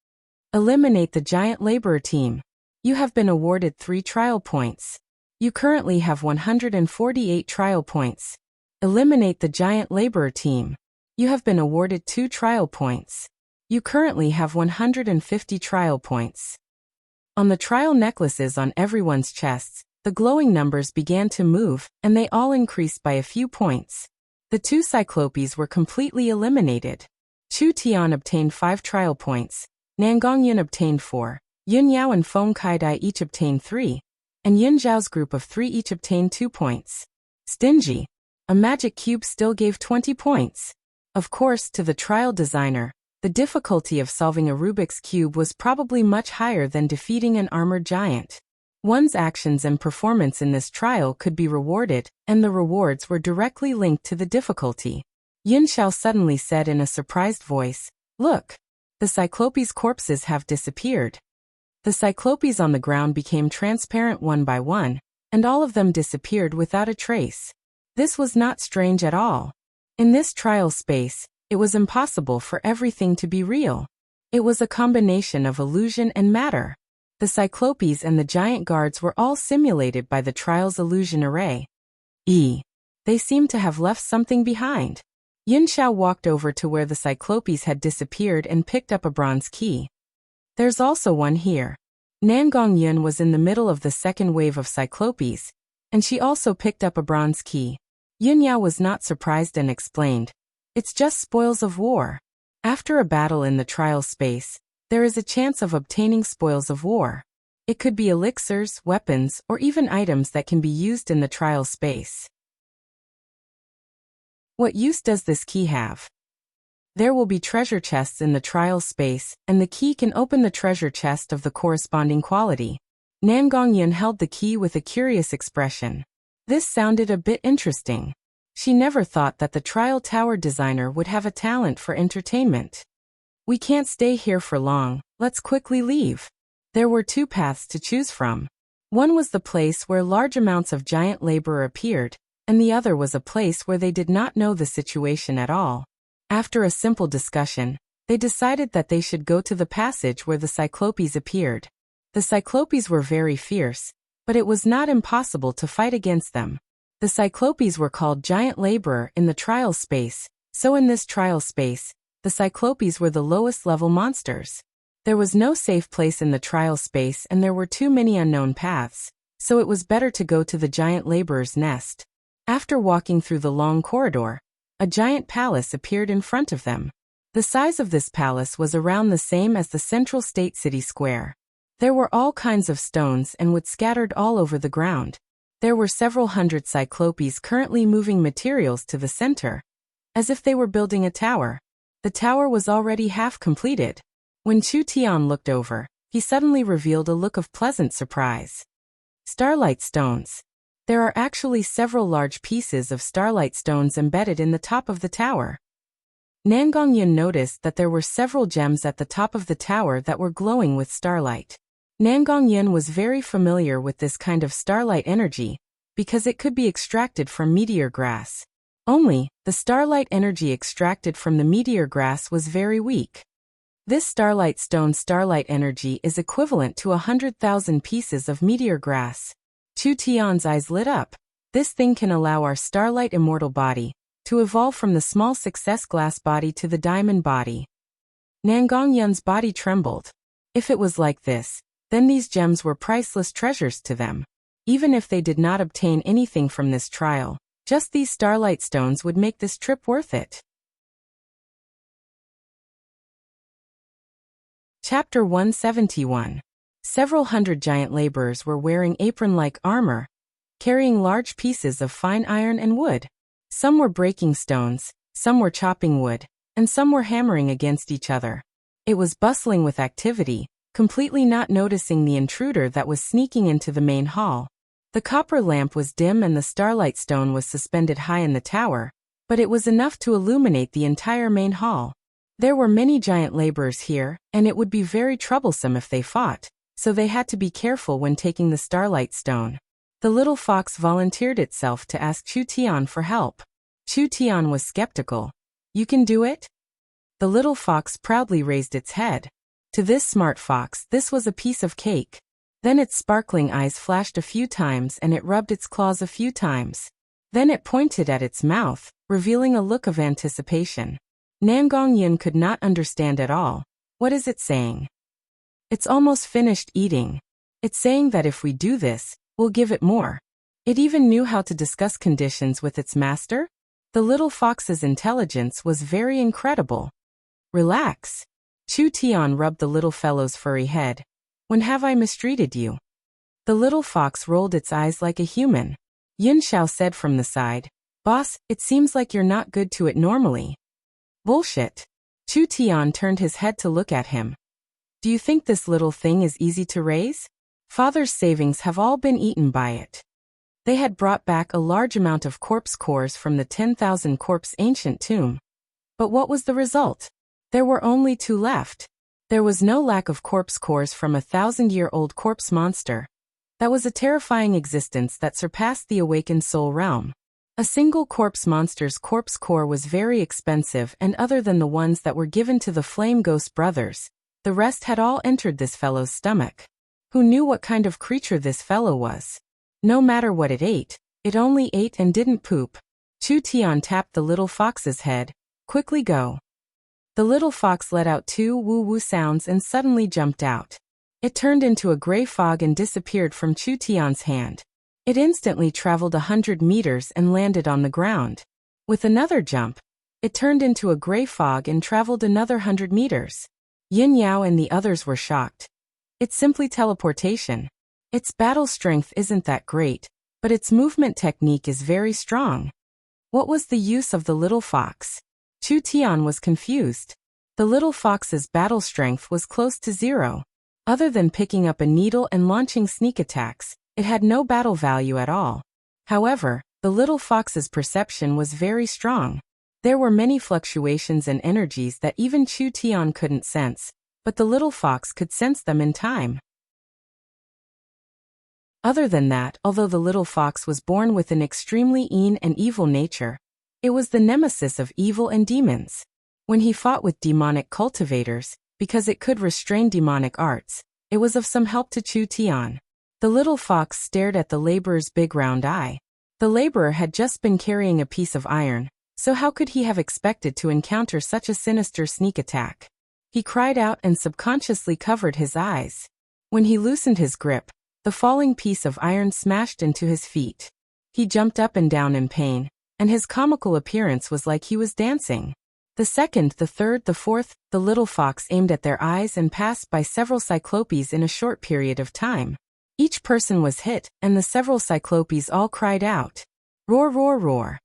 Eliminate the giant laborer team. You have been awarded 3 trial points. You currently have 148 trial points. Eliminate the giant laborer team. You have been awarded 2 trial points. You currently have 150 trial points. On the trial necklaces on everyone's chests, the glowing numbers began to move, and they all increased by a few points. The two Cyclopes were completely eliminated. Chu Tian obtained 5 trial points, Nangongyun obtained 4, Yun Yao and Feng Kaidai each obtained 3, and Yun Zhao's group of 3 each obtained 2 points. Stingy. A magic cube still gave 20 points. Of course, to the trial designer, the difficulty of solving a Rubik's Cube was probably much higher than defeating an armored giant. One's actions and performance in this trial could be rewarded, and the rewards were directly linked to the difficulty. Yun Xiao suddenly said in a surprised voice, "Look! The Cyclopes' corpses have disappeared." The Cyclopes on the ground became transparent one by one, and all of them disappeared without a trace. This was not strange at all. In this trial space, it was impossible for everything to be real. It was a combination of illusion and matter. The Cyclopes and the giant guards were all simulated by the trial's illusion array. They seemed to have left something behind. Yun Xiao walked over to where the Cyclopes had disappeared and picked up a bronze key. There's also one here. Nangongyun was in the middle of the second wave of Cyclopes, and she also picked up a bronze key. Yun Yao was not surprised and explained, "It's just spoils of war. After a battle in the trial space, there is a chance of obtaining spoils of war. It could be elixirs, weapons, or even items that can be used in the trial space." What use does this key have? There will be treasure chests in the trial space, and the key can open the treasure chest of the corresponding quality. Nangongyun held the key with a curious expression. This sounded a bit interesting. She never thought that the trial tower designer would have a talent for entertainment. "We can't stay here for long, let's quickly leave." There were 2 paths to choose from. One was the place where large amounts of giant labor appeared, and the other was a place where they did not know the situation at all. After a simple discussion, they decided that they should go to the passage where the Cyclopes appeared. The Cyclopes were very fierce, but it was not impossible to fight against them. The Cyclopes were called giant laborer in the trial space, so in this trial space, the Cyclopes were the lowest level monsters. There was no safe place in the trial space and there were too many unknown paths, so it was better to go to the giant laborer's nest. After walking through the long corridor, a giant palace appeared in front of them. The size of this palace was around the same as the central state city square. There were all kinds of stones and wood scattered all over the ground. There were several hundred Cyclopes currently moving materials to the center, as if they were building a tower. The tower was already half completed. When Chu Tian looked over, he suddenly revealed a look of pleasant surprise. Starlight stones. There are actually several large pieces of starlight stones embedded in the top of the tower. Nangongyun noticed that there were several gems at the top of the tower that were glowing with starlight. Nangongyun was very familiar with this kind of starlight energy, because it could be extracted from meteor grass. Only, the starlight energy extracted from the meteor grass was very weak. This starlight stone starlight energy is equivalent to 100,000 pieces of meteor grass. Chu Tian's eyes lit up. This thing can allow our starlight immortal body to evolve from the small success glass body to the diamond body. Nangongyun's body trembled. If it was like this, then these gems were priceless treasures to them. Even if they did not obtain anything from this trial, just these starlight stones would make this trip worth it. Chapter 171. Several hundred giant laborers were wearing apron-like armor, carrying large pieces of fine iron and wood. Some were breaking stones, some were chopping wood, and some were hammering against each other. It was bustling with activity, completely not noticing the intruder that was sneaking into the main hall. The copper lamp was dim and the starlight stone was suspended high in the tower, but it was enough to illuminate the entire main hall. There were many giant laborers here, and it would be very troublesome if they fought, so they had to be careful when taking the starlight stone. The little fox volunteered itself to ask Chu Tian for help. Chu Tian was skeptical. "You can do it?" The little fox proudly raised its head. To this smart fox, this was a piece of cake. Then its sparkling eyes flashed a few times and it rubbed its claws a few times. Then it pointed at its mouth, revealing a look of anticipation. Nangongyun could not understand at all. What is it saying? "It's almost finished eating." It's saying that if we do this, we'll give it more. It even knew how to discuss conditions with its master? The little fox's intelligence was very incredible. Relax. Chu Tian rubbed the little fellow's furry head. When have I mistreated you? The little fox rolled its eyes like a human. Yin Xiao said from the side, Boss, it seems like you're not good to it normally. Bullshit. Chu Tian turned his head to look at him. Do you think this little thing is easy to raise? Father's savings have all been eaten by it. They had brought back a large amount of corpse cores from the 10,000 corpse ancient tomb. But what was the result? There were only 2 left. There was no lack of corpse cores from a 1,000-year-old corpse monster. That was a terrifying existence that surpassed the awakened soul realm. A single corpse monster's corpse core was very expensive, and other than the ones that were given to the Flame Ghost brothers, the rest had all entered this fellow's stomach. Who knew what kind of creature this fellow was? No matter what it ate, it only ate and didn't poop. Chu Tian tapped the little fox's head. Quickly go. The little fox let out 2 woo-woo sounds and suddenly jumped out. It turned into a gray fog and disappeared from Chu Tian's hand. It instantly traveled 100 meters and landed on the ground. With another jump, it turned into a gray fog and traveled another 100 meters. Yin Yao and the others were shocked. It's simply teleportation. Its battle strength isn't that great, but its movement technique is very strong. What was the use of the little fox? Chu Tian was confused. The little fox's battle strength was close to 0. Other than picking up a needle and launching sneak attacks, it had no battle value at all. However, the little fox's perception was very strong. There were many fluctuations and energies that even Chu Tian couldn't sense, but the little fox could sense them in time. Other than that, although the little fox was born with an extremely mean and evil nature, it was the nemesis of evil and demons. When he fought with demonic cultivators, because it could restrain demonic arts, it was of some help to Chu Tian. The little fox stared at the laborer's big round eye. The laborer had just been carrying a piece of iron, so how could he have expected to encounter such a sinister sneak attack? He cried out and subconsciously covered his eyes. When he loosened his grip, the falling piece of iron smashed into his feet. He jumped up and down in pain, and his comical appearance was like he was dancing. The second, the third, the fourth, the little fox aimed at their eyes and passed by several cyclopes in a short period of time. Each person was hit, and the several cyclopes all cried out, "Roar, roar, roar."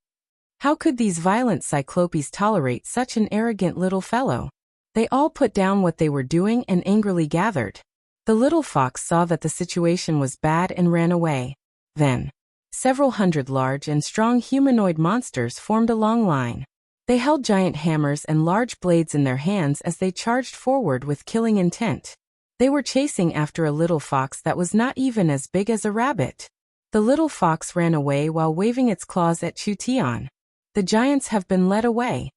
How could these violent cyclopes tolerate such an arrogant little fellow? They all put down what they were doing and angrily gathered. The little fox saw that the situation was bad and ran away. Then, several hundred large and strong humanoid monsters formed a long line. They held giant hammers and large blades in their hands as they charged forward with killing intent. They were chasing after a little fox that was not even as big as a rabbit. The little fox ran away while waving its claws at Chu Tian. The giants have been led away.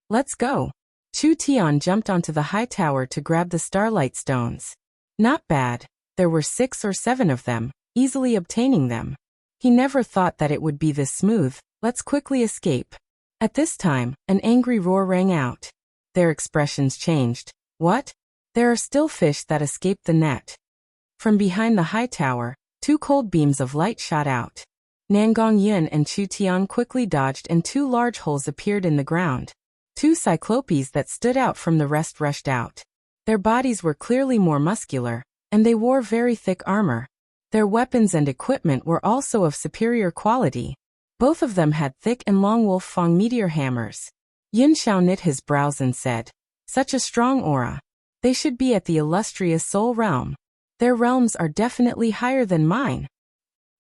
Let's go. Chu Tian jumped onto the high tower to grab the starlight stones. Not bad. There were 6 or 7 of them, easily obtaining them. He never thought that it would be this smooth. Let's quickly escape. At this time, an angry roar rang out. Their expressions changed. What? There are still fish that escaped the net. From behind the high tower, 2 cold beams of light shot out. Nangong Yun and Chu Tian quickly dodged and 2 large holes appeared in the ground. 2 cyclopes that stood out from the rest rushed out. Their bodies were clearly more muscular, and they wore very thick armor. Their weapons and equipment were also of superior quality. Both of them had thick and long wolf fang meteor hammers. Yin Xiao knit his brows and said, "Such a strong aura. They should be at the illustrious Soul Realm. Their realms are definitely higher than mine."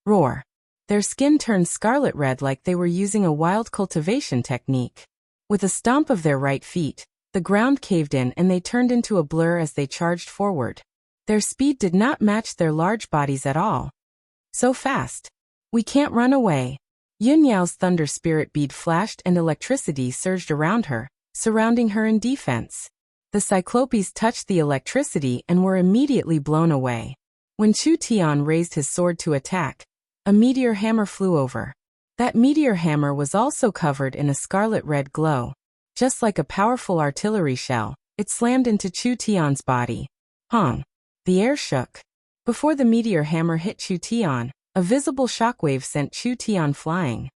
Roar. Their skin turned scarlet red like they were using a wild cultivation technique. With a stomp of their right feet, the ground caved in and they turned into a blur as they charged forward. Their speed did not match their large bodies at all. So fast. We can't run away. Yun Yao's thunder spirit bead flashed and electricity surged around her, surrounding her in defense. The cyclopes touched the electricity and were immediately blown away. When Chu Tian raised his sword to attack, a meteor hammer flew over. That meteor hammer was also covered in a scarlet red glow. Just like a powerful artillery shell, it slammed into Chu Tian's body. Hong. The air shook. Before the meteor hammer hit Chu Tian, a visible shockwave sent Chu Tian flying.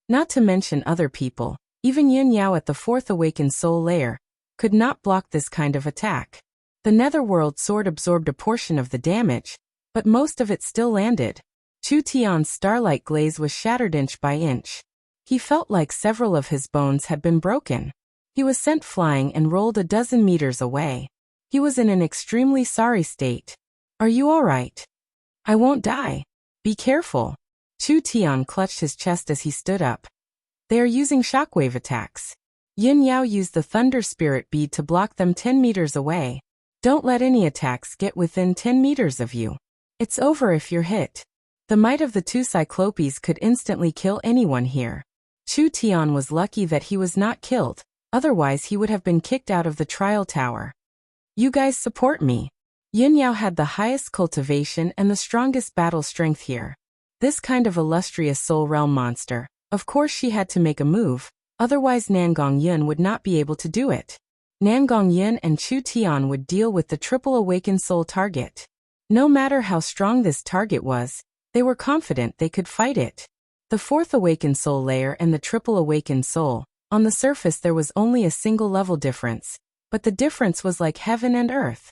Not to mention other people, even Yin Yao at the fourth awakened soul layer, could not block this kind of attack. The netherworld sword absorbed a portion of the damage, but most of it still landed. Chu Tian's starlight glaze was shattered inch by inch. He felt like several of his bones had been broken. He was sent flying and rolled a dozen meters away. He was in an extremely sorry state. Are you all right? I won't die. Be careful. Chu Tian clutched his chest as he stood up. They are using shockwave attacks. Yin Yao used the thunder spirit bead to block them 10 meters away. Don't let any attacks get within 10 meters of you. It's over if you're hit. The might of the two Cyclopes could instantly kill anyone here. Chu Tian was lucky that he was not killed, otherwise he would have been kicked out of the trial tower. You guys support me. Yin Yao had the highest cultivation and the strongest battle strength here. This kind of illustrious soul realm monster, of course she had to make a move, otherwise Nangong Yun would not be able to do it. Nangong Yun and Chu Tian would deal with the triple awakened soul target. No matter how strong this target was, they were confident they could fight it. The fourth awakened soul layer and the triple awakened soul, on the surface there was only a single level difference, but the difference was like heaven and earth.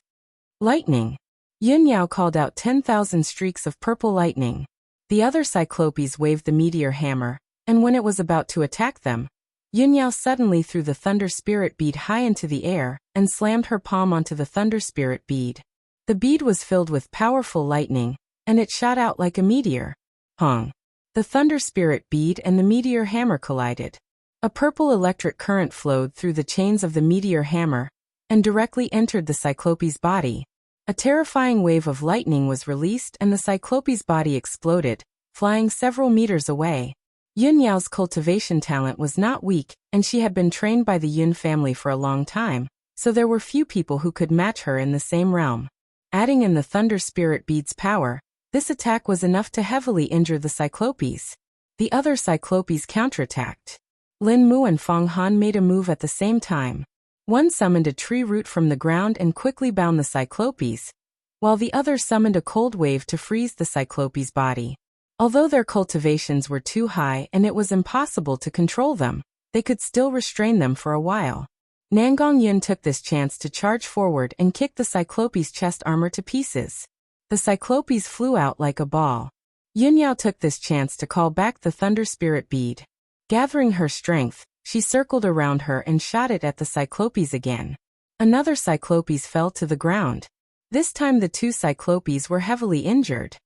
Lightning. Yin Yao called out 10,000 streaks of purple lightning. The other Cyclopes waved the meteor hammer, and when it was about to attack them, Yin Yao suddenly threw the thunder spirit bead high into the air and slammed her palm onto the thunder spirit bead. The bead was filled with powerful lightning, and it shot out like a meteor. Hong. The thunder spirit bead and the meteor hammer collided. A purple electric current flowed through the chains of the meteor hammer and directly entered the Cyclope's body. A terrifying wave of lightning was released and the Cyclope's body exploded, flying several meters away. Yin Yao's cultivation talent was not weak, and she had been trained by the Yun family for a long time, so there were few people who could match her in the same realm. Adding in the thunder spirit bead's power, this attack was enough to heavily injure the Cyclopes. The other Cyclopes counterattacked. Lin Mu and Feng Han made a move at the same time. One summoned a tree root from the ground and quickly bound the Cyclopes, while the other summoned a cold wave to freeze the Cyclope's body. Although their cultivations were too high and it was impossible to control them, they could still restrain them for a while. Nangong Yun took this chance to charge forward and kick the Cyclope's chest armor to pieces. The Cyclopes flew out like a ball. Yin Yao took this chance to call back the thunder spirit bead. Gathering her strength, she circled around her and shot it at the Cyclopes again. Another Cyclopes fell to the ground. This time the two Cyclopes were heavily injured.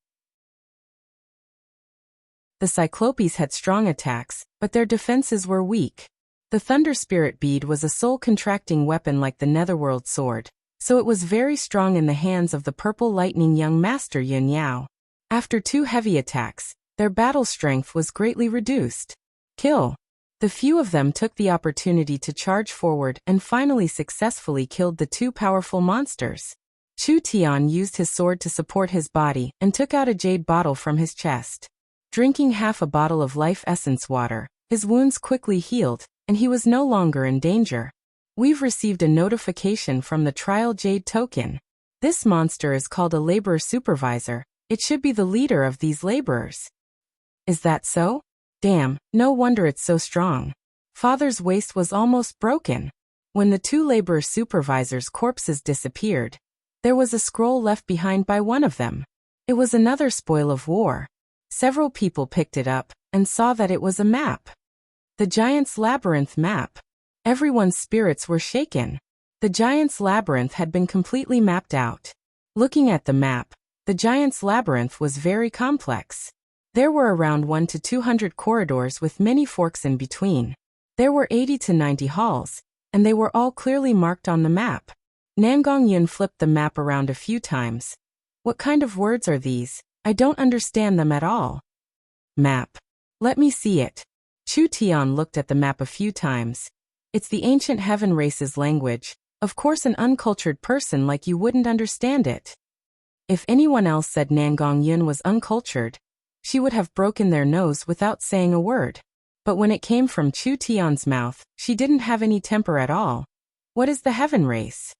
The Cyclopes had strong attacks, but their defenses were weak. The thunder spirit bead was a soul-contracting weapon like the netherworld sword, so it was very strong in the hands of the purple lightning young master Yin Yao. After two heavy attacks, their battle strength was greatly reduced. Kill. The few of them took the opportunity to charge forward and finally successfully killed the two powerful monsters. Chu Tian used his sword to support his body and took out a jade bottle from his chest. Drinking half a bottle of life essence water, his wounds quickly healed, and he was no longer in danger. We've received a notification from the trial jade token. This monster is called a laborer supervisor. It should be the leader of these laborers. Is that so? Damn, no wonder it's so strong. Father's waist was almost broken. When the two laborer supervisors' corpses disappeared, there was a scroll left behind by one of them. It was another spoil of war. Several people picked it up and saw that it was a map. The Giant's Labyrinth map. Everyone's spirits were shaken. The Giant's Labyrinth had been completely mapped out. Looking at the map, the Giant's Labyrinth was very complex. There were around 100 to 200 corridors with many forks in between. There were 80 to 90 halls, and they were all clearly marked on the map. Nangong Yun flipped the map around a few times. What kind of words are these? I don't understand them at all. Map. Let me see it. Chu Tian looked at the map a few times. It's the ancient heaven race's language. Of course an uncultured person like you wouldn't understand it. If anyone else said Nangong Yun was uncultured, she would have broken their nose without saying a word. But when it came from Chu Tian's mouth, she didn't have any temper at all. What is the heaven race?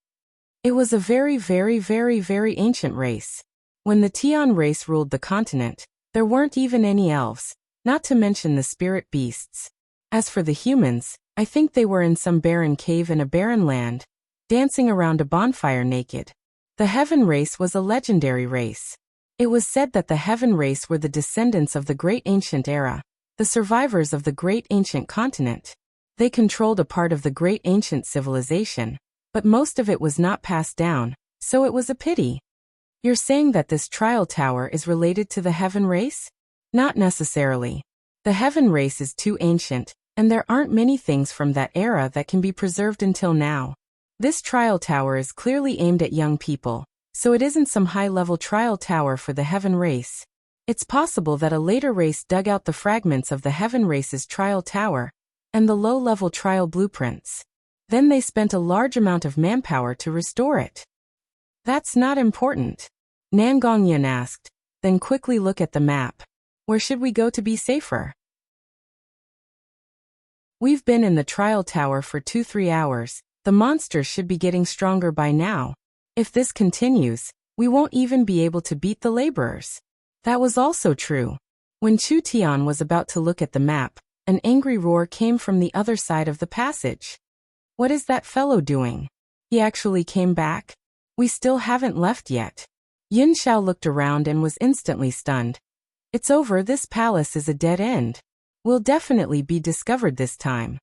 It was a very, very, very, very ancient race. When the Tian race ruled the continent, there weren't even any elves, not to mention the spirit beasts. As for the humans, I think they were in some barren cave in a barren land, dancing around a bonfire naked. The Heaven race was a legendary race. It was said that the Heaven race were the descendants of the Great Ancient Era, the survivors of the Great Ancient Continent. They controlled a part of the Great Ancient Civilization, but most of it was not passed down, so it was a pity. You're saying that this trial tower is related to the Heaven race? Not necessarily. The Heaven race is too ancient, and there aren't many things from that era that can be preserved until now. This trial tower is clearly aimed at young people, so it isn't some high-level trial tower for the Heaven race. It's possible that a later race dug out the fragments of the Heaven race's trial tower and the low-level trial blueprints. Then they spent a large amount of manpower to restore it. That's not important, Nangongyan asked, then quickly look at the map. Where should we go to be safer? We've been in the trial tower for 2-3 hours. The monsters should be getting stronger by now. If this continues, we won't even be able to beat the laborers. That was also true. When Chu Tian was about to look at the map, an angry roar came from the other side of the passage. What is that fellow doing? He actually came back? We still haven't left yet. Yin Xiao looked around and was instantly stunned. It's over, this palace is a dead end. We'll definitely be discovered this time.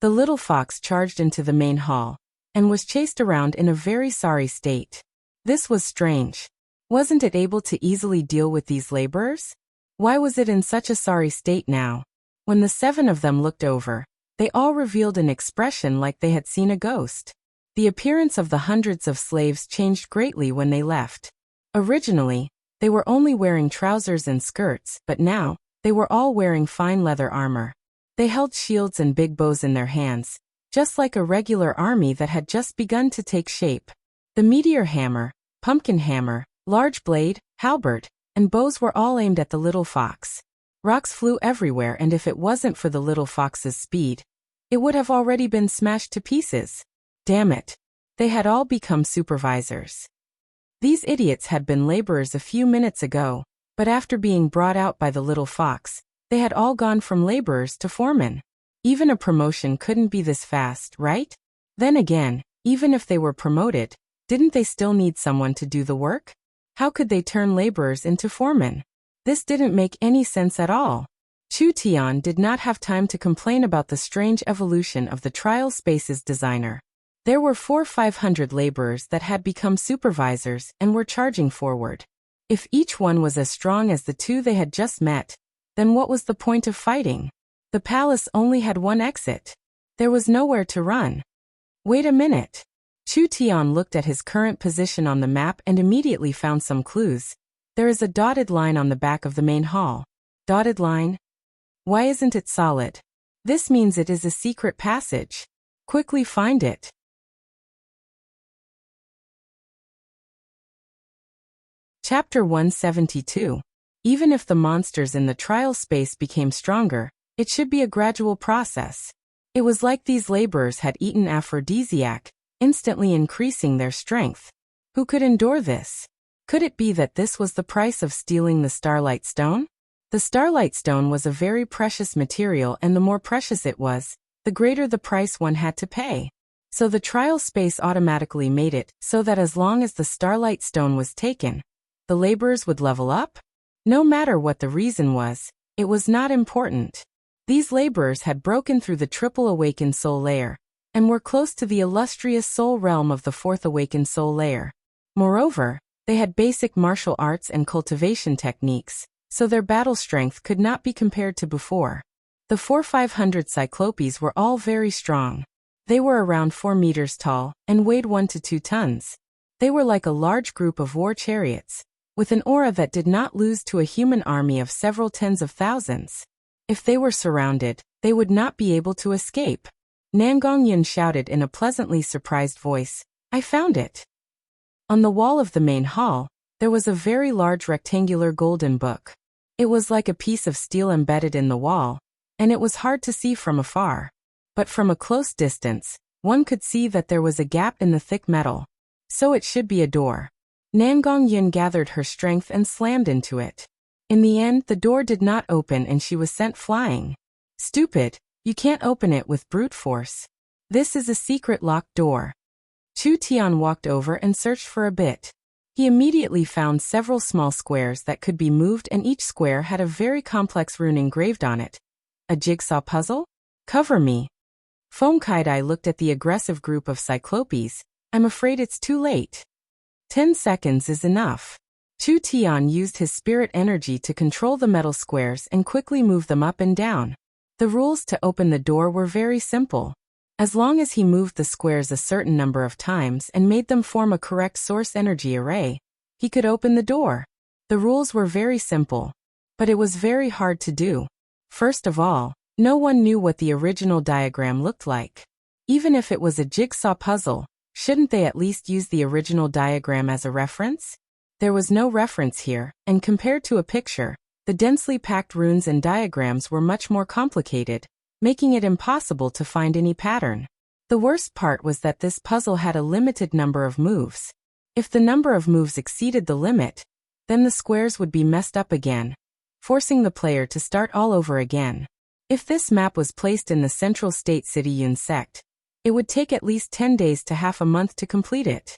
The little fox charged into the main hall and was chased around in a very sorry state. This was strange. Wasn't it able to easily deal with these laborers? Why was it in such a sorry state now? When the 7 of them looked over, they all revealed an expression like they had seen a ghost. The appearance of the hundreds of slaves changed greatly when they left. Originally, they were only wearing trousers and skirts, but now, they were all wearing fine leather armor. They held shields and big bows in their hands, just like a regular army that had just begun to take shape. The meteor hammer, pumpkin hammer, large blade, halberd, and bows were all aimed at the little fox. Rocks flew everywhere, and if it wasn't for the little fox's speed, it would have already been smashed to pieces. Damn it. They had all become supervisors. These idiots had been laborers a few minutes ago, but after being brought out by the little fox, they had all gone from laborers to foremen. Even a promotion couldn't be this fast, right? Then again, even if they were promoted, didn't they still need someone to do the work? How could they turn laborers into foremen? This didn't make any sense at all. Chu Tian did not have time to complain about the strange evolution of the trial space's designer. There were 400-500 laborers that had become supervisors and were charging forward. If each one was as strong as the 2 they had just met, then what was the point of fighting? The palace only had one exit. There was nowhere to run. Wait a minute. Chu Tian looked at his current position on the map and immediately found some clues. There is a dotted line on the back of the main hall. Dotted line? Why isn't it solid? This means it is a secret passage. Quickly find it. Chapter 172. Even if the monsters in the trial space became stronger, it should be a gradual process. It was like these laborers had eaten aphrodisiac, instantly increasing their strength. Who could endure this? Could it be that this was the price of stealing the Starlight Stone? The Starlight Stone was a very precious material, and the more precious it was, the greater the price one had to pay. So the trial space automatically made it so that as long as the Starlight Stone was taken, the laborers would level up? No matter what the reason was, it was not important. These laborers had broken through the triple awakened soul layer, and were close to the illustrious soul realm of the 4th awakened soul layer. Moreover, they had basic martial arts and cultivation techniques, so their battle strength could not be compared to before. The 400-500 Cyclopes were all very strong. They were around 4 meters tall, and weighed 1 to 2 tons. They were like a large group of war chariots, with an aura that did not lose to a human army of several tens of thousands. If they were surrounded, they would not be able to escape. Nangongyan shouted in a pleasantly surprised voice, "I found it!" On the wall of the main hall, there was a very large rectangular golden book. It was like a piece of steel embedded in the wall, and it was hard to see from afar. But from a close distance, one could see that there was a gap in the thick metal. So it should be a door. Nangong Yin gathered her strength and slammed into it. In the end, the door did not open and she was sent flying. Stupid, you can't open it with brute force. This is a secret locked door. Chu Tian walked over and searched for a bit. He immediately found several small squares that could be moved and each square had a very complex rune engraved on it. A jigsaw puzzle? Cover me. Foam Kaidai looked at the aggressive group of cyclopes. I'm afraid it's too late. 10 seconds is enough. Chu Tian used his spirit energy to control the metal squares and quickly move them up and down. The rules to open the door were very simple. As long as he moved the squares a certain number of times and made them form a correct source energy array, he could open the door. The rules were very simple, but it was very hard to do. First of all, no one knew what the original diagram looked like. Even if it was a jigsaw puzzle, shouldn't they at least use the original diagram as a reference? There was no reference here, and compared to a picture, the densely packed runes and diagrams were much more complicated, making it impossible to find any pattern. The worst part was that this puzzle had a limited number of moves. If the number of moves exceeded the limit, then the squares would be messed up again, forcing the player to start all over again. If this map was placed in the central state city Yun sect, it would take at least 10 days to half a month to complete it.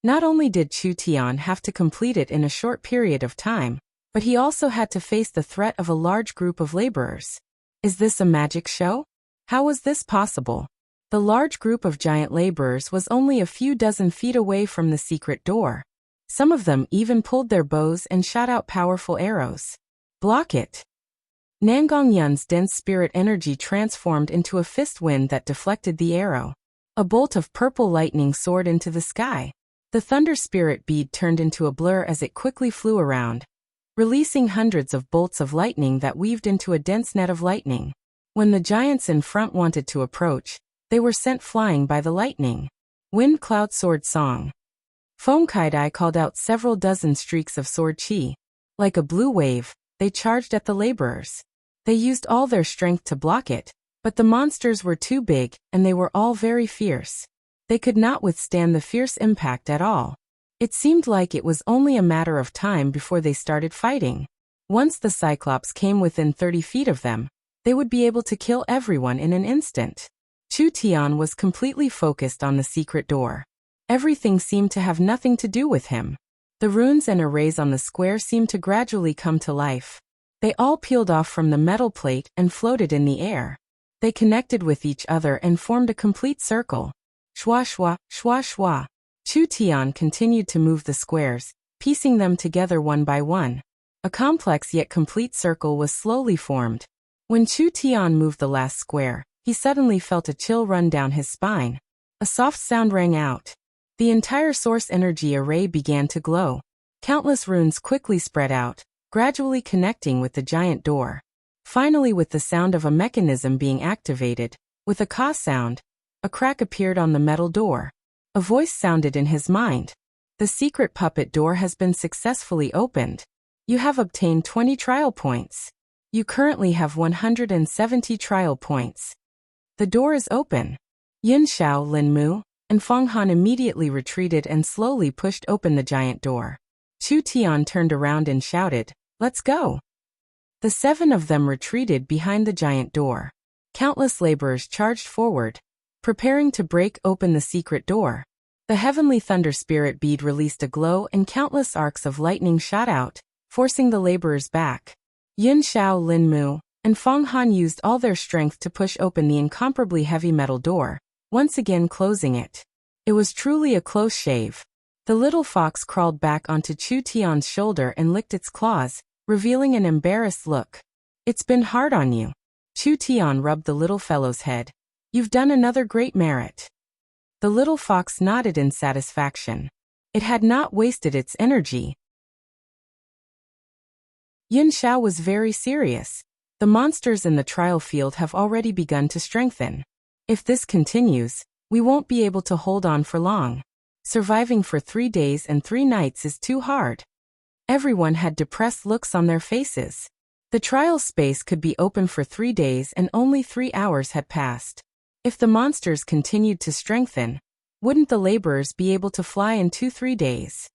Not only did Chu Tian have to complete it in a short period of time, but he also had to face the threat of a large group of laborers. Is this a magic show? How was this possible? The large group of giant laborers was only a few dozen feet away from the secret door. Some of them even pulled their bows and shot out powerful arrows. Block it. Nangong Yun's dense spirit energy transformed into a fist wind that deflected the arrow. A bolt of purple lightning soared into the sky. The thunder spirit bead turned into a blur as it quickly flew around, releasing hundreds of bolts of lightning that weaved into a dense net of lightning. When the giants in front wanted to approach, they were sent flying by the lightning. Wind Cloud Sword Song. Foam Kaidai called out several dozen streaks of sword chi. Like a blue wave, they charged at the laborers. They used all their strength to block it, but the monsters were too big, and they were all very fierce. They could not withstand the fierce impact at all. It seemed like it was only a matter of time before they started fighting. Once the Cyclops came within 30 feet of them, they would be able to kill everyone in an instant. Chu Tian was completely focused on the secret door. Everything seemed to have nothing to do with him. The runes and arrays on the square seemed to gradually come to life. They all peeled off from the metal plate and floated in the air. They connected with each other and formed a complete circle. Shwa shwa, shwa shwa. Chu Tian continued to move the squares, piecing them together one by one. A complex yet complete circle was slowly formed. When Chu Tian moved the last square, he suddenly felt a chill run down his spine. A soft sound rang out. The entire source energy array began to glow. Countless runes quickly spread out, gradually connecting with the giant door. Finally, with the sound of a mechanism being activated, with a ka sound, a crack appeared on the metal door. A voice sounded in his mind. The secret puppet door has been successfully opened. You have obtained 20 trial points. You currently have 170 trial points. The door is open. Yin Xiao, Lin Mu, and Feng Han immediately retreated and slowly pushed open the giant door. Chu Tian turned around and shouted, "Let's go!" The 7 of them retreated behind the giant door. Countless laborers charged forward, preparing to break open the secret door. The heavenly thunder spirit bead released a glow and countless arcs of lightning shot out, forcing the laborers back. Yin Xiao, Lin Mu, and Feng Han used all their strength to push open the incomparably heavy metal door, once again closing it. It was truly a close shave. The little fox crawled back onto Chu Tian's shoulder and licked its claws, revealing an embarrassed look. "It's been hard on you." Chu Tian rubbed the little fellow's head. "You've done another great merit." The little fox nodded in satisfaction. It had not wasted its energy. Yin Xiao was very serious. The monsters in the trial field have already begun to strengthen. If this continues, we won't be able to hold on for long. Surviving for 3 days and 3 nights is too hard. Everyone had depressed looks on their faces. The trial space could be open for 3 days and only 3 hours had passed. If the monsters continued to strengthen, Wouldn't the laborers be able to fly in 2-3 days?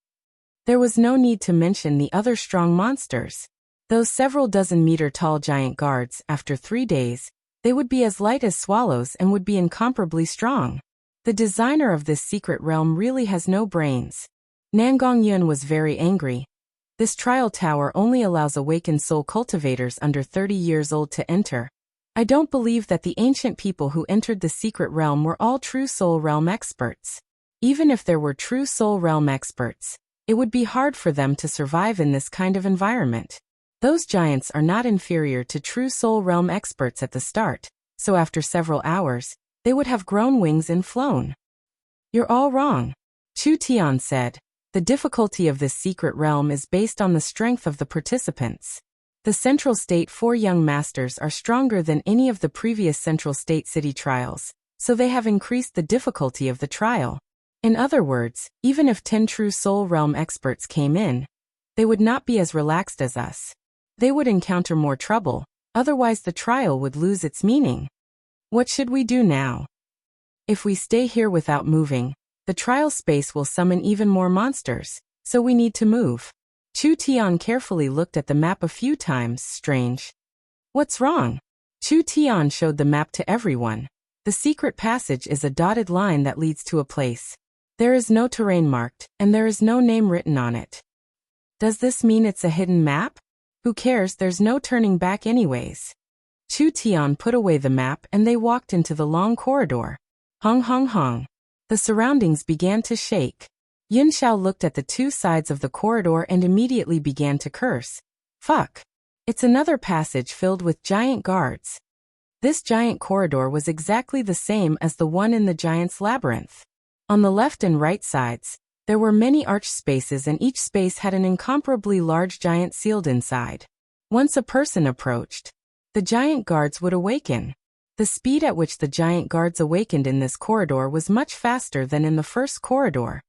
There was no need to mention the other strong monsters. Those several dozen-meter-tall giant guards, after 3 days, they would be as light as swallows and would be incomparably strong. The designer of this secret realm really has no brains. Nangong Yun was very angry. This trial tower only allows awakened soul cultivators under 30 years old to enter. I don't believe that the ancient people who entered the secret realm were all true soul realm experts. Even if there were true soul realm experts, it would be hard for them to survive in this kind of environment. Those giants are not inferior to true soul realm experts at the start, so after several hours, they would have grown wings and flown. You're all wrong, Chu Tian said. The difficulty of this secret realm is based on the strength of the participants. The Central State 4 young masters are stronger than any of the previous Central State city trials, so they have increased the difficulty of the trial. In other words, even if 10 true soul realm experts came in, they would not be as relaxed as us. They would encounter more trouble, otherwise the trial would lose its meaning. What should we do now? If we stay here without moving, the trial space will summon even more monsters, so we need to move. Chu Tian carefully looked at the map a few times. Strange. What's wrong? Chu Tian showed the map to everyone. The secret passage is a dotted line that leads to a place. There is no terrain marked, and there is no name written on it. Does this mean it's a hidden map? Who cares, there's no turning back anyways. Chu Tian put away the map and they walked into the long corridor. Hong hong hong. The surroundings began to shake. Yun Xiao looked at the two sides of the corridor and immediately began to curse. Fuck. It's another passage filled with giant guards. This giant corridor was exactly the same as the one in the giant's labyrinth. On the left and right sides, there were many arched spaces and each space had an incomparably large giant sealed inside. Once a person approached, the giant guards would awaken. The speed at which the giant guards awakened in this corridor was much faster than in the first corridor.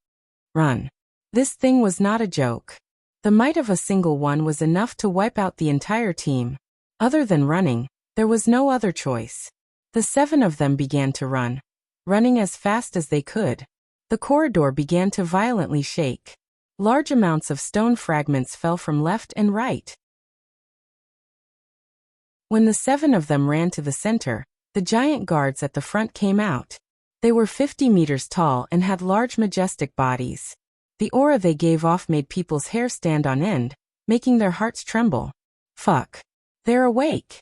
Run. This thing was not a joke. The might of a single one was enough to wipe out the entire team. Other than running, there was no other choice. The 7 of them began to run, running as fast as they could. The corridor began to violently shake. Large amounts of stone fragments fell from left and right. When the 7 of them ran to the center, the giant guards at the front came out. They were 50 meters tall and had large majestic bodies. The aura they gave off made people's hair stand on end, making their hearts tremble. Fuck. They're awake.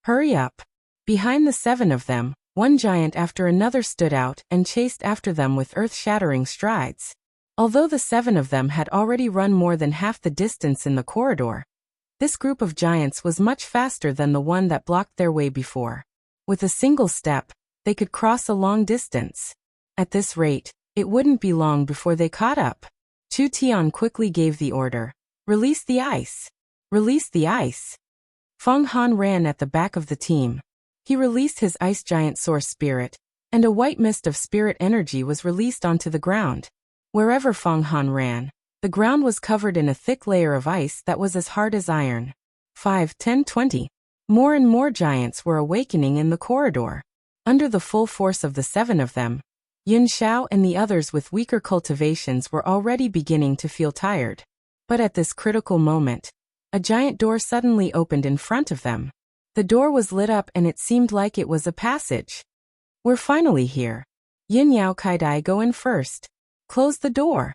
Hurry up. Behind the 7 of them, one giant after another stood out and chased after them with earth-shattering strides. Although the 7 of them had already run more than half the distance in the corridor, this group of giants was much faster than the one that blocked their way before. With a single step, they could cross a long distance. At this rate, it wouldn't be long before they caught up. Chu Tian quickly gave the order. Release the ice. Release the ice. Feng Han ran at the back of the team. He released his ice giant source spirit, and a white mist of spirit energy was released onto the ground. Wherever Feng Han ran, the ground was covered in a thick layer of ice that was as hard as iron. 5, 10, 20. More and more giants were awakening in the corridor. Under the full force of the 7 of them, Yun Xiao and the others with weaker cultivations were already beginning to feel tired. But at this critical moment, a giant door suddenly opened in front of them. The door was lit up and it seemed like it was a passage. We're finally here. Yin Yao Kaidai, go in first. Close the door.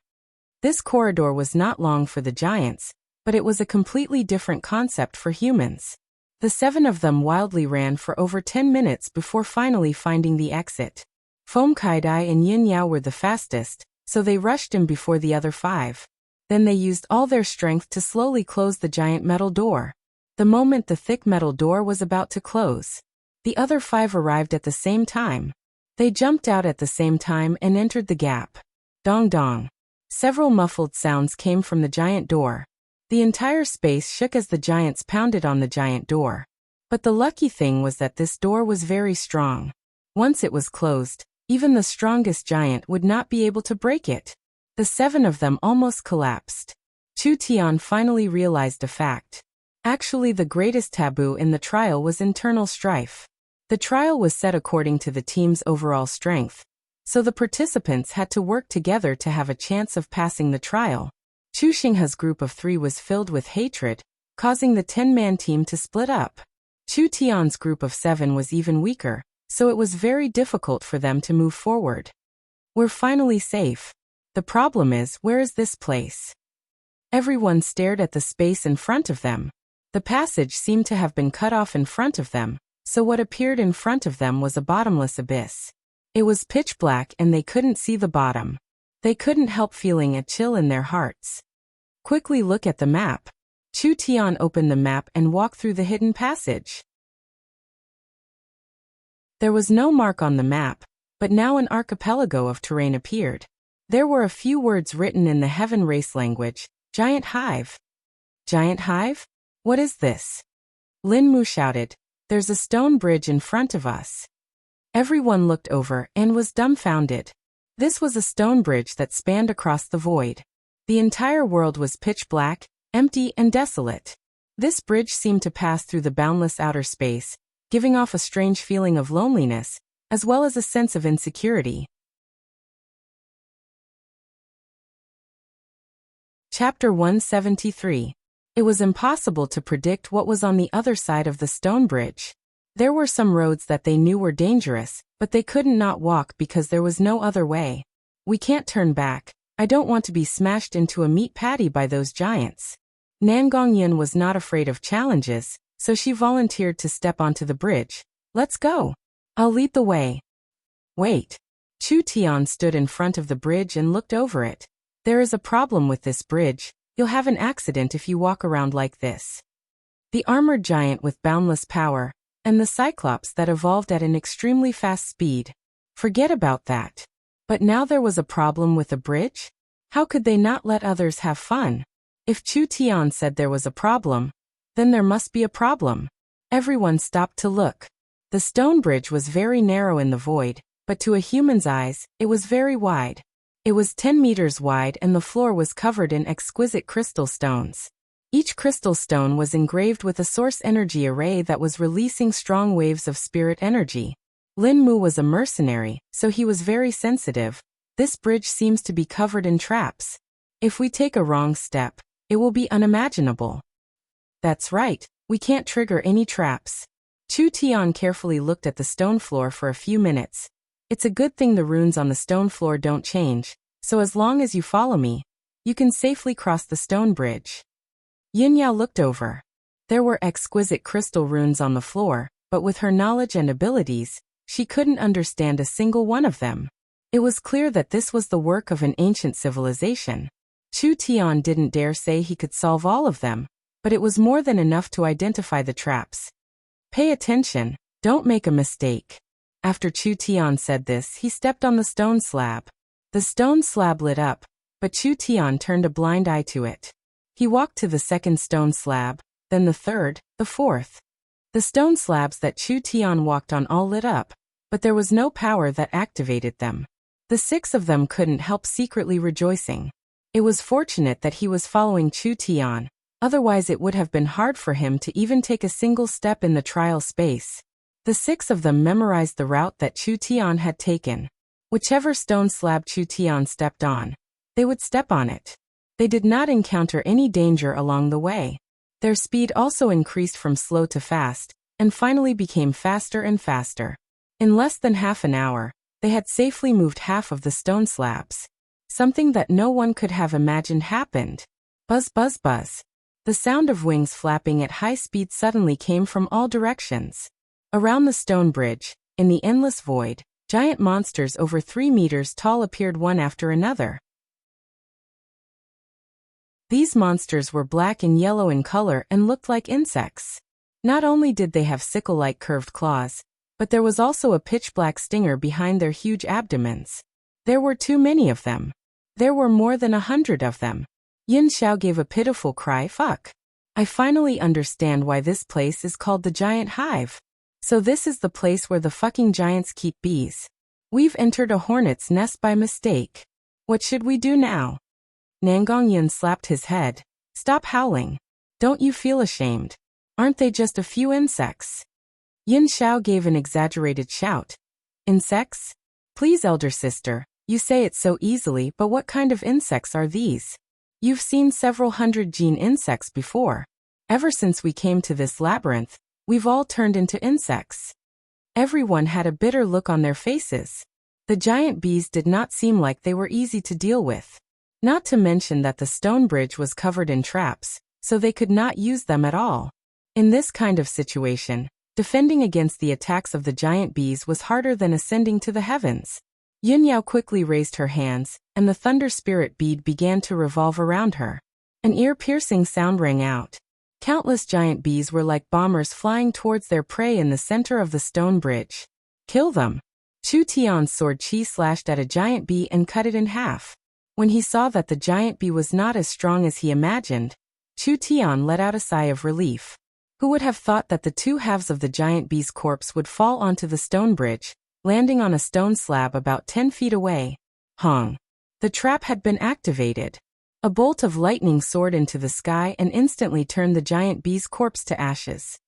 This corridor was not long for the giants, but it was a completely different concept for humans. The 7 of them wildly ran for over 10 minutes before finally finding the exit. Feng Kaidai and Yin Yao were the fastest, so they rushed him before the other 5. Then they used all their strength to slowly close the giant metal door. The moment the thick metal door was about to close, the other 5 arrived at the same time. They jumped out at the same time and entered the gap. Dong dong. Several muffled sounds came from the giant door. The entire space shook as the giants pounded on the giant door. But the lucky thing was that this door was very strong. Once it was closed, even the strongest giant would not be able to break it. The 7 of them almost collapsed. Chu Tian finally realized a fact. Actually, the greatest taboo in the trial was internal strife. The trial was set according to the team's overall strength. so the participants had to work together to have a chance of passing the trial. Chu Xinghe's group of 3 was filled with hatred, causing the 10-man team to split up. Chu Tian's group of 7 was even weaker, so it was very difficult for them to move forward. We're finally safe. The problem is, where is this place? Everyone stared at the space in front of them. The passage seemed to have been cut off in front of them, so what appeared in front of them was a bottomless abyss. It was pitch black and they couldn't see the bottom. They couldn't help feeling a chill in their hearts. Quickly look at the map. Chu Tian opened the map and walked through the hidden passage. There was no mark on the map, but now an archipelago of terrain appeared. There were a few words written in the Heaven race language. Giant hive. Giant hive? What is this? Lin Mu shouted. There's a stone bridge in front of us. Everyone looked over and was dumbfounded. This was a stone bridge that spanned across the void. The entire world was pitch black, empty and desolate. This bridge seemed to pass through the boundless outer space, giving off a strange feeling of loneliness, as well as a sense of insecurity. Chapter 173. It was impossible to predict what was on the other side of the stone bridge. There were some roads that they knew were dangerous, but they couldn't not walk because there was no other way. We can't turn back. I don't want to be smashed into a meat patty by those giants. Nangongyan was not afraid of challenges, so she volunteered to step onto the bridge. Let's go. I'll lead the way. Wait. Chu Tian stood in front of the bridge and looked over it. There is a problem with this bridge. You'll have an accident if you walk around like this. The armored giant with boundless power, and the Cyclops that evolved at an extremely fast speed. Forget about that. But now there was a problem with the bridge? How could they not let others have fun? If Chu Tian said there was a problem, then there must be a problem. Everyone stopped to look. The stone bridge was very narrow in the void, but to a human's eyes, it was very wide. It was 10 meters wide and the floor was covered in exquisite crystal stones. Each crystal stone was engraved with a source energy array that was releasing strong waves of spirit energy. Lin Mu was a mercenary, so he was very sensitive. This bridge seems to be covered in traps. If we take a wrong step, it will be unimaginable. That's right, we can't trigger any traps. Chu Tian carefully looked at the stone floor for a few minutes. It's a good thing the runes on the stone floor don't change, so as long as you follow me, you can safely cross the stone bridge. Yin Yao looked over. There were exquisite crystal runes on the floor, but with her knowledge and abilities, she couldn't understand a single one of them. It was clear that this was the work of an ancient civilization. Chu Tian didn't dare say he could solve all of them, but it was more than enough to identify the traps. Pay attention, don't make a mistake. After Chu Tian said this, he stepped on the stone slab. The stone slab lit up, but Chu Tian turned a blind eye to it. He walked to the second stone slab, then the third, the fourth. The stone slabs that Chu Tian walked on all lit up, but there was no power that activated them. The 6 of them couldn't help secretly rejoicing. It was fortunate that he was following Chu Tian, otherwise it would have been hard for him to even take a single step in the trial space. The 6 of them memorized the route that Chu Tian had taken. Whichever stone slab Chu Tian stepped on, they would step on it. They did not encounter any danger along the way. Their speed also increased from slow to fast, and finally became faster and faster. In less than half an hour, they had safely moved half of the stone slabs. Something that no one could have imagined happened. Buzz, buzz, buzz. The sound of wings flapping at high speed suddenly came from all directions. Around the stone bridge, in the endless void, giant monsters over 3 meters tall appeared one after another. These monsters were black and yellow in color and looked like insects. Not only did they have sickle-like curved claws, but there was also a pitch-black stinger behind their huge abdomens. There were too many of them. There were more than 100 of them. Yin Xiao gave a pitiful cry, fuck. I finally understand why this place is called the Giant Hive. So this is the place where the fucking giants keep bees. We've entered a hornet's nest by mistake. What should we do now? Nangongyan slapped his head. Stop howling. Don't you feel ashamed? Aren't they just a few insects? Yin Xiao gave an exaggerated shout. Insects? Please, elder sister, you say it so easily, but what kind of insects are these? You've seen several hundred gene insects before. Ever since we came to this labyrinth, we've all turned into insects. Everyone had a bitter look on their faces. The giant bees did not seem like they were easy to deal with. Not to mention that the stone bridge was covered in traps, so they could not use them at all. In this kind of situation, defending against the attacks of the giant bees was harder than ascending to the heavens. Yunyao quickly raised her hands, and the thunder spirit bead began to revolve around her. An ear-piercing sound rang out. Countless giant bees were like bombers flying towards their prey in the center of the stone bridge. Kill them! Chu Tian's sword chi slashed at a giant bee and cut it in half. When he saw that the giant bee was not as strong as he imagined, Chu Tian let out a sigh of relief. Who would have thought that the two halves of the giant bee's corpse would fall onto the stone bridge, landing on a stone slab about 10 feet away? Hong! The trap had been activated. A bolt of lightning soared into the sky and instantly turned the giant bee's corpse to ashes.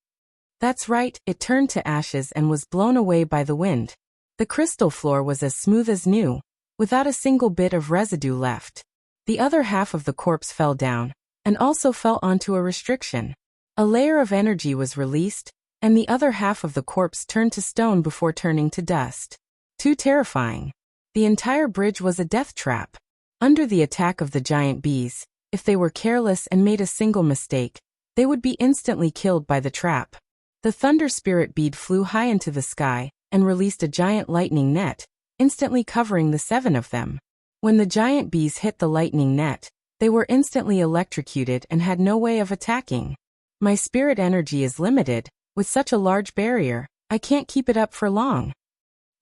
That's right, it turned to ashes and was blown away by the wind. The crystal floor was as smooth as new, without a single bit of residue left. The other half of the corpse fell down, and also fell onto a restriction. A layer of energy was released, and the other half of the corpse turned to stone before turning to dust. Too terrifying. The entire bridge was a death trap. Under the attack of the giant bees, if they were careless and made a single mistake, they would be instantly killed by the trap. The thunder spirit bead flew high into the sky and released a giant lightning net, instantly covering the 7 of them. When the giant bees hit the lightning net, they were instantly electrocuted and had no way of attacking. My spirit energy is limited. With such a large barrier, I can't keep it up for long.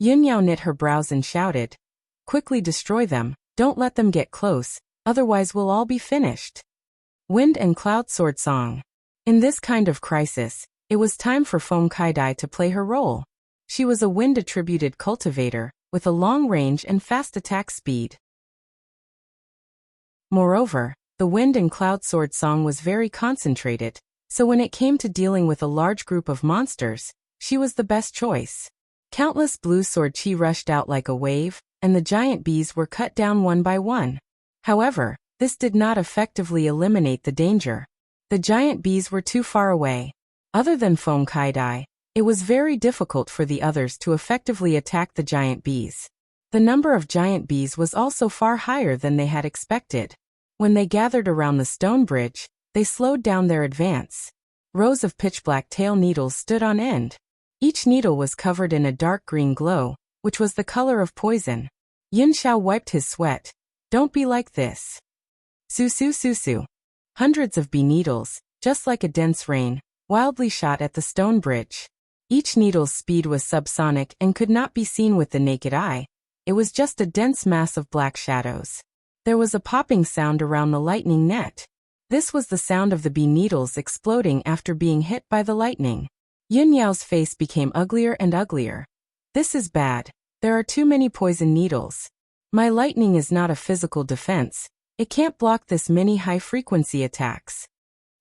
Yunyao knit her brows and shouted, "Quickly destroy them, don't let them get close, otherwise we'll all be finished." Wind and Cloud Sword Song. In this kind of crisis, it was time for Feng Kaidai to play her role. She was a wind-attributed cultivator, with a long range and fast attack speed. Moreover, the Wind and Cloud Sword Song was very concentrated, so when it came to dealing with a large group of monsters, she was the best choice. Countless blue sword chi rushed out like a wave, and the giant bees were cut down one by one. However, this did not effectively eliminate the danger. The giant bees were too far away. Other than Feng Kaidai, it was very difficult for the others to effectively attack the giant bees. The number of giant bees was also far higher than they had expected. When they gathered around the stone bridge, they slowed down their advance. Rows of pitch-black tail needles stood on end. Each needle was covered in a dark green glow, which was the color of poison. Yunxiao wiped his sweat. "Don't be like this." Su. Hundreds of bee needles, just like a dense rain, wildly shot at the stone bridge. Each needle's speed was subsonic and could not be seen with the naked eye. It was just a dense mass of black shadows. There was a popping sound around the lightning net. This was the sound of the bee needles exploding after being hit by the lightning. Yunyao's face became uglier and uglier. "This is bad. There are too many poison needles. My lightning is not a physical defense. It can't block this many high-frequency attacks."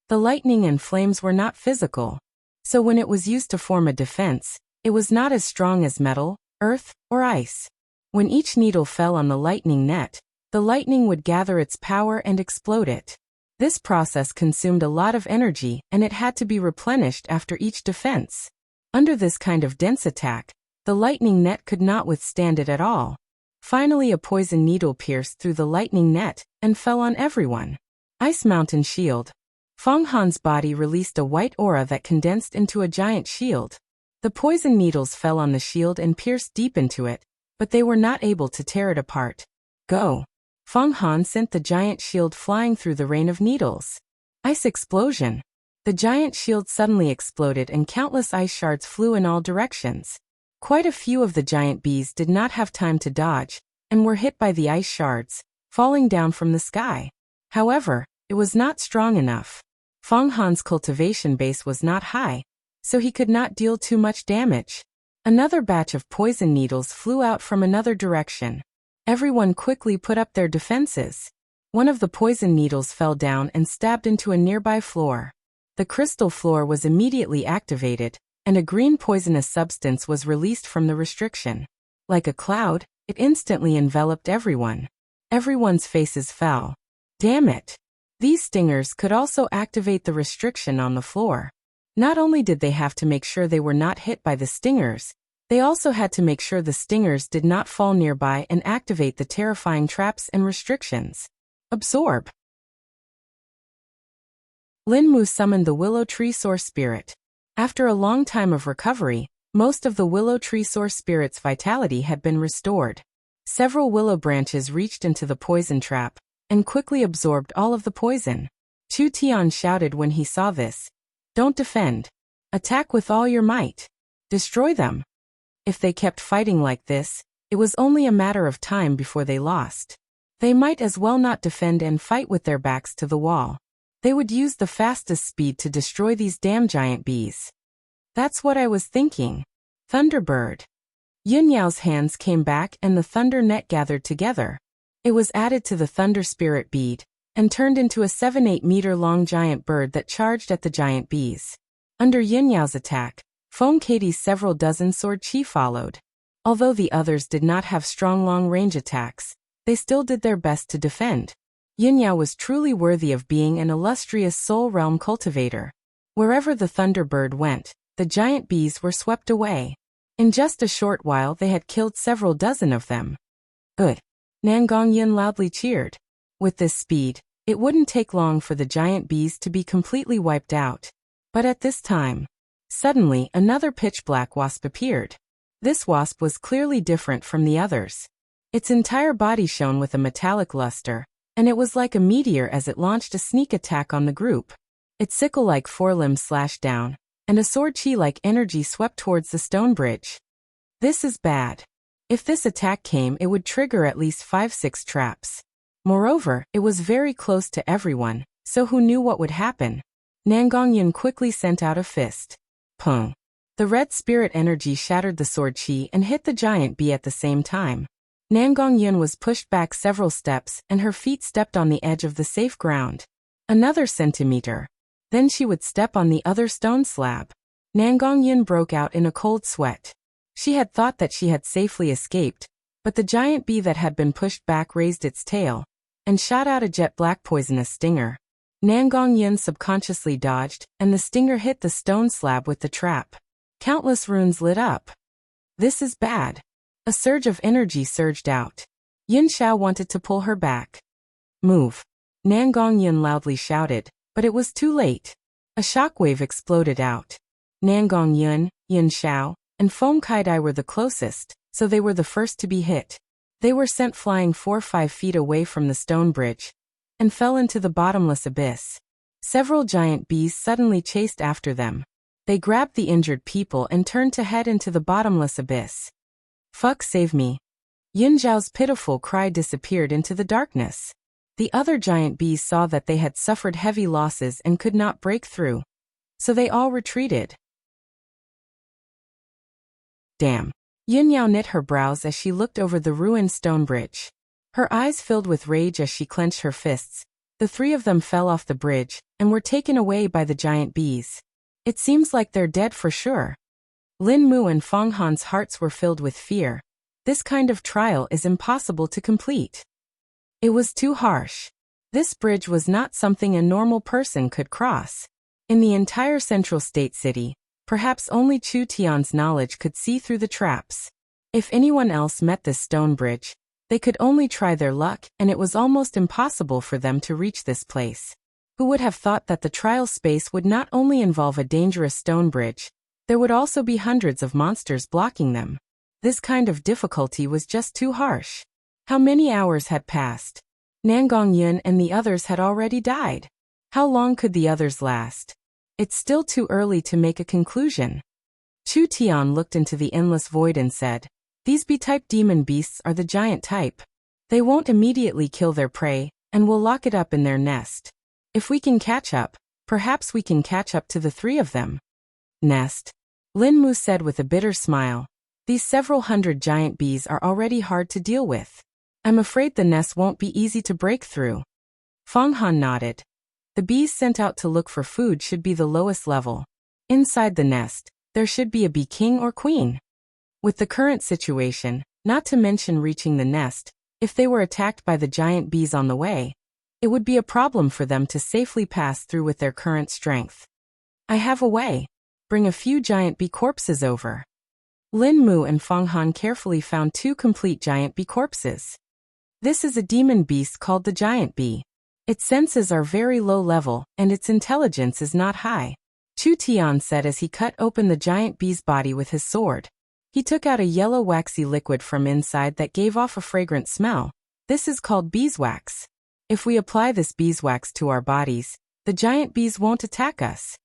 The lightning and flames were not physical, so when it was used to form a defense, it was not as strong as metal, earth, or ice. When each needle fell on the lightning net, the lightning would gather its power and explode it. This process consumed a lot of energy and it had to be replenished after each defense. Under this kind of dense attack, the lightning net could not withstand it at all. Finally, a poison needle pierced through the lightning net and fell on everyone. Ice Mountain Shield. Feng Han's body released a white aura that condensed into a giant shield. The poison needles fell on the shield and pierced deep into it, but they were not able to tear it apart. Go! Feng Han sent the giant shield flying through the rain of needles. Ice explosion. The giant shield suddenly exploded and countless ice shards flew in all directions. Quite a few of the giant bees did not have time to dodge, and were hit by the ice shards, falling down from the sky. However, it was not strong enough. Feng Han's cultivation base was not high, so he could not deal too much damage. Another batch of poison needles flew out from another direction. Everyone quickly put up their defenses. One of the poison needles fell down and stabbed into a nearby floor. The crystal floor was immediately activated, and a green poisonous substance was released from the restriction. Like a cloud, It instantly enveloped everyone. Everyone's faces fell. Damn it! These stingers could also activate the restriction on the floor. Not only did they have to make sure they were not hit by the stingers, they also had to make sure the stingers did not fall nearby and activate the terrifying traps and restrictions. Absorb. Lin Mu summoned the willow tree source spirit. After a long time of recovery, most of the willow tree source spirit's vitality had been restored. Several willow branches reached into the poison trap and quickly absorbed all of the poison. Chu Tian shouted when he saw this. Don't defend. Attack with all your might. Destroy them. If they kept fighting like this, it was only a matter of time before they lost. They might as well not defend and fight with their backs to the wall. They would use the fastest speed to destroy these damn giant bees. That's what I was thinking. Thunderbird. Yun Yao's hands came back and the thunder net gathered together. It was added to the thunder spirit bead and turned into a 7-8 meter long giant bird that charged at the giant bees. Under Yun Yao's attack, Feng Katie's several dozen sword chi followed. Although the others did not have strong long-range attacks, they still did their best to defend. Yun Yao was truly worthy of being an illustrious soul realm cultivator. Wherever the Thunderbird went, the giant bees were swept away. In just a short while they had killed several dozen of them. Good. Nangong Yun loudly cheered. With this speed, it wouldn't take long for the giant bees to be completely wiped out. But at this time, suddenly another pitch-black wasp appeared. This wasp was clearly different from the others. Its entire body shone with a metallic luster, and it was like a meteor as it launched a sneak attack on the group. Its sickle-like forelimbs slashed down, and a sword chi-like energy swept towards the stone bridge. This is bad. If this attack came, it would trigger at least 5-6 traps. Moreover, it was very close to everyone, so who knew what would happen? Nangong Yun quickly sent out a fist. Pung. The red spirit energy shattered the sword chi and hit the giant bee at the same time. Nangong Yun was pushed back several steps and her feet stepped on the edge of the safe ground. Another centimeter. Then she would step on the other stone slab. Nangong Yun broke out in a cold sweat. She had thought that she had safely escaped, but the giant bee that had been pushed back raised its tail and shot out a jet black poisonous stinger. Nangong Yun subconsciously dodged, and the stinger hit the stone slab with the trap. Countless runes lit up. This is bad. A surge of energy surged out. Yun Xiao wanted to pull her back. Move. Nangong Yun loudly shouted, but it was too late. A shockwave exploded out. Nangong Yun, Yun Xiao, and Feng Kaidai were the closest, so they were the first to be hit. They were sent flying 4-5 feet away from the stone bridge and fell into the bottomless abyss. Several giant bees suddenly chased after them. They grabbed the injured people and turned to head into the bottomless abyss. Fuck, save me. Yun Zhao's pitiful cry disappeared into the darkness. The other giant bees saw that they had suffered heavy losses and could not break through, so they all retreated. Damn. Yun Yao knit her brows as she looked over the ruined stone bridge. Her eyes filled with rage as she clenched her fists. The three of them fell off the bridge and were taken away by the giant bees. It seems like they're dead for sure. Lin Mu and Feng Han's hearts were filled with fear. This kind of trial is impossible to complete. It was too harsh. This bridge was not something a normal person could cross. In the entire central state city, perhaps only Chu Tian's knowledge could see through the traps. If anyone else met this stone bridge, they could only try their luck, and it was almost impossible for them to reach this place. Who would have thought that the trial space would not only involve a dangerous stone bridge, there would also be hundreds of monsters blocking them. This kind of difficulty was just too harsh. How many hours had passed? Nangong Yun and the others had already died. How long could the others last? It's still too early to make a conclusion. Chu Tian looked into the endless void and said, "These B-type demon beasts are the giant type. They won't immediately kill their prey, and will lock it up in their nest. If we can catch up, perhaps we can catch up to the three of them." Nest. Lin Mu said with a bitter smile. These several hundred giant bees are already hard to deal with. I'm afraid the nest won't be easy to break through. Feng Han nodded. The bees sent out to look for food should be the lowest level. Inside the nest, there should be a bee king or queen. With the current situation, not to mention reaching the nest. If they were attacked by the giant bees on the way, it would be a problem for them to safely pass through with their current strength. I have a way. Bring a few giant bee corpses over. Lin Mu and Feng Han carefully found 2 complete giant bee corpses. This is a demon beast called the giant bee. Its senses are very low level, and its intelligence is not high. Chu Tian said as he cut open the giant bee's body with his sword. He took out a yellow waxy liquid from inside that gave off a fragrant smell. This is called beeswax. If we apply this beeswax to our bodies, the giant bees won't attack us.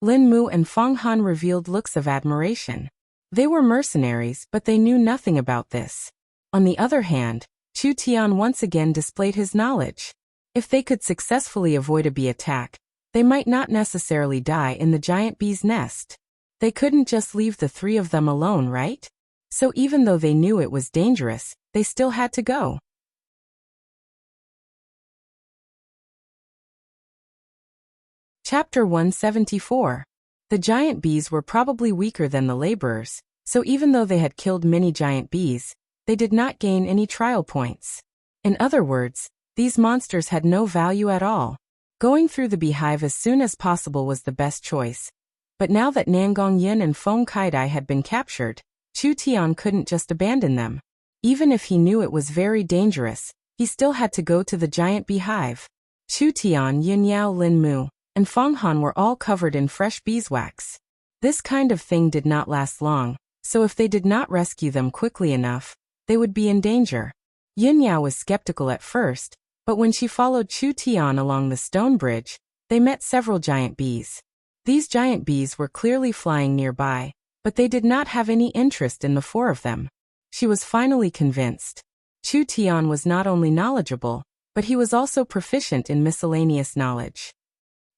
Lin Mu and Feng Han revealed looks of admiration. They were mercenaries, but they knew nothing about this. On the other hand, Chu Tian once again displayed his knowledge. If they could successfully avoid a bee attack, they might not necessarily die in the giant bee's nest. They couldn't just leave the 3 of them alone, right? So even though they knew it was dangerous, they still had to go. Chapter 174. The giant bees were probably weaker than the laborers, so even though they had killed many giant bees, they did not gain any trial points. In other words, these monsters had no value at all. Going through the beehive as soon as possible was the best choice. But now that Nangong Yin and Feng Kaidai had been captured, Chu Tian couldn't just abandon them. Even if he knew it was very dangerous, he still had to go to the giant beehive. Chu Tian, Yin Yao, Lin Mu, and Feng Han were all covered in fresh beeswax. This kind of thing did not last long, so if they did not rescue them quickly enough, they would be in danger. Yin Yao was skeptical at first, but when she followed Chu Tian along the stone bridge, they met several giant bees. These giant bees were clearly flying nearby, but they did not have any interest in the 4 of them. She was finally convinced. Chu Tian was not only knowledgeable, but he was also proficient in miscellaneous knowledge.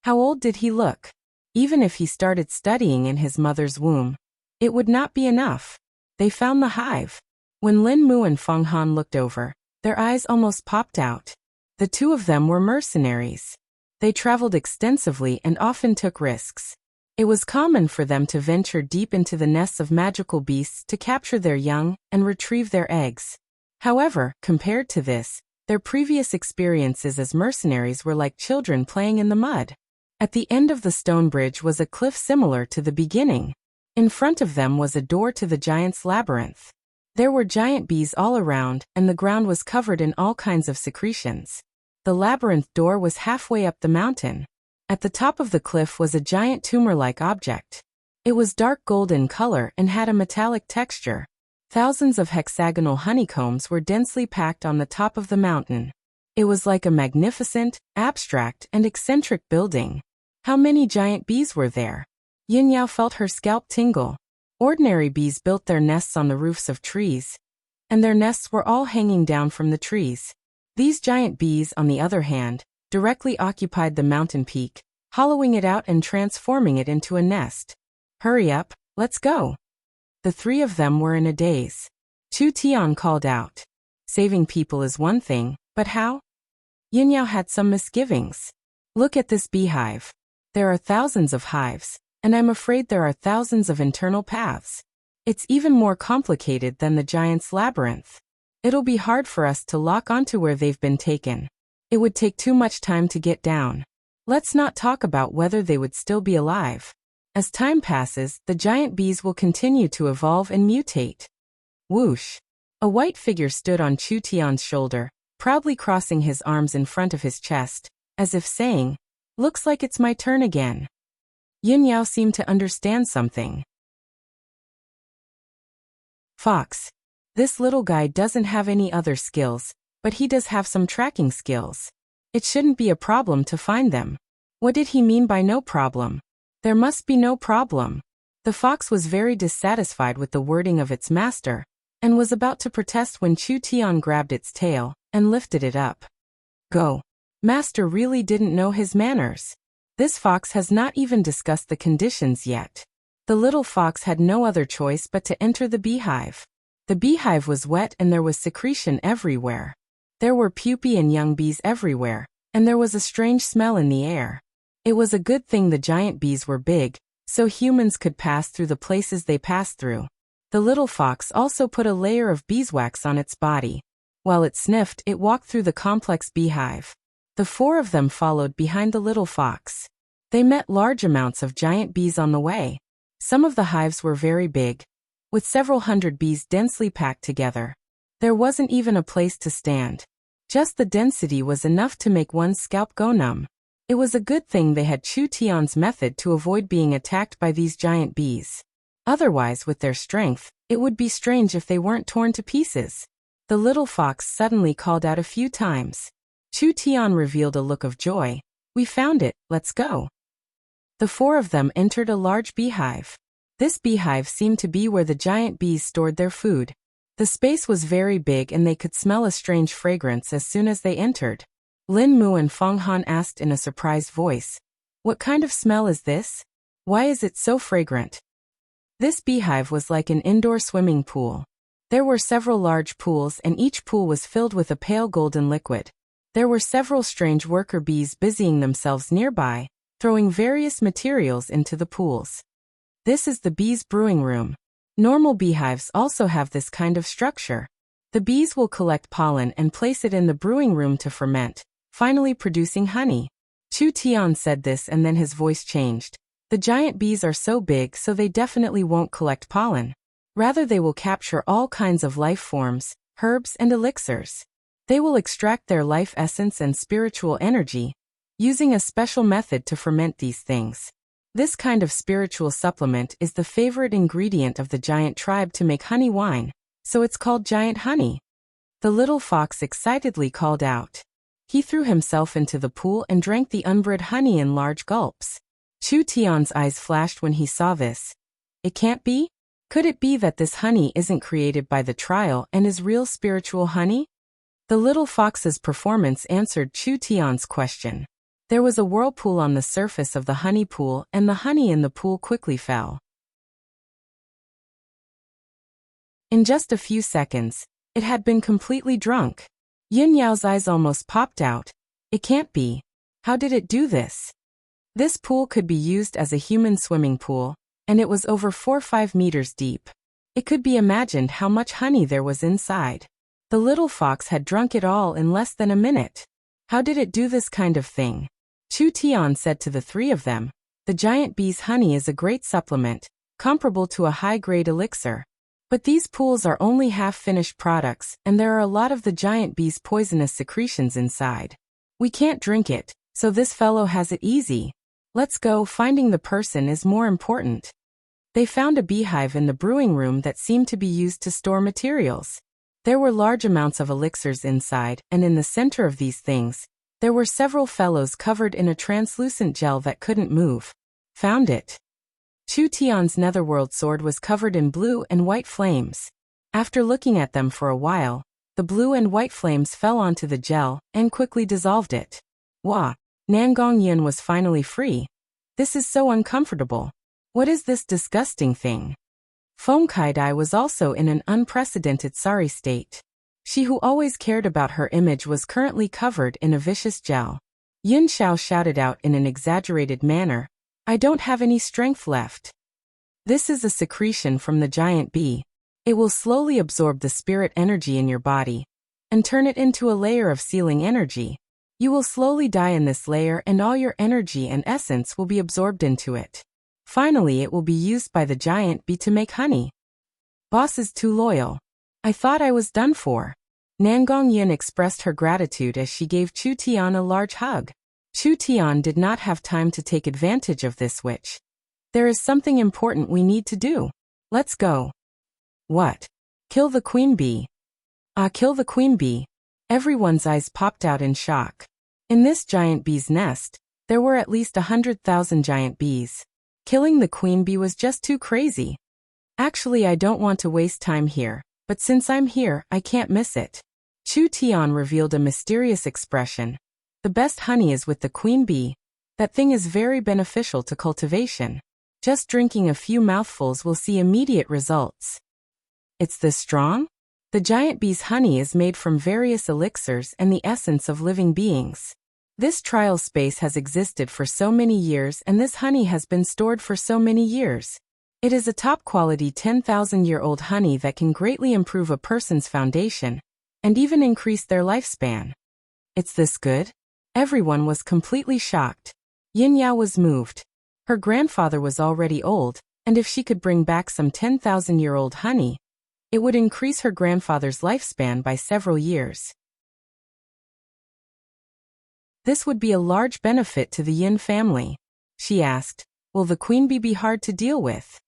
How old did he look? Even if he started studying in his mother's womb, it would not be enough. They found the hive. When Lin Mu and Feng Han looked over, their eyes almost popped out. The 2 of them were mercenaries. They traveled extensively and often took risks. It was common for them to venture deep into the nests of magical beasts to capture their young and retrieve their eggs. However, compared to this, their previous experiences as mercenaries were like children playing in the mud. At the end of the stone bridge was a cliff similar to the beginning. In front of them was a door to the giant's labyrinth. There were giant bees all around, and the ground was covered in all kinds of secretions. The labyrinth door was halfway up the mountain. At the top of the cliff was a giant tumor-like object. It was dark gold in color and had a metallic texture. Thousands of hexagonal honeycombs were densely packed on the top of the mountain. It was like a magnificent, abstract, and eccentric building. How many giant bees were there? Yin Yao felt her scalp tingle. Ordinary bees built their nests on the roofs of trees, and their nests were all hanging down from the trees. These giant bees, on the other hand, directly occupied the mountain peak, hollowing it out and transforming it into a nest. Hurry up, let's go. The 3 of them were in a daze. Chu Tian called out. Saving people is one thing, but how? Yin Yao had some misgivings. Look at this beehive. There are thousands of hives, and I'm afraid there are thousands of internal paths. It's even more complicated than the giant's labyrinth. It'll be hard for us to lock onto where they've been taken. It would take too much time to get down. Let's not talk about whether they would still be alive. As time passes, the giant bees will continue to evolve and mutate. Whoosh! A white figure stood on Chu Tian's shoulder, proudly crossing his arms in front of his chest, as if saying, "Looks like it's my turn again." Yin Yao seemed to understand something. Fox. This little guy doesn't have any other skills, but he does have some tracking skills. It shouldn't be a problem to find them. What did he mean by no problem? There must be no problem. The fox was very dissatisfied with the wording of its master, and was about to protest when Chu Tian grabbed its tail and lifted it up. Go. Master really didn't know his manners. This fox has not even discussed the conditions yet. The little fox had no other choice but to enter the beehive. The beehive was wet and there was secretion everywhere. There were pupae and young bees everywhere, and there was a strange smell in the air. It was a good thing the giant bees were big, so humans could pass through the places they passed through. The little fox also put a layer of beeswax on its body. While it sniffed, it walked through the complex beehive. The four of them followed behind the little fox. They met large amounts of giant bees on the way. Some of the hives were very big, with several hundred bees densely packed together. There wasn't even a place to stand. Just the density was enough to make one's scalp go numb. It was a good thing they had Chu Tian's method to avoid being attacked by these giant bees. Otherwise, with their strength, it would be strange if they weren't torn to pieces. The little fox suddenly called out a few times. Chu Tian revealed a look of joy. "We found it, let's go." The four of them entered a large beehive. This beehive seemed to be where the giant bees stored their food. The space was very big and they could smell a strange fragrance as soon as they entered. Lin Mu and Feng Han asked in a surprised voice, "What kind of smell is this? Why is it so fragrant?" This beehive was like an indoor swimming pool. There were several large pools and each pool was filled with a pale golden liquid. There were several strange worker bees busying themselves nearby, throwing various materials into the pools. This is the bees' brewing room. Normal beehives also have this kind of structure. The bees will collect pollen and place it in the brewing room to ferment, finally producing honey. Chu Tian said this and then his voice changed. The giant bees are so big so they definitely won't collect pollen. Rather they will capture all kinds of life forms, herbs and elixirs. They will extract their life essence and spiritual energy, using a special method to ferment these things. This kind of spiritual supplement is the favorite ingredient of the giant tribe to make honey wine, so it's called giant honey. The little fox excitedly called out. He threw himself into the pool and drank the unbrewed honey in large gulps. Chu Tian's eyes flashed when he saw this. It can't be? Could it be that this honey isn't created by the trial and is real spiritual honey? The little fox's performance answered Chu Tian's question. There was a whirlpool on the surface of the honey pool and the honey in the pool quickly fell. In just a few seconds, it had been completely drunk. Yin Yao's eyes almost popped out. It can't be. How did it do this? This pool could be used as a human swimming pool, and it was over 4 or 5 meters deep. It could be imagined how much honey there was inside. The little fox had drunk it all in less than a minute. How did it do this kind of thing? Chu Tian said to the three of them, "The giant bee's honey is a great supplement, comparable to a high-grade elixir. But these pools are only half-finished products, and there are a lot of the giant bee's poisonous secretions inside. We can't drink it, so this fellow has it easy. Let's go, finding the person is more important." They found a beehive in the brewing room that seemed to be used to store materials. There were large amounts of elixirs inside, and in the center of these things, there were several fellows covered in a translucent gel that couldn't move. Found it. Chu Tian's netherworld sword was covered in blue and white flames. After looking at them for a while, the blue and white flames fell onto the gel and quickly dissolved it. Wah! Nangong Yin was finally free. This is so uncomfortable. What is this disgusting thing? Feng Kaidai was also in an unprecedented sorry state. She who always cared about her image was currently covered in a vicious gel. Yin Xiao shouted out in an exaggerated manner, "I don't have any strength left." This is a secretion from the giant bee. It will slowly absorb the spirit energy in your body and turn it into a layer of sealing energy. You will slowly die in this layer and all your energy and essence will be absorbed into it. Finally, it will be used by the giant bee to make honey. Boss is too loyal. I thought I was done for. Nangong Yin expressed her gratitude as she gave Chu Tian a large hug. Chu Tian did not have time to take advantage of this witch. There is something important we need to do. Let's go. What? Kill the queen bee. Kill the queen bee. Everyone's eyes popped out in shock. In this giant bee's nest, there were at least 100,000 giant bees. Killing the queen bee was just too crazy. Actually, I don't want to waste time here, but since I'm here, I can't miss it. Chu Tian revealed a mysterious expression. The best honey is with the queen bee. That thing is very beneficial to cultivation. Just drinking a few mouthfuls will see immediate results. It's this strong? The giant bee's honey is made from various elixirs and the essence of living beings. This trial space has existed for so many years and this honey has been stored for so many years. It is a top-quality 10,000-year-old honey that can greatly improve a person's foundation and even increase their lifespan. It's this good? Everyone was completely shocked. Yin Yao was moved. Her grandfather was already old, and if she could bring back some 10,000-year-old honey, it would increase her grandfather's lifespan by several years. This would be a large benefit to the Yin family. She asked, "Will the queen bee be hard to deal with?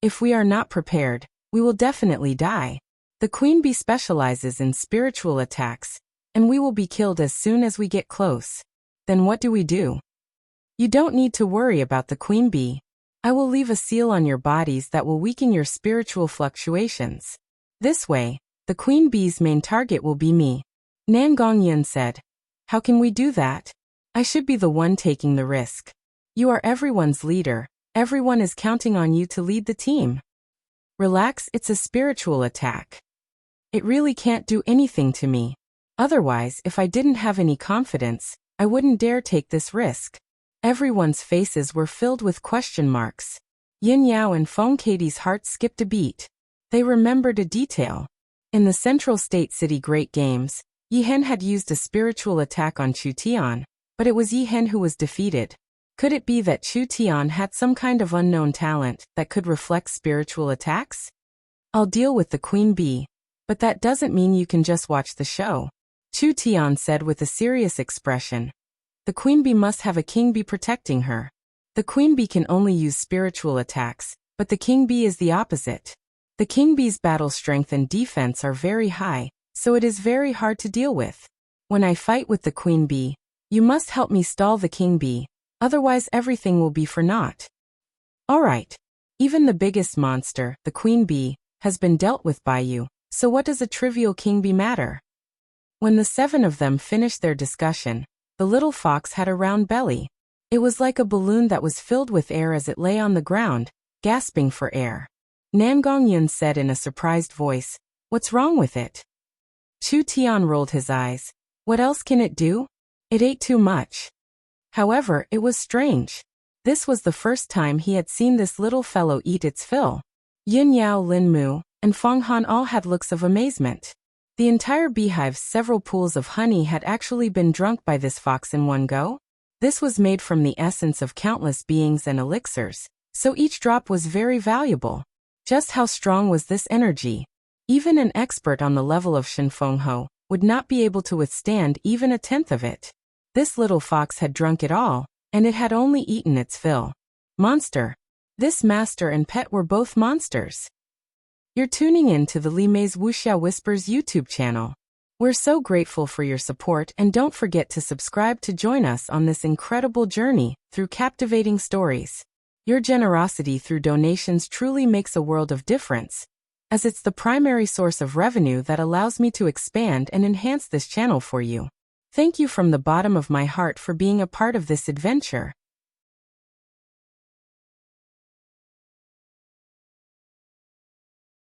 If we are not prepared, we will definitely die. The queen bee specializes in spiritual attacks, and we will be killed as soon as we get close. Then what do we do?" "You don't need to worry about the queen bee. I will leave a seal on your bodies that will weaken your spiritual fluctuations. This way, the queen bee's main target will be me," Nan Gongyan said. "How can we do that? I should be the one taking the risk. You are everyone's leader. Everyone is counting on you to lead the team. Relax, it's a spiritual attack. It really can't do anything to me. Otherwise, if I didn't have any confidence, I wouldn't dare take this risk." Everyone's faces were filled with question marks. Yin Yao and Feng Katie's heart skipped a beat. They remembered a detail. In the Central State City Great Games, Yi Hen had used a spiritual attack on Chu Tian, but it was Yi Hen who was defeated. Could it be that Chu Tian had some kind of unknown talent that could reflect spiritual attacks? "I'll deal with the queen bee, but that doesn't mean you can just watch the show," Chu Tian said with a serious expression. "The queen bee must have a king bee protecting her. The queen bee can only use spiritual attacks, but the king bee is the opposite. The king bee's battle strength and defense are very high, so it is very hard to deal with. When I fight with the queen bee, you must help me stall the king bee. Otherwise everything will be for naught." "All right. Even the biggest monster, the queen bee, has been dealt with by you, so what does a trivial king bee matter?" When the seven of them finished their discussion, the little fox had a round belly. It was like a balloon that was filled with air as it lay on the ground, gasping for air. Nan Gongyan said in a surprised voice, "What's wrong with it?" Chu Tian rolled his eyes. "What else can it do? It ate too much." However, it was strange. This was the first time he had seen this little fellow eat its fill. Yin Yao, Lin Mu, and Feng Han all had looks of amazement. The entire beehive's several pools of honey had actually been drunk by this fox in one go. This was made from the essence of countless beings and elixirs, so each drop was very valuable. Just how strong was this energy? Even an expert on the level of Shen Fengho would not be able to withstand even a tenth of it. This little fox had drunk it all, and it had only eaten its fill. Monster. This master and pet were both monsters. You're tuning in to the Li Mei's Wuxia Whispers YouTube channel. We're so grateful for your support, and don't forget to subscribe to join us on this incredible journey through captivating stories. Your generosity through donations truly makes a world of difference, as it's the primary source of revenue that allows me to expand and enhance this channel for you. Thank you from the bottom of my heart for being a part of this adventure.